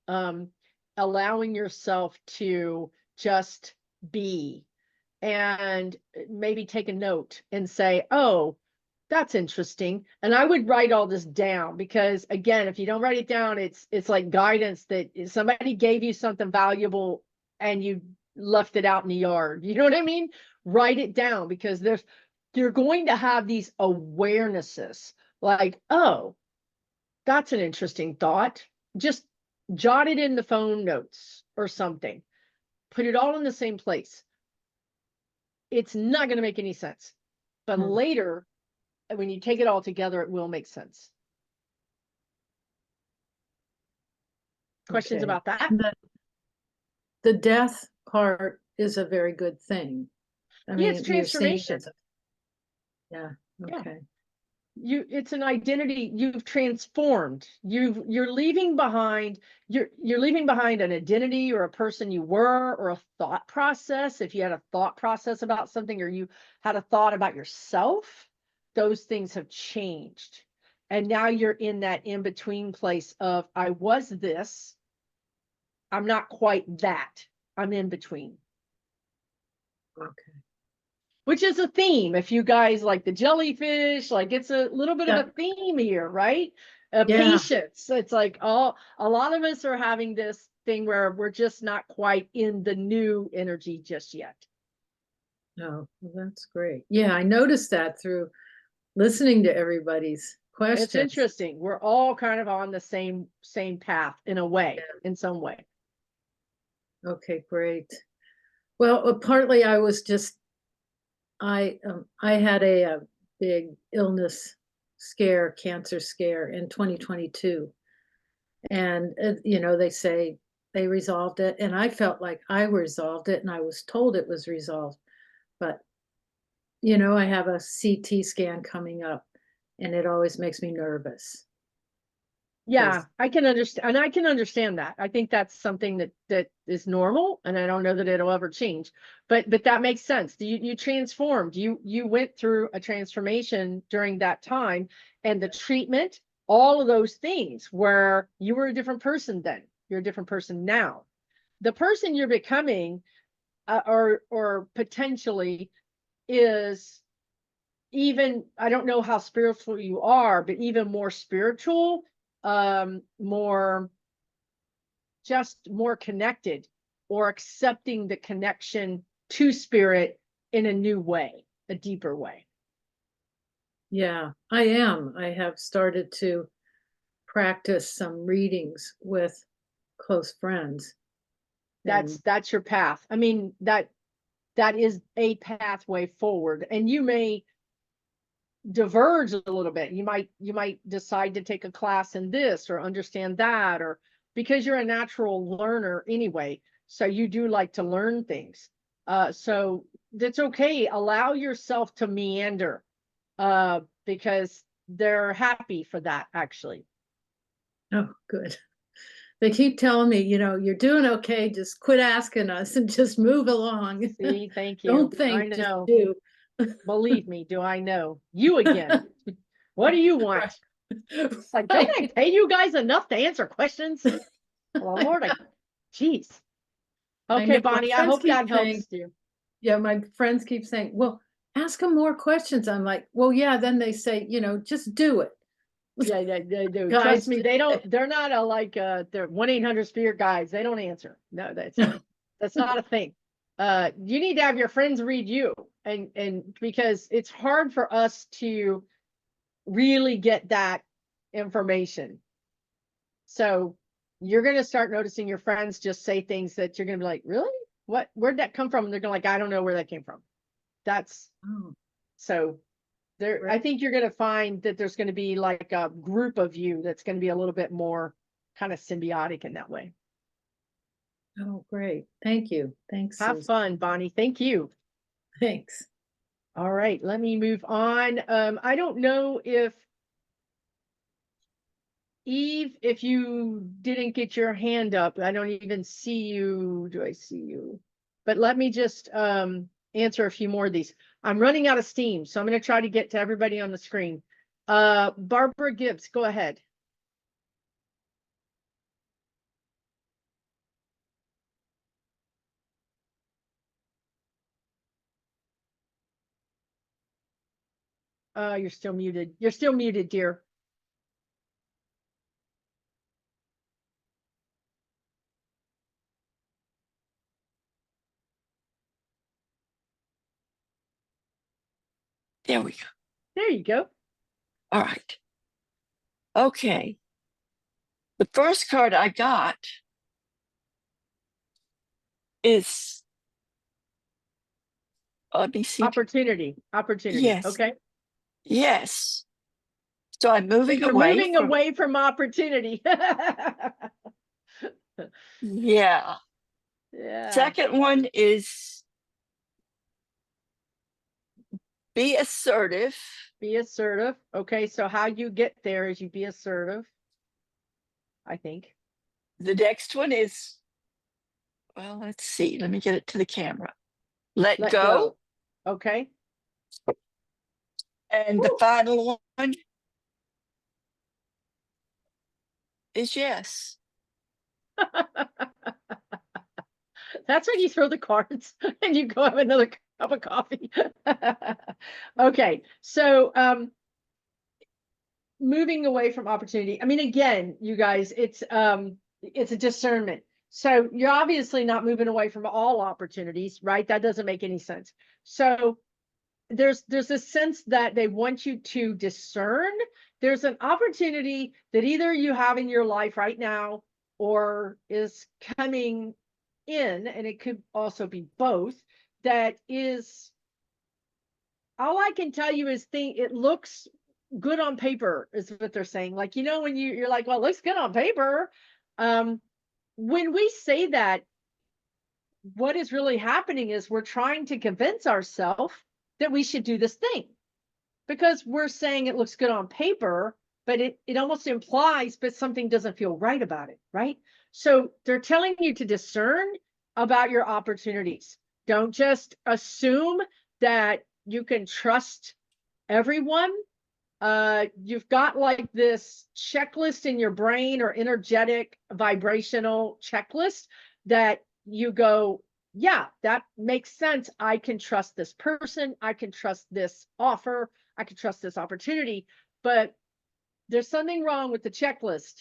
allowing yourself to just be, and maybe take a note and say, oh, that's interesting. And I would write all this down, because again, if you don't write it down, it's like guidance that somebody gave you something valuable and you left it out in the yard. You know what I mean? Write it down, because you're going to have these awarenesses like, oh, that's an interesting thought. Just jot it in the phone notes or something. Put it all in the same place. It's not going to make any sense. But later, when you take it all together, it will make sense. Questions about that? the death part is a very good thing. I Yeah, mean, it's you're seeing transformation. as a- Yeah, Yeah. okay. It's an identity you've transformed. You're leaving behind, you're leaving behind an identity or a person you were, or a thought process. If you had a thought process about something, or you had a thought about yourself, those things have changed. And now you're in that in-between place of, I was this, I'm not quite that, I'm in between. Okay. Which is a theme. If you guys like the jellyfish, like it's a little bit Yeah. of a theme here, right? Yeah. Patience. It's like a lot of us are having this thing where we're just not quite in the new energy just yet. Oh, well, that's great. Yeah, I noticed that through listening to everybody's questions. It's interesting. We're all kind of on the same path in a way, in some way. Okay, great. Well, partly I was just, I had a big illness scare, cancer scare in 2022. And, you know, they say they resolved it, and I felt like I resolved it, and I was told it was resolved. But, you know, I have a CT scan coming up, and it always makes me nervous. Yeah, I can understand, and I can understand that. I think that's something that is normal, and I don't know that it'll ever change. But that makes sense. You transformed. You went through a transformation during that time, and the treatment, all of those things, where you were a different person then. You're a different person now. The person you're becoming, or potentially, is even, I don't know how spiritual you are, but even more spiritual, more connected, or accepting the connection to spirit in a new way, a deeper way. Yeah, I am. I have started to practice some readings with close friends. That's your path. I mean, that is a pathway forward, and you may diverge a little bit. You might decide to take a class in this or understand that, or because you're a natural learner anyway, so you do like to learn things. So that's okay. Allow yourself to meander, because they're happy for that, actually. Oh, good. They keep telling me, you know, you're doing okay. Just quit asking us and just move along. See, thank you. Don't think, I just know. do. Believe me, do I know. You again. What do you want? It's like, don't I pay you guys enough to answer questions? Well, Lord, geez. I Okay, know, my Bonnie, I friends hope keep that saying- helps you. Yeah, my friends keep saying, well, ask them more questions. I'm like, well, yeah, then they say, you know, just do it. Yeah, they do. Guys, Trust me, they're not they're 1-800 spirit guides. They don't answer. No, that's not a thing. You need to have your friends read you, and because it's hard for us to really get that information. So you're going to start noticing your friends just say things that you're going to be like, really? Where'd that come from? And they're going to like, I don't know where that came from. That's so there. I think you're going to find that there's going to be like a group of you that's going to be a little bit more kind of symbiotic in that way. Oh, great. Thank you. Thanks. Have Susan. fun, Bonnie. Thank you. Thanks. All right, let me move on. I don't know if Eve, if you didn't get your hand up, I don't even see you. Do I see you? But let me just answer a few more of these. I'm running out of steam, so I'm going to try to get to everybody on the screen. Barbara Gibbs, go ahead. You're still muted. You're still muted, dear. There we go. There you go. All right. Okay. The first card I got is, let me see. Opportunity. Yes. Okay. Yes. So I'm moving You're away. moving away from opportunity. Yeah. Yeah. Second one is be assertive. Be assertive. Okay, so how you get there is you be assertive, I think. The next one is, well, let's see. Let me get it to the camera. Let Let go. go. Okay. And the final one is yes. That's when you throw the cards and you go have another cup of coffee. Okay, so moving away from opportunity. I mean, again, you guys, it's a discernment. So you're obviously not moving away from all opportunities, right? That doesn't make any sense. So there's a sense that they want you to discern. There's an opportunity that either you have in your life right now or is coming in, and it could also be both, that is, all I can tell you is it looks good on paper is what they're saying. Like, you know, when you're like, well, it looks good on paper. When we say that, what is really happening is we're trying to convince ourselves that we should do this thing because we're saying it looks good on paper, but it almost implies, but something doesn't feel right about it, right? So they're telling you to discern about your opportunities. Don't just assume that you can trust everyone. You've got like this checklist in your brain or energetic vibrational checklist that you go, yeah, that makes sense. I can trust this person. I can trust this offer. I can trust this opportunity. But there's something wrong with the checklist.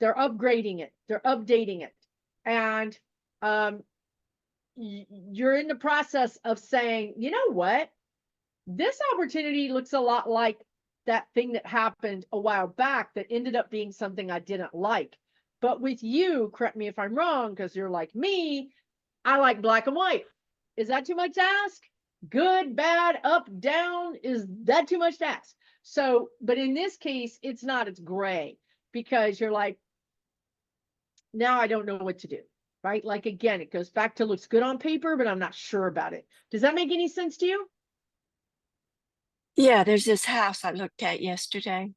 They're upgrading it. They're updating it. And you're in the process of saying, you know what? This opportunity looks a lot like that thing that happened a while back that ended up being something I didn't like. But with you, correct me if I'm wrong, because you're like me, I like black and white. Is that too much to ask? Good, bad, up, down, is that too much to ask? So, but in this case, it's not, it's gray, because you're like, now I don't know what to do, right? Like, again, it goes back to looks good on paper, but I'm not sure about it. Does that make any sense to you? Yeah, there's this house I looked at yesterday.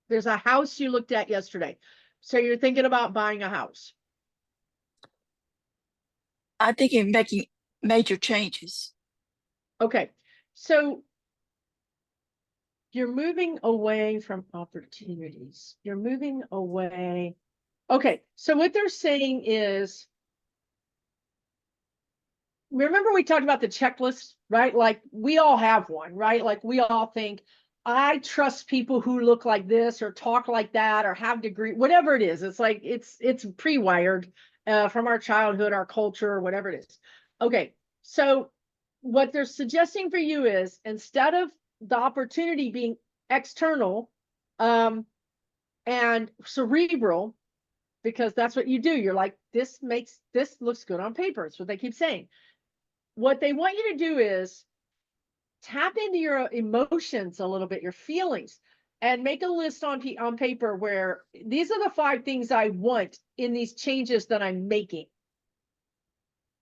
There's a house you looked at yesterday. So you're thinking about buying a house. I'm thinking of making major changes. Okay. So you're moving away from opportunities. You're moving away. Okay. So what they're saying is, remember we talked about the checklist, right? Like we all have one, right? Like we all think, I trust people who look like this or talk like that or have degree, whatever it is. It's like, it's pre-wired from our childhood, our culture, whatever it is. Okay. So what they're suggesting for you is, instead of the opportunity being external and cerebral, because that's what you do. You're like, this looks good on paper. It's what they keep saying. What they want you to do is tap into your emotions a little bit, your feelings, and make a list on paper where these are the 5 things I want in these changes that I'm making.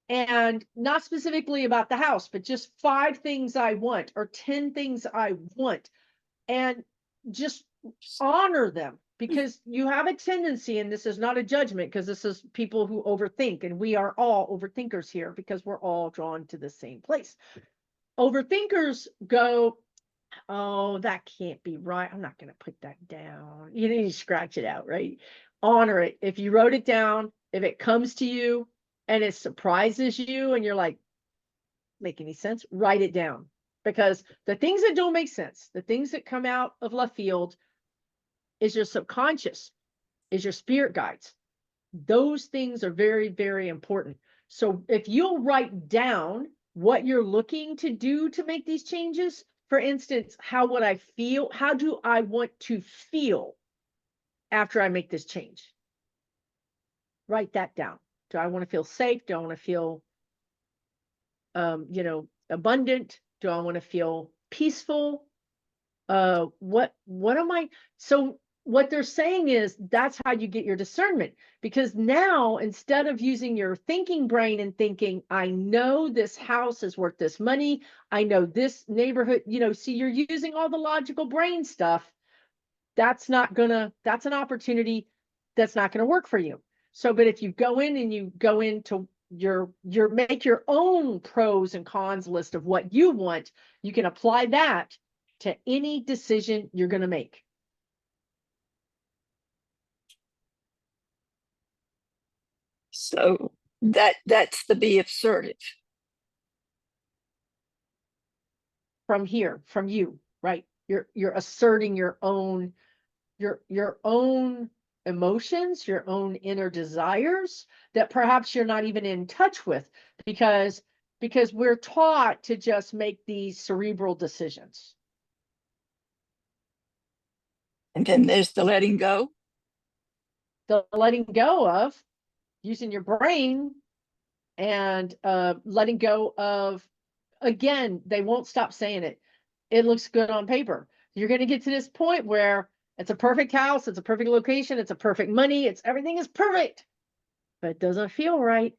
And not specifically about the house, but just 5 things I want or 10 things I want, and just honor them, because you have a tendency, and this is not a judgment, because this is people who overthink, and we are all overthinkers here because we're all drawn to the same place. Overthinkers go, oh, that can't be right. I'm not going to put that down. You need to scratch it out, right? Honor it. If you wrote it down, if it comes to you and it surprises you and you're like, make any sense? Write it down. Because the things that don't make sense, the things that come out of left field, is your subconscious, is your spirit guides. Those things are very, very important. So if you'll write down what you're looking to do to make these changes, for instance, how would I feel? How do I want to feel after I make this change? Write that down. Do I want to feel safe? Do I want to feel, abundant? Do I want to feel peaceful? What am I? So what they're saying is that's how you get your discernment, because now instead of using your thinking brain and thinking, I know this house is worth this money, I know this neighborhood, see, you're using all the logical brain stuff. That's an opportunity that's not going to work for you. So, but if you go in and you go into make your own pros and cons list of what you want, you can apply that to any decision you're going to make. So that's the be assertive. From you, right? You're asserting your own emotions, your own inner desires that perhaps you're not even in touch with, because we're taught to just make these cerebral decisions. And then there's the letting go. The letting go of using your brain, and letting go of, again, they won't stop saying it. It looks good on paper. You're going to get to this point where it's a perfect house, it's a perfect location, it's a perfect money, everything is perfect, but it doesn't feel right.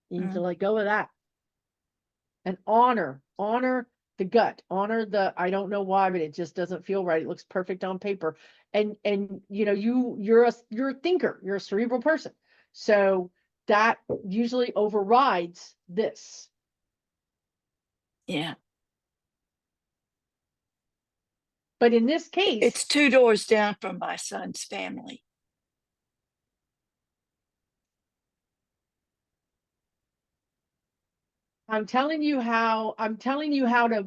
You need to let go of that and honor the gut, honor the, I don't know why, but it just doesn't feel right. It looks perfect on paper. And you're a thinker, you're a cerebral person. So that usually overrides this. Yeah. But in this case, it's 2 doors down from my son's family. I'm telling you how to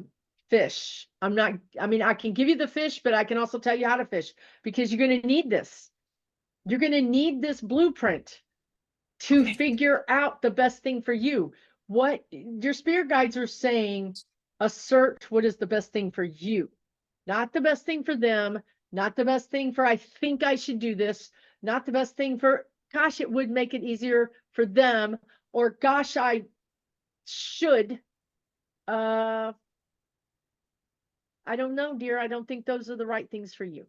fish. I can give you the fish, but I can also tell you how to fish, because you're going to need this. You're going to need this blueprint to figure out the best thing for you. What your spirit guides are saying, assert what is the best thing for you, not the best thing for them, not the best thing for, I think I should do this, not the best thing for, gosh, it would make it easier for them, or gosh, I should. I don't know, dear. I don't think those are the right things for you.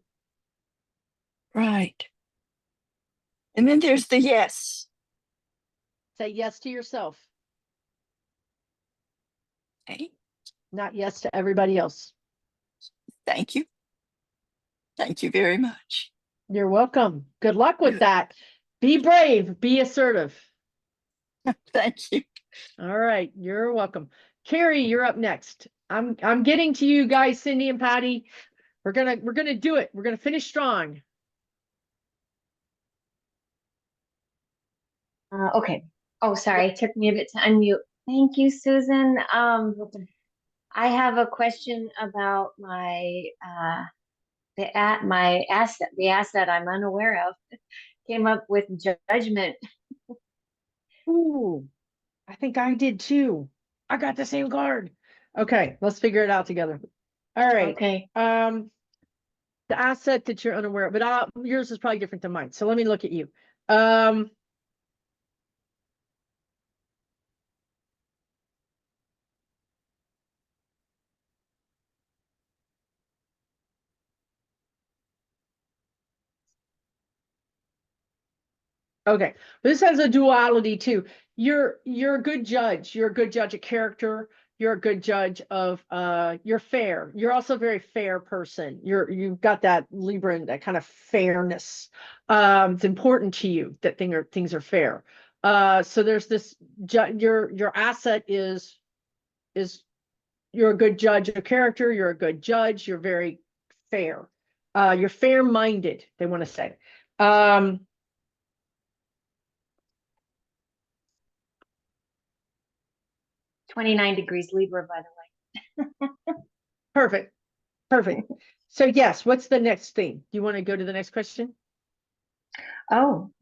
Right. And then there's the yes. Say yes to yourself. Okay. Not yes to everybody else. Thank you. Thank you very much. You're welcome. Good luck with that. Be brave, be assertive. Thank you. All right, you're welcome. Carrie, you're up next. I'm getting to you guys, Cindy and Patty. We're gonna do it. We're gonna finish strong. Okay. Oh, sorry. It took me a bit to unmute. Thank you, Susan. I have a question about my the asset I'm unaware of. Came up with judgment. Ooh, I think I did too. I got the same card. Okay, let's figure it out together. All right. Okay. The asset that you're unaware of, but yours is probably different than mine. So let me look at you. Okay, this has a duality too. You're a good judge. You're a good judge of character. You're a good judge of you're fair. You're also a very fair person. You've got that Libra, that kind of fairness. It's important to you that things are fair. So there's this your asset is you're a good judge of character. You're a good judge. You're very fair. You're fair-minded, they want to say. 29 degrees Libra, by the way. Perfect. So yes, what's the next thing? Do you want to go to the next question? Oh,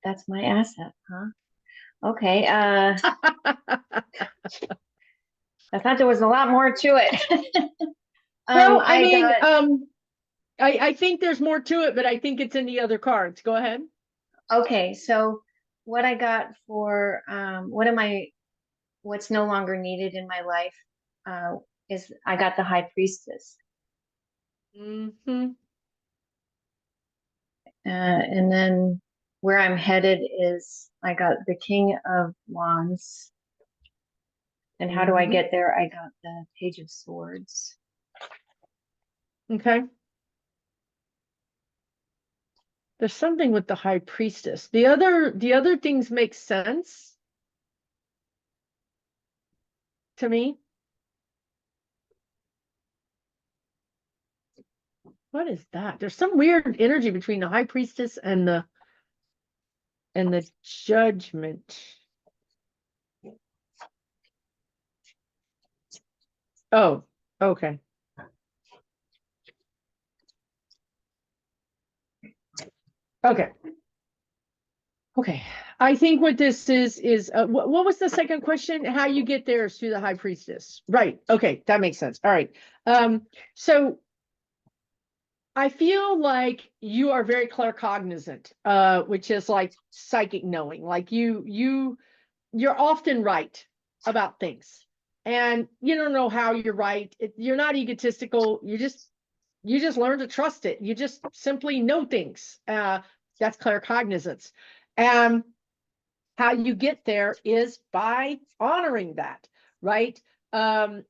that's my asset, huh? Okay. I thought there was a lot more to it. Well, I think there's more to it, but I think it's in the other cards. Go ahead. Okay, so what I got for what's no longer needed in my life is I got the High Priestess. Mm-hmm. And then where I'm headed is I got the King of Wands. And how do I Mhm. get there? I got the Page of Swords. Okay. There's something with the High Priestess. The other things make sense to me. What is that? There's some weird energy between the High Priestess and the Judgment. Oh, okay. Okay. Okay. I think what this is what was the second question? How you get there is through the High Priestess. Right. Okay, that makes sense. All right. So I feel like you are very claircognizant, which is like psychic knowing. Like you're often right about things, and you don't know how you're right. You're not egotistical. You just learn to trust it. You just simply know things. That's claircognizance. And how you get there is by honoring that, right?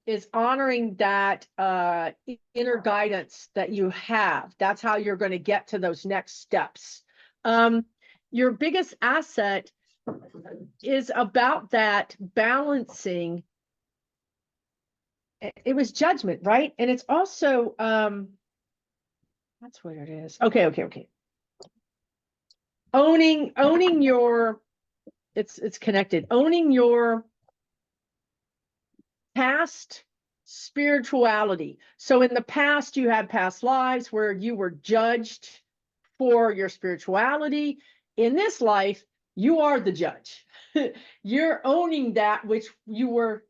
Is honoring that inner guidance that you have. That's how you're going to get to those next steps. Your biggest asset is about that balancing. It was judgment, right? And it's also that's what it is. Okay. Owning your it's connected. Owning your past spirituality. So in the past, you had past lives where you were judged for your spirituality. In this life, you are the judge. You're owning that which you were,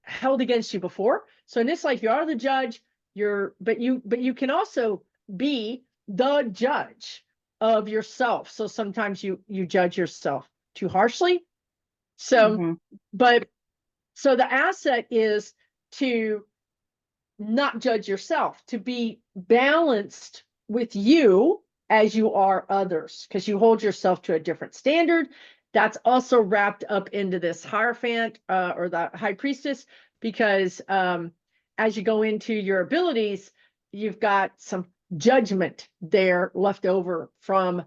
held against you before. So in this life, you are the judge. But you can also be the judge of yourself. So sometimes you judge yourself too harshly. So, so the asset is to not judge yourself, to be balanced with you as you are others, because you hold yourself to a different standard. That's also wrapped up into this Hierophant or the High Priestess, because as you go into your abilities, you've got some judgment there left over from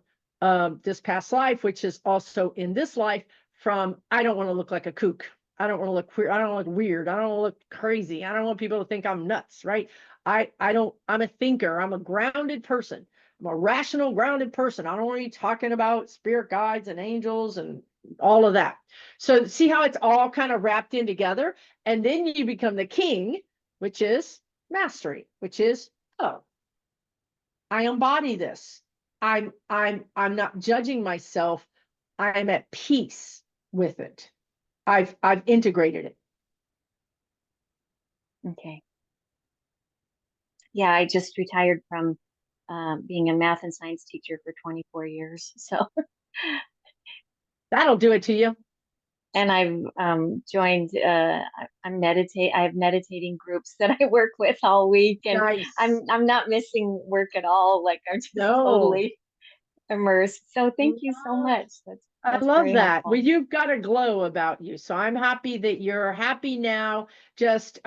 this past life, which is also in this life from, I don't want to look like a kook. I don't want to look queer. I don't want to look weird. I don't want to look crazy. I don't want people to think I'm nuts, right? I'm a thinker. I'm a grounded person. I'm a rational, grounded person. I don't want to be talking about spirit guides and angels and all of that. So see how it's all kind of wrapped in together. And then you become the king, which is mastery, which is, oh, I embody this. I'm not judging myself. I'm at peace with it. I've integrated it. Okay. Yeah, I just retired from being a math and science teacher for 24 years. So that'll do it to you. And I've joined I have meditating groups that I work with all week, and nice. I'm not missing work at all. Like I'm just totally immersed. So thank you so much. I That's love very that. helpful. Well, you've got a glow about you. So I'm happy that you're happy now. Just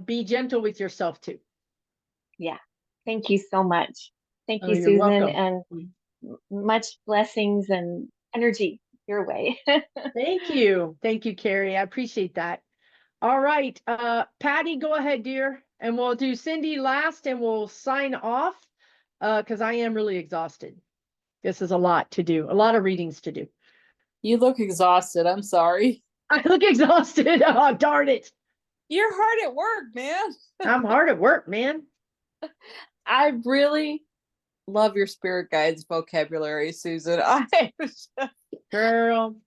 be gentle with yourself too. Yeah. Thank you so much. Thank Oh, you, you're Susan, welcome. and much blessings and energy your way. Thank you. Thank you, Carrie. I appreciate that. All right. Patty, go ahead, dear. And we'll do Cindy last and we'll sign off because I am really exhausted. This is a lot to do, a lot of readings to do. You look exhausted. I'm sorry. I look exhausted. Oh, darn it. You're hard at work, man. I'm hard at work, man. I really love your spirit guides vocabulary, Susan. Girl,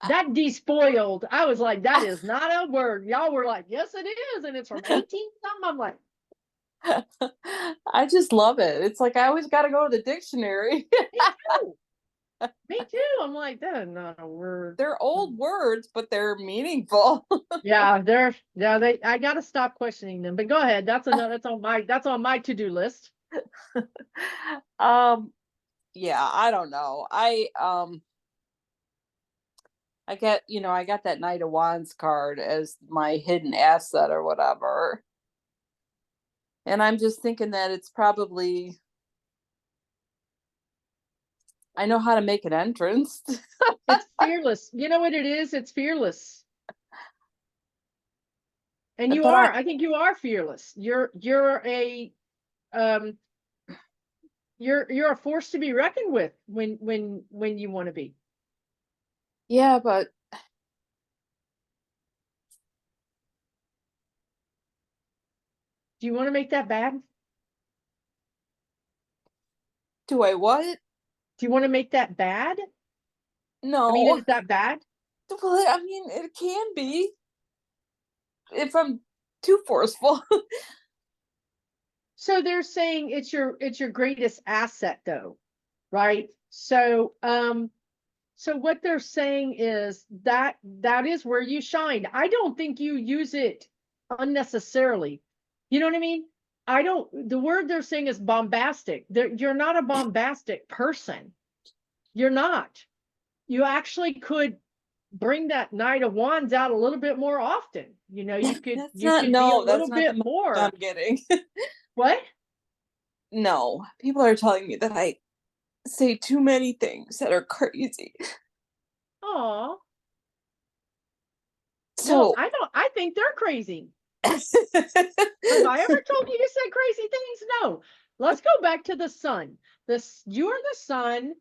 that despoiled. I was like, that is not a word. Y'all were like, yes, it is. And it's from 18 something. I'm like, I just love it. It's like I always got to go to the dictionary. Me too. I'm like, that's not a word. They're old words, but they're meaningful. Yeah, I gotta stop questioning them. But go ahead. That's on my to-do list. Yeah, I don't know. I got that Knight of Wands card as my hidden asset or whatever. And I'm just thinking that it's probably, I know how to make an entrance. It's fearless. You know what it is? It's fearless. And you But are. I think you are fearless. You're a you're a force to be reckoned with when you want to be. Yeah, but Do you want to make that bad? do I what? Do you want to make that bad? No. I mean, is that bad? Well, I mean, it can be if I'm too forceful. So they're saying it's your greatest asset though, right? So so what they're saying is that is where you shine. I don't think you use it unnecessarily. You know what I mean? The word they're saying is bombastic. You're not a bombastic person. You're not. You actually could bring that Knight of Wands out a little bit more often. You know, you could That's you not, could be no, a that's little not bit the message more. I'm getting. What? No, people are telling me that I say too many things that are crazy. Aw. So I think they're crazy. Have I ever told you to say crazy things? No. Let's go back to the sun. You're the sun,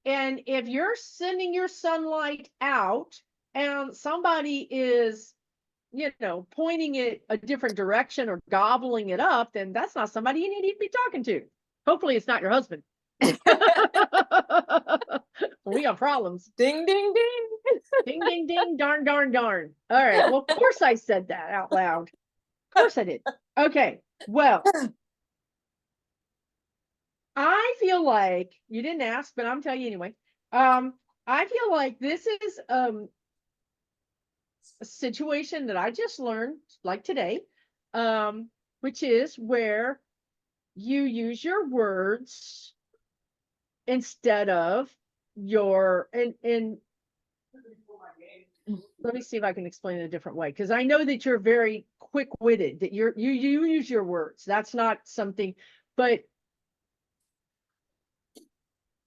and if you're sending your sunlight out and somebody is, pointing it a different direction or gobbling it up, then that's not somebody you need to be talking to. Hopefully it's not your husband. We got problems. Ding, ding, ding. Ding, ding, ding, darn, darn, darn. All right. Well, of course I said that out loud. Of course I did. Okay. Well, I feel like you didn't ask, but I'm telling you anyway. I feel like this is a situation that I just learned, like today, which is where you use your words instead of your and let me see if I can explain it a different way, because I know that you're very quick-witted, that you use your words. That's not something, but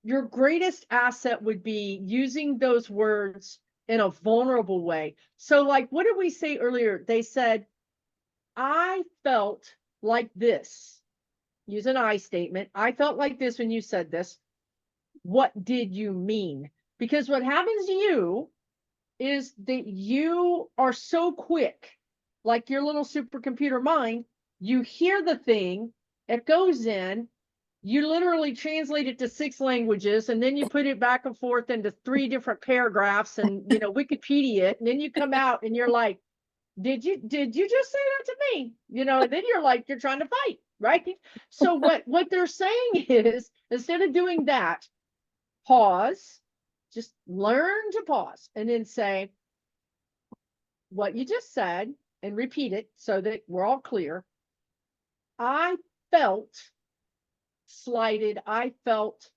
your greatest asset would be using those words in a vulnerable way. So like, what did we say earlier? They said, I felt like this. Use an I statement. I felt like this when you said this. What did you mean? Because what happens to you is that you are so quick, like your little supercomputer mind, you hear the thing, it goes in, you literally translate it to 6 languages, and then you put it back and forth into 3 different paragraphs and, Wikipedia it, and then you come out and you're like, did you just say that to me? Then you're like, you're trying to fight, right? So what they're saying is, instead of doing that, pause, just learn to pause and then say what you just said and repeat it so that we're all clear. I felt slighted. I felt,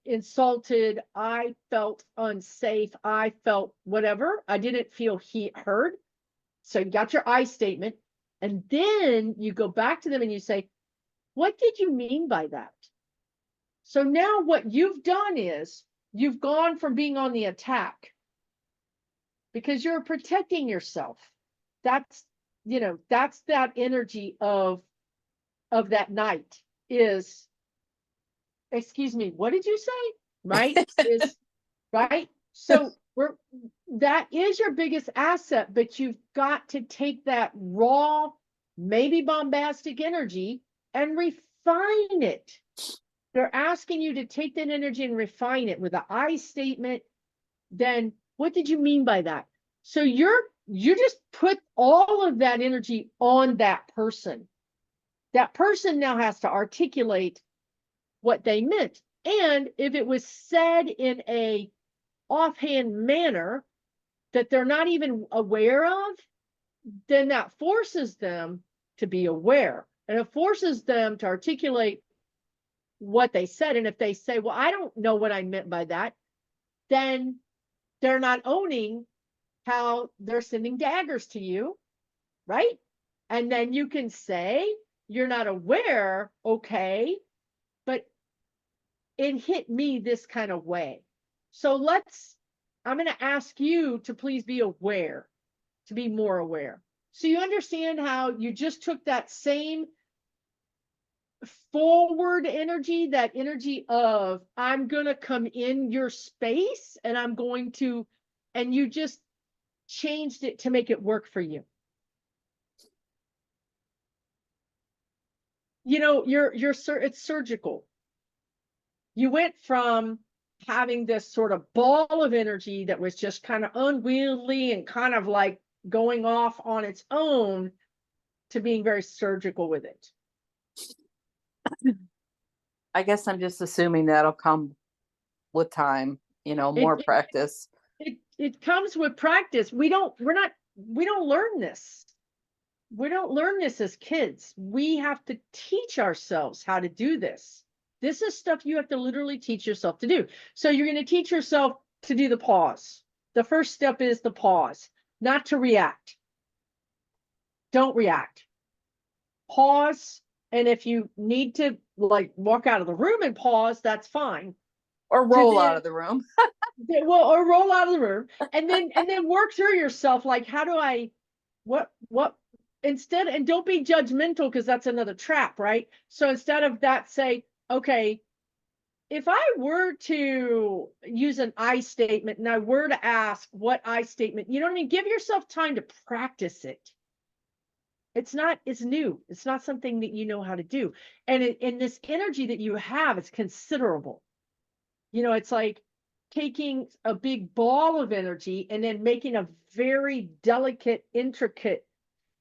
insulted. I felt unsafe. I felt whatever. I didn't feel heard. So you got your I statement. And then you go back to them and you say, what did you mean by that? So now what you've done is you've gone from being on the attack because you're protecting yourself. That's that energy of that night is, excuse me, what did you say? Right? Is right. So that is your biggest asset, but you've got to take that raw, maybe bombastic energy and refine it. They're asking you to take that energy and refine it with an I statement. Then what did you mean by that? So you just put all of that energy on that person. That person now has to articulate what they meant. And if it was said in a offhand manner that they're not even aware of, then that forces them to be aware. And it forces them to articulate what they said. And if they say, well, I don't know what I meant by that, then they're not owning how they're sending daggers to you, right? And then you can say, you're not aware, okay, but it hit me this kind of way. So I'm going to ask you to please be aware, to be more aware. So you understand how you just took that same forward energy, that energy of, I'm going to come in your space and and you just changed it to make it work for you. You know, it's surgical. You went from having this sort of ball of energy that was just kind of unwieldy and kind of like going off on its own to being very surgical with it. I guess I'm just assuming that'll come with time, more practice. It comes with practice. We don't learn this. We don't learn this as kids. We have to teach ourselves how to do this. This is stuff you have to literally teach yourself to do. So you're going to teach yourself to do the pause. The first step is the pause, not to react. Don't react. Pause. And if you need to like walk out of the room and pause, that's fine. Or roll out of the room. Or roll out of the room and then work through yourself. Like, how do I, what instead, and don't be judgmental because that's another trap, right? So instead of that, say, okay, if I were to use an I statement and I were to ask what I statement, you know what I mean? Give yourself time to practice it. It's new. It's not something that you know how to do. And in this energy that you have, it's considerable. It's like taking a big ball of energy and then making a very delicate, intricate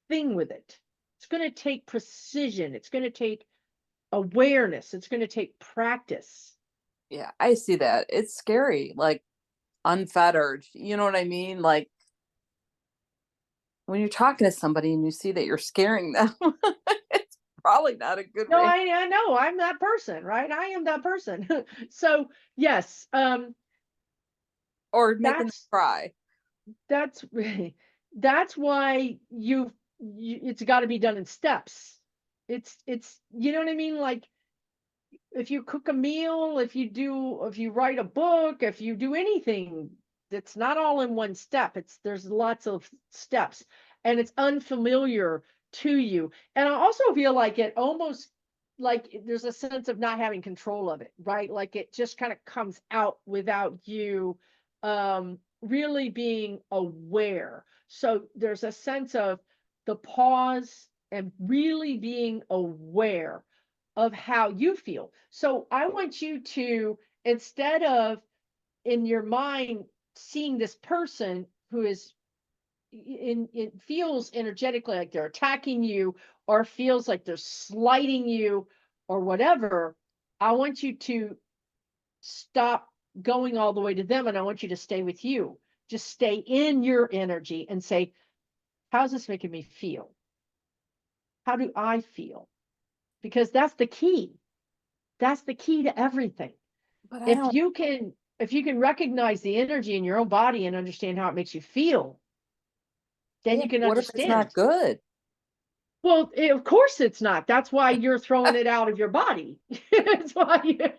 thing with it. It's going to take precision. It's going to take awareness. It's going to take practice. Yeah, I see that. It's scary, like unfettered. You know what I mean? Like when you're talking to somebody and you see that you're scaring them, it's probably not a good No, way. I know. I'm that person, right? I am that person. So yes, or making them cry. That's why it's got to be done in steps. It's you know what I mean? Like if you cook a meal, if you write a book, if you do anything, it's not all in one step. There's lots of steps and it's unfamiliar to you. And I also feel like it almost like there's a sense of not having control of it, right? Like it just kind of comes out without you really being aware. So there's a sense of the pause and really being aware of how you feel. So I want you to, instead of in your mind seeing this person who is it feels energetically like they're attacking you or feels like they're slighting you or whatever, I want you to stop going all the way to them and I want you to stay with you. Just stay in your energy and say, how's this making me feel? How do I feel? Because that's the key. That's the key to everything. But if you can recognize the energy in your own body and understand how it makes you feel, then you can what understand. if it's not good? Well, of course it's not. That's why you're throwing it out of your body. That's why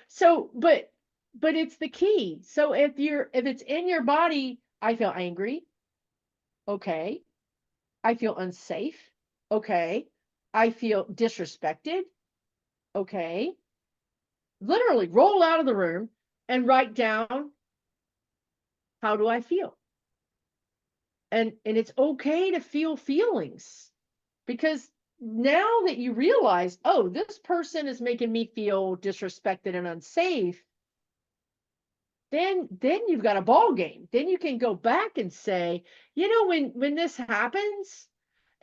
so but it's the key. So if it's in your body, I feel angry. Okay. I feel unsafe. Okay. I feel disrespected. Okay. Literally roll out of the room and write down, how do I feel? And it's okay to feel feelings, because now that you realize, oh, this person is making me feel disrespected and unsafe, then you've got a ball game. Then you can go back and say, when this happens,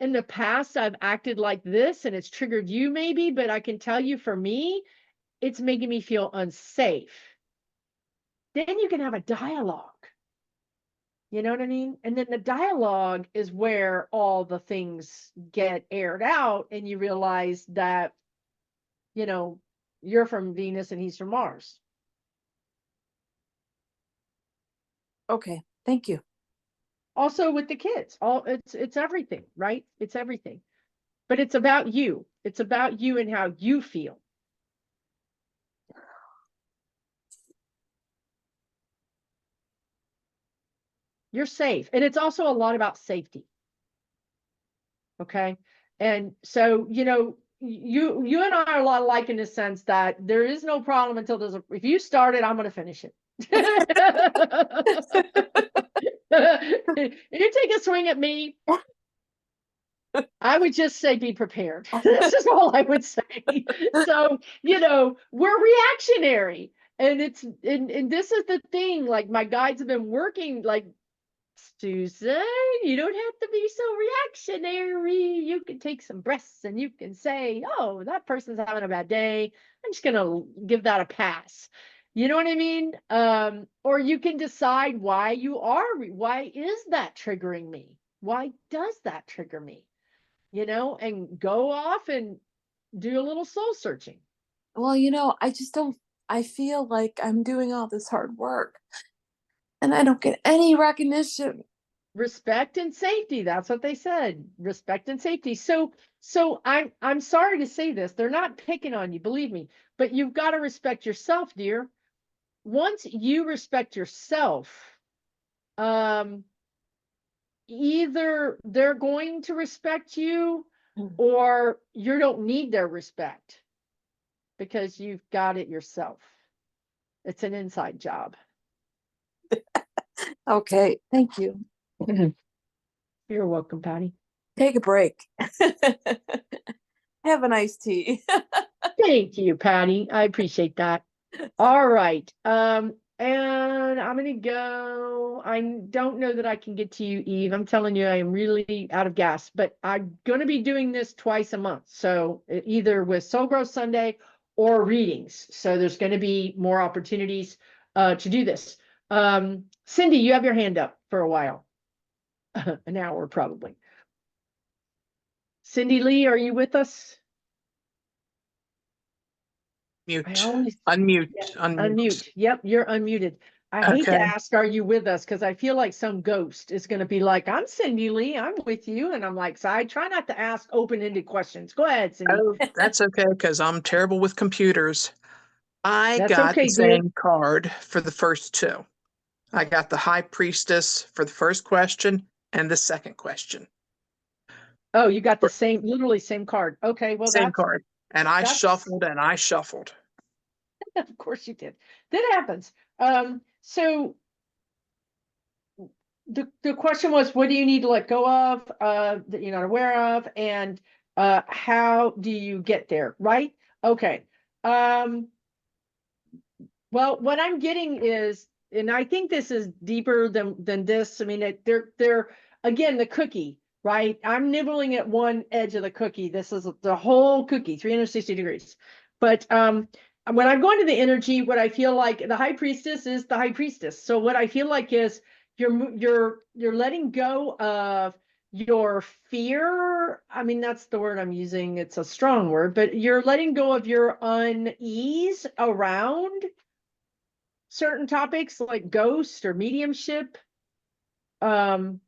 in the past, I've acted like this and it's triggered you maybe, but I can tell you for me, it's making me feel unsafe. Then you can have a dialogue. You know what I mean? And then the dialogue is where all the things get aired out, and you realize that, you know, you're from Venus and he's from Mars. Okay, thank you. Also with the kids, it's everything, right? It's everything. But it's about you. It's about you and how you feel. You're safe. And it's also a lot about safety. Okay. And so, you know, you and I are a lot alike in the sense that there is no problem until there's if you start it, I'm going to finish it. If you take a swing at me, I would just say be prepared. This is all I would say. So, you know, we're reactionary. And and this is the thing, like my guides have been working like, Susan, you don't have to be so reactionary. You can take some breaths and you can say, oh, that person's having a bad day. I'm just going to give that a pass. You know what I mean? Or you can decide why why is that triggering me? Why does that trigger me? You know, and go off and do a little soul searching. Well, you know, I feel like I'm doing all this hard work and I don't get any recognition. Respect and safety. That's what they said. Respect and safety. So I'm sorry to say this. They're not picking on you, believe me, but you've got to respect yourself, dear. Once you respect yourself, either they're going to respect you or you don't need their respect because you've got it yourself. It's an inside job. Okay, thank you. You're welcome, Patty. Take a break. Have a nice tea. Thank you, Patty. I appreciate that. All right. And I'm gonna go. I don't know that I can get to you, Eve. I'm telling you, I am really out of gas, but I'm gonna be doing this twice a month. So either with Soul Growth Sunday or readings. So there's gonna be more opportunities to do this. Cindy, you have your hand up for a while. An hour probably. Cindy Lee, are you with us? Mute. Unmute. Unmute. Yep, you're unmuted. I hate to Okay. ask, are you with us? Because I feel like some ghost is going to be like, I'm Cindy Lee, I'm with you. And I'm like, so I try not to ask open-ended questions. Go ahead, Cindy. Oh, that's okay, because I'm terrible with computers. I That's got okay, the dear. same card for the first two. I got the High Priestess for the first question and the second question. Oh, you got the same, literally same card. Okay, well, Same card. And I that's- shuffled and I shuffled. Of course you did. That happens. So the question was, what do you need to let go of that you're not aware of, and how do you get there, right? Okay. Well, what I'm getting is, and I think this is deeper than this. I mean, they're again the cookie, right? I'm nibbling at one edge of the cookie. This is the whole cookie, 360 degrees. But when I'm going to the energy, what I feel like the High Priestess is the High Priestess. So what I feel like is you're letting go of your fear. I mean, that's the word I'm using. It's a strong word, but you're letting go of your unease around certain topics like ghost or mediumship. You're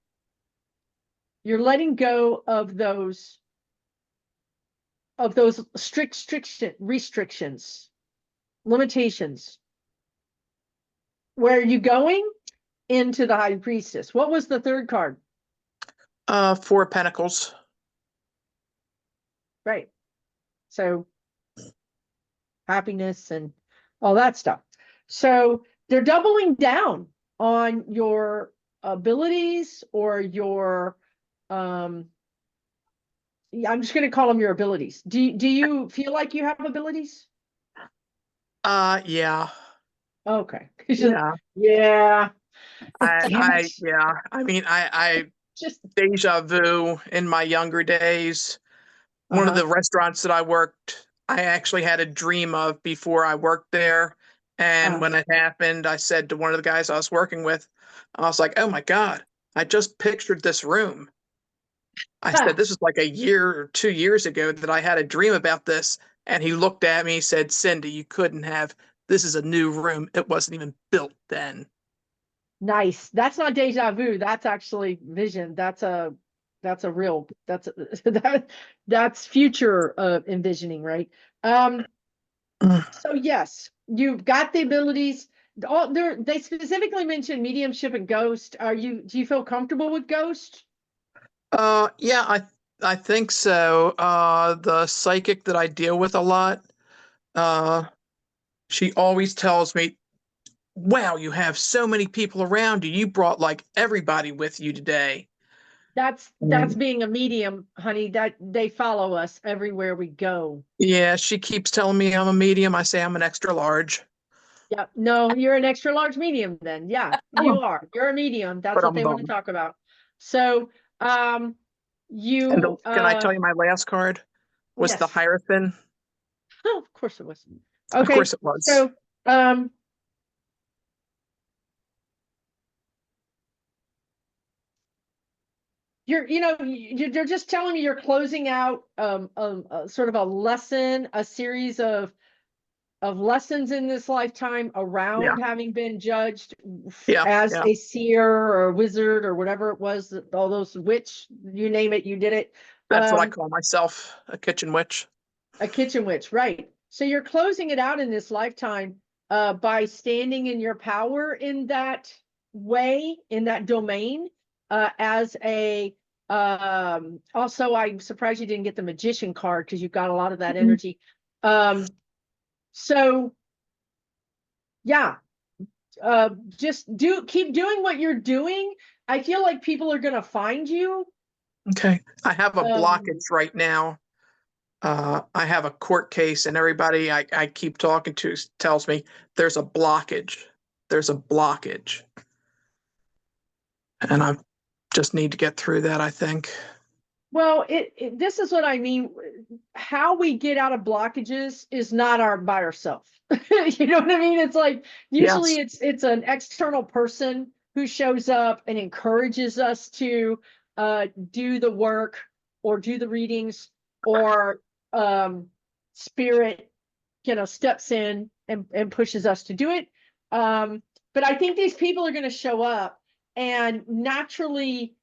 letting go of those restrictions, limitations. Where are you going? Into the High Priestess. What was the third card? 4 of Pentacles. Right. So happiness and all that stuff. So they're doubling down on your abilities or your I'm just going to call them your abilities. Do you feel like you have abilities? Yeah. Okay. Yeah. Yeah. I mean, I just deja vu in my younger days. One of the restaurants that I worked I actually had a dream of before I worked there. And when it happened, I said to one of the guys I was working with, I was like, oh my God, I just pictured this room. I said, this is like a year or 2 years ago that I had a dream about this. And he looked at me, he said, Cindy, you couldn't have. This is a new room. It wasn't even built then. Nice. That's not deja vu. That's actually vision. That's a real, that's future envisioning, right? So yes, you've got the abilities. All they specifically mentioned mediumship and ghost. Do you feel comfortable with ghost? Yeah, I think so. The psychic that I deal with a lot, she always tells me, wow, you have so many people around you. You brought like everybody with you today. That's being a medium, honey. That they follow us everywhere we go. Yeah, she keeps telling me I'm a medium. I say I'm an extra large. Yeah, no, you're an extra large medium then. Yeah, you are. You're a medium. That's what they want to talk about. So, you And can I tell you my last card was the yes. Hierophant? Oh, of course it was. Of Okay. course it was. So, they're just telling me you're closing out sort of a lesson, a series of lessons in this lifetime around having been judged as a seer or a wizard or whatever it was, all those witch, you name it, you did it. That's what I call myself, a kitchen witch. A kitchen witch, right. So you're closing it out in this lifetime by standing in your power in that way, in that domain, as a also I'm surprised you didn't get the magician card because you've got a lot of that energy. So yeah, just keep doing what you're doing. I feel like people are gonna find you. Okay. I have a blockage right now. I have a court case and everybody I keep talking to tells me there's a blockage. There's a blockage. And I just need to get through that, I think. Well, this is what I mean. How we get out of blockages is not by ourselves. You know what I mean? It's like usually it's an external person who shows up and encourages us to do the work or do the readings, or spirit, steps in and pushes us to do it. But I think these people are going to show up, and naturally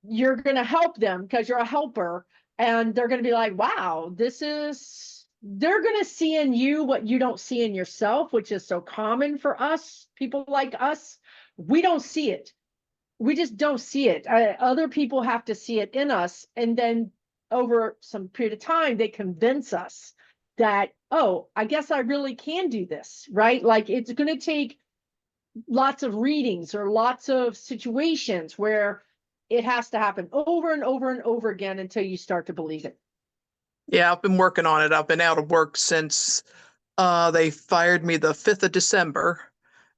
you're going to help them because you're a helper, and they're going to be like, wow, they're going to see in you what you don't see in yourself, which is so common for us, people like us. We don't see it. We just don't see it. Other people have to see it in us. And then over some period of time, they convince us that, oh, I guess I really can do this, right? Like it's going to take lots of readings or lots of situations where it has to happen over and over and over again until you start to believe it. Yeah, I've been working on it. I've been out of work since they fired me the 5th of December.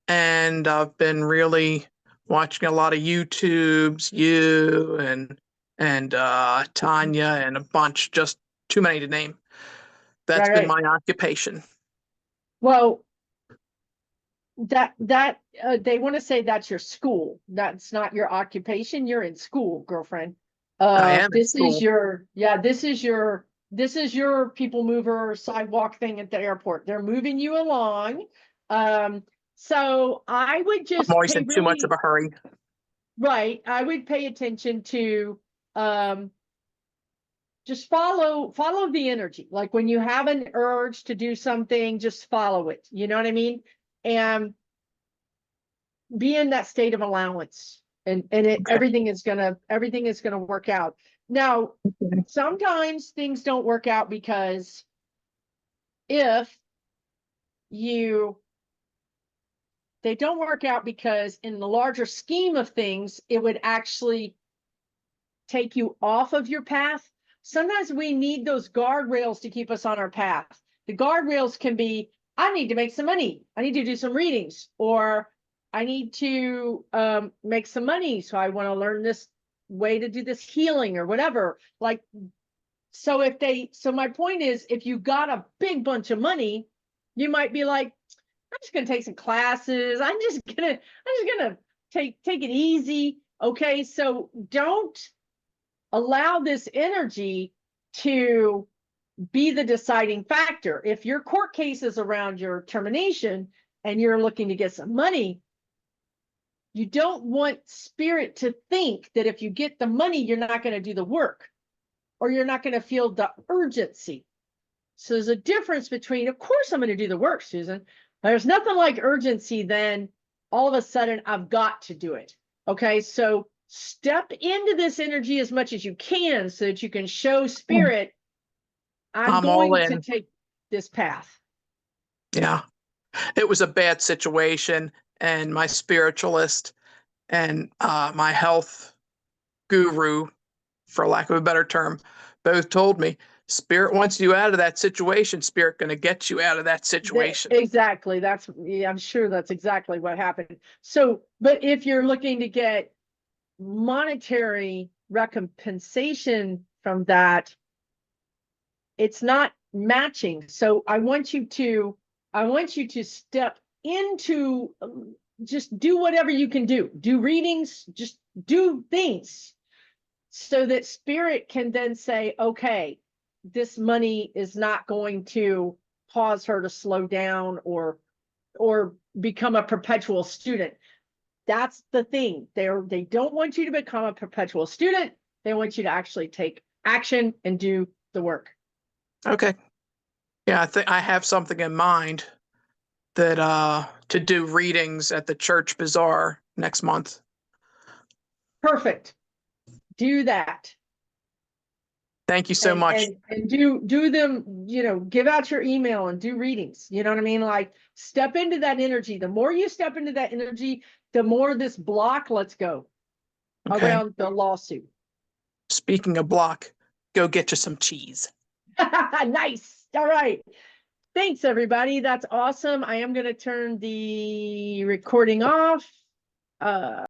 And I've been really watching a lot of YouTubes, you and Tanya and a bunch, just too many to name. That's been my occupation. Well, that they want to say that's your school. That's not your occupation. You're in school, girlfriend. I am this is your people mover sidewalk thing at the airport. They're moving you along. So I would just I'm always in too much of a hurry. Right. I would pay attention to just follow the energy. Like when you have an urge to do something, just follow it. You know what I mean? And be in that state of allowance, and everything is gonna work out. Now, sometimes things don't work out because they don't work out because in the larger scheme of things, it would actually take you off of your path. Sometimes we need those guardrails to keep us on our path. The guardrails can be, I need to make some money. I need to do some readings, or I need to make some money. So I want to learn this way to do this healing or whatever. Like so so my point is, if you got a big bunch of money, you might be like, I'm just gonna take some classes. I'm just gonna take it easy. Okay, so don't allow this energy to be the deciding factor. If your court case is around your termination and you're looking to get some money, you don't want spirit to think that if you get the money, you're not going to do the work, or you're not going to feel the urgency. So there's a difference between, of course, I'm going to do the work, Susan. There's nothing like urgency than all of a sudden I've got to do it. Okay, so step into this energy as much as you can so that you can show spirit, I'm all going to in. take this path. Yeah. It was a bad situation, and my spiritualist and my health guru, for lack of a better term, both told me, spirit wants you out of that situation. Spirit going to get you out of that situation. Exactly. Yeah, I'm sure that's exactly what happened. So, but if you're looking to get monetary recompensation from that, it's not matching. So I want you to step into, just do whatever you can do readings, just do things so that spirit can then say, okay, this money is not going to cause her to slow down or become a perpetual student. That's the thing. They don't want you to become a perpetual student. They want you to actually take action and do the work. Okay. Yeah, I think I have something in mind that to do readings at the church bazaar next month. Perfect. Do that. Thank you so much. And do them, give out your email and do readings. You know what I mean? Like, step into that energy. The more you step into that energy, the more this block lets go around the lawsuit. Speaking of block, go get you some cheese. Nice. All right. Thanks, everybody. That's awesome. I am going to turn the recording off.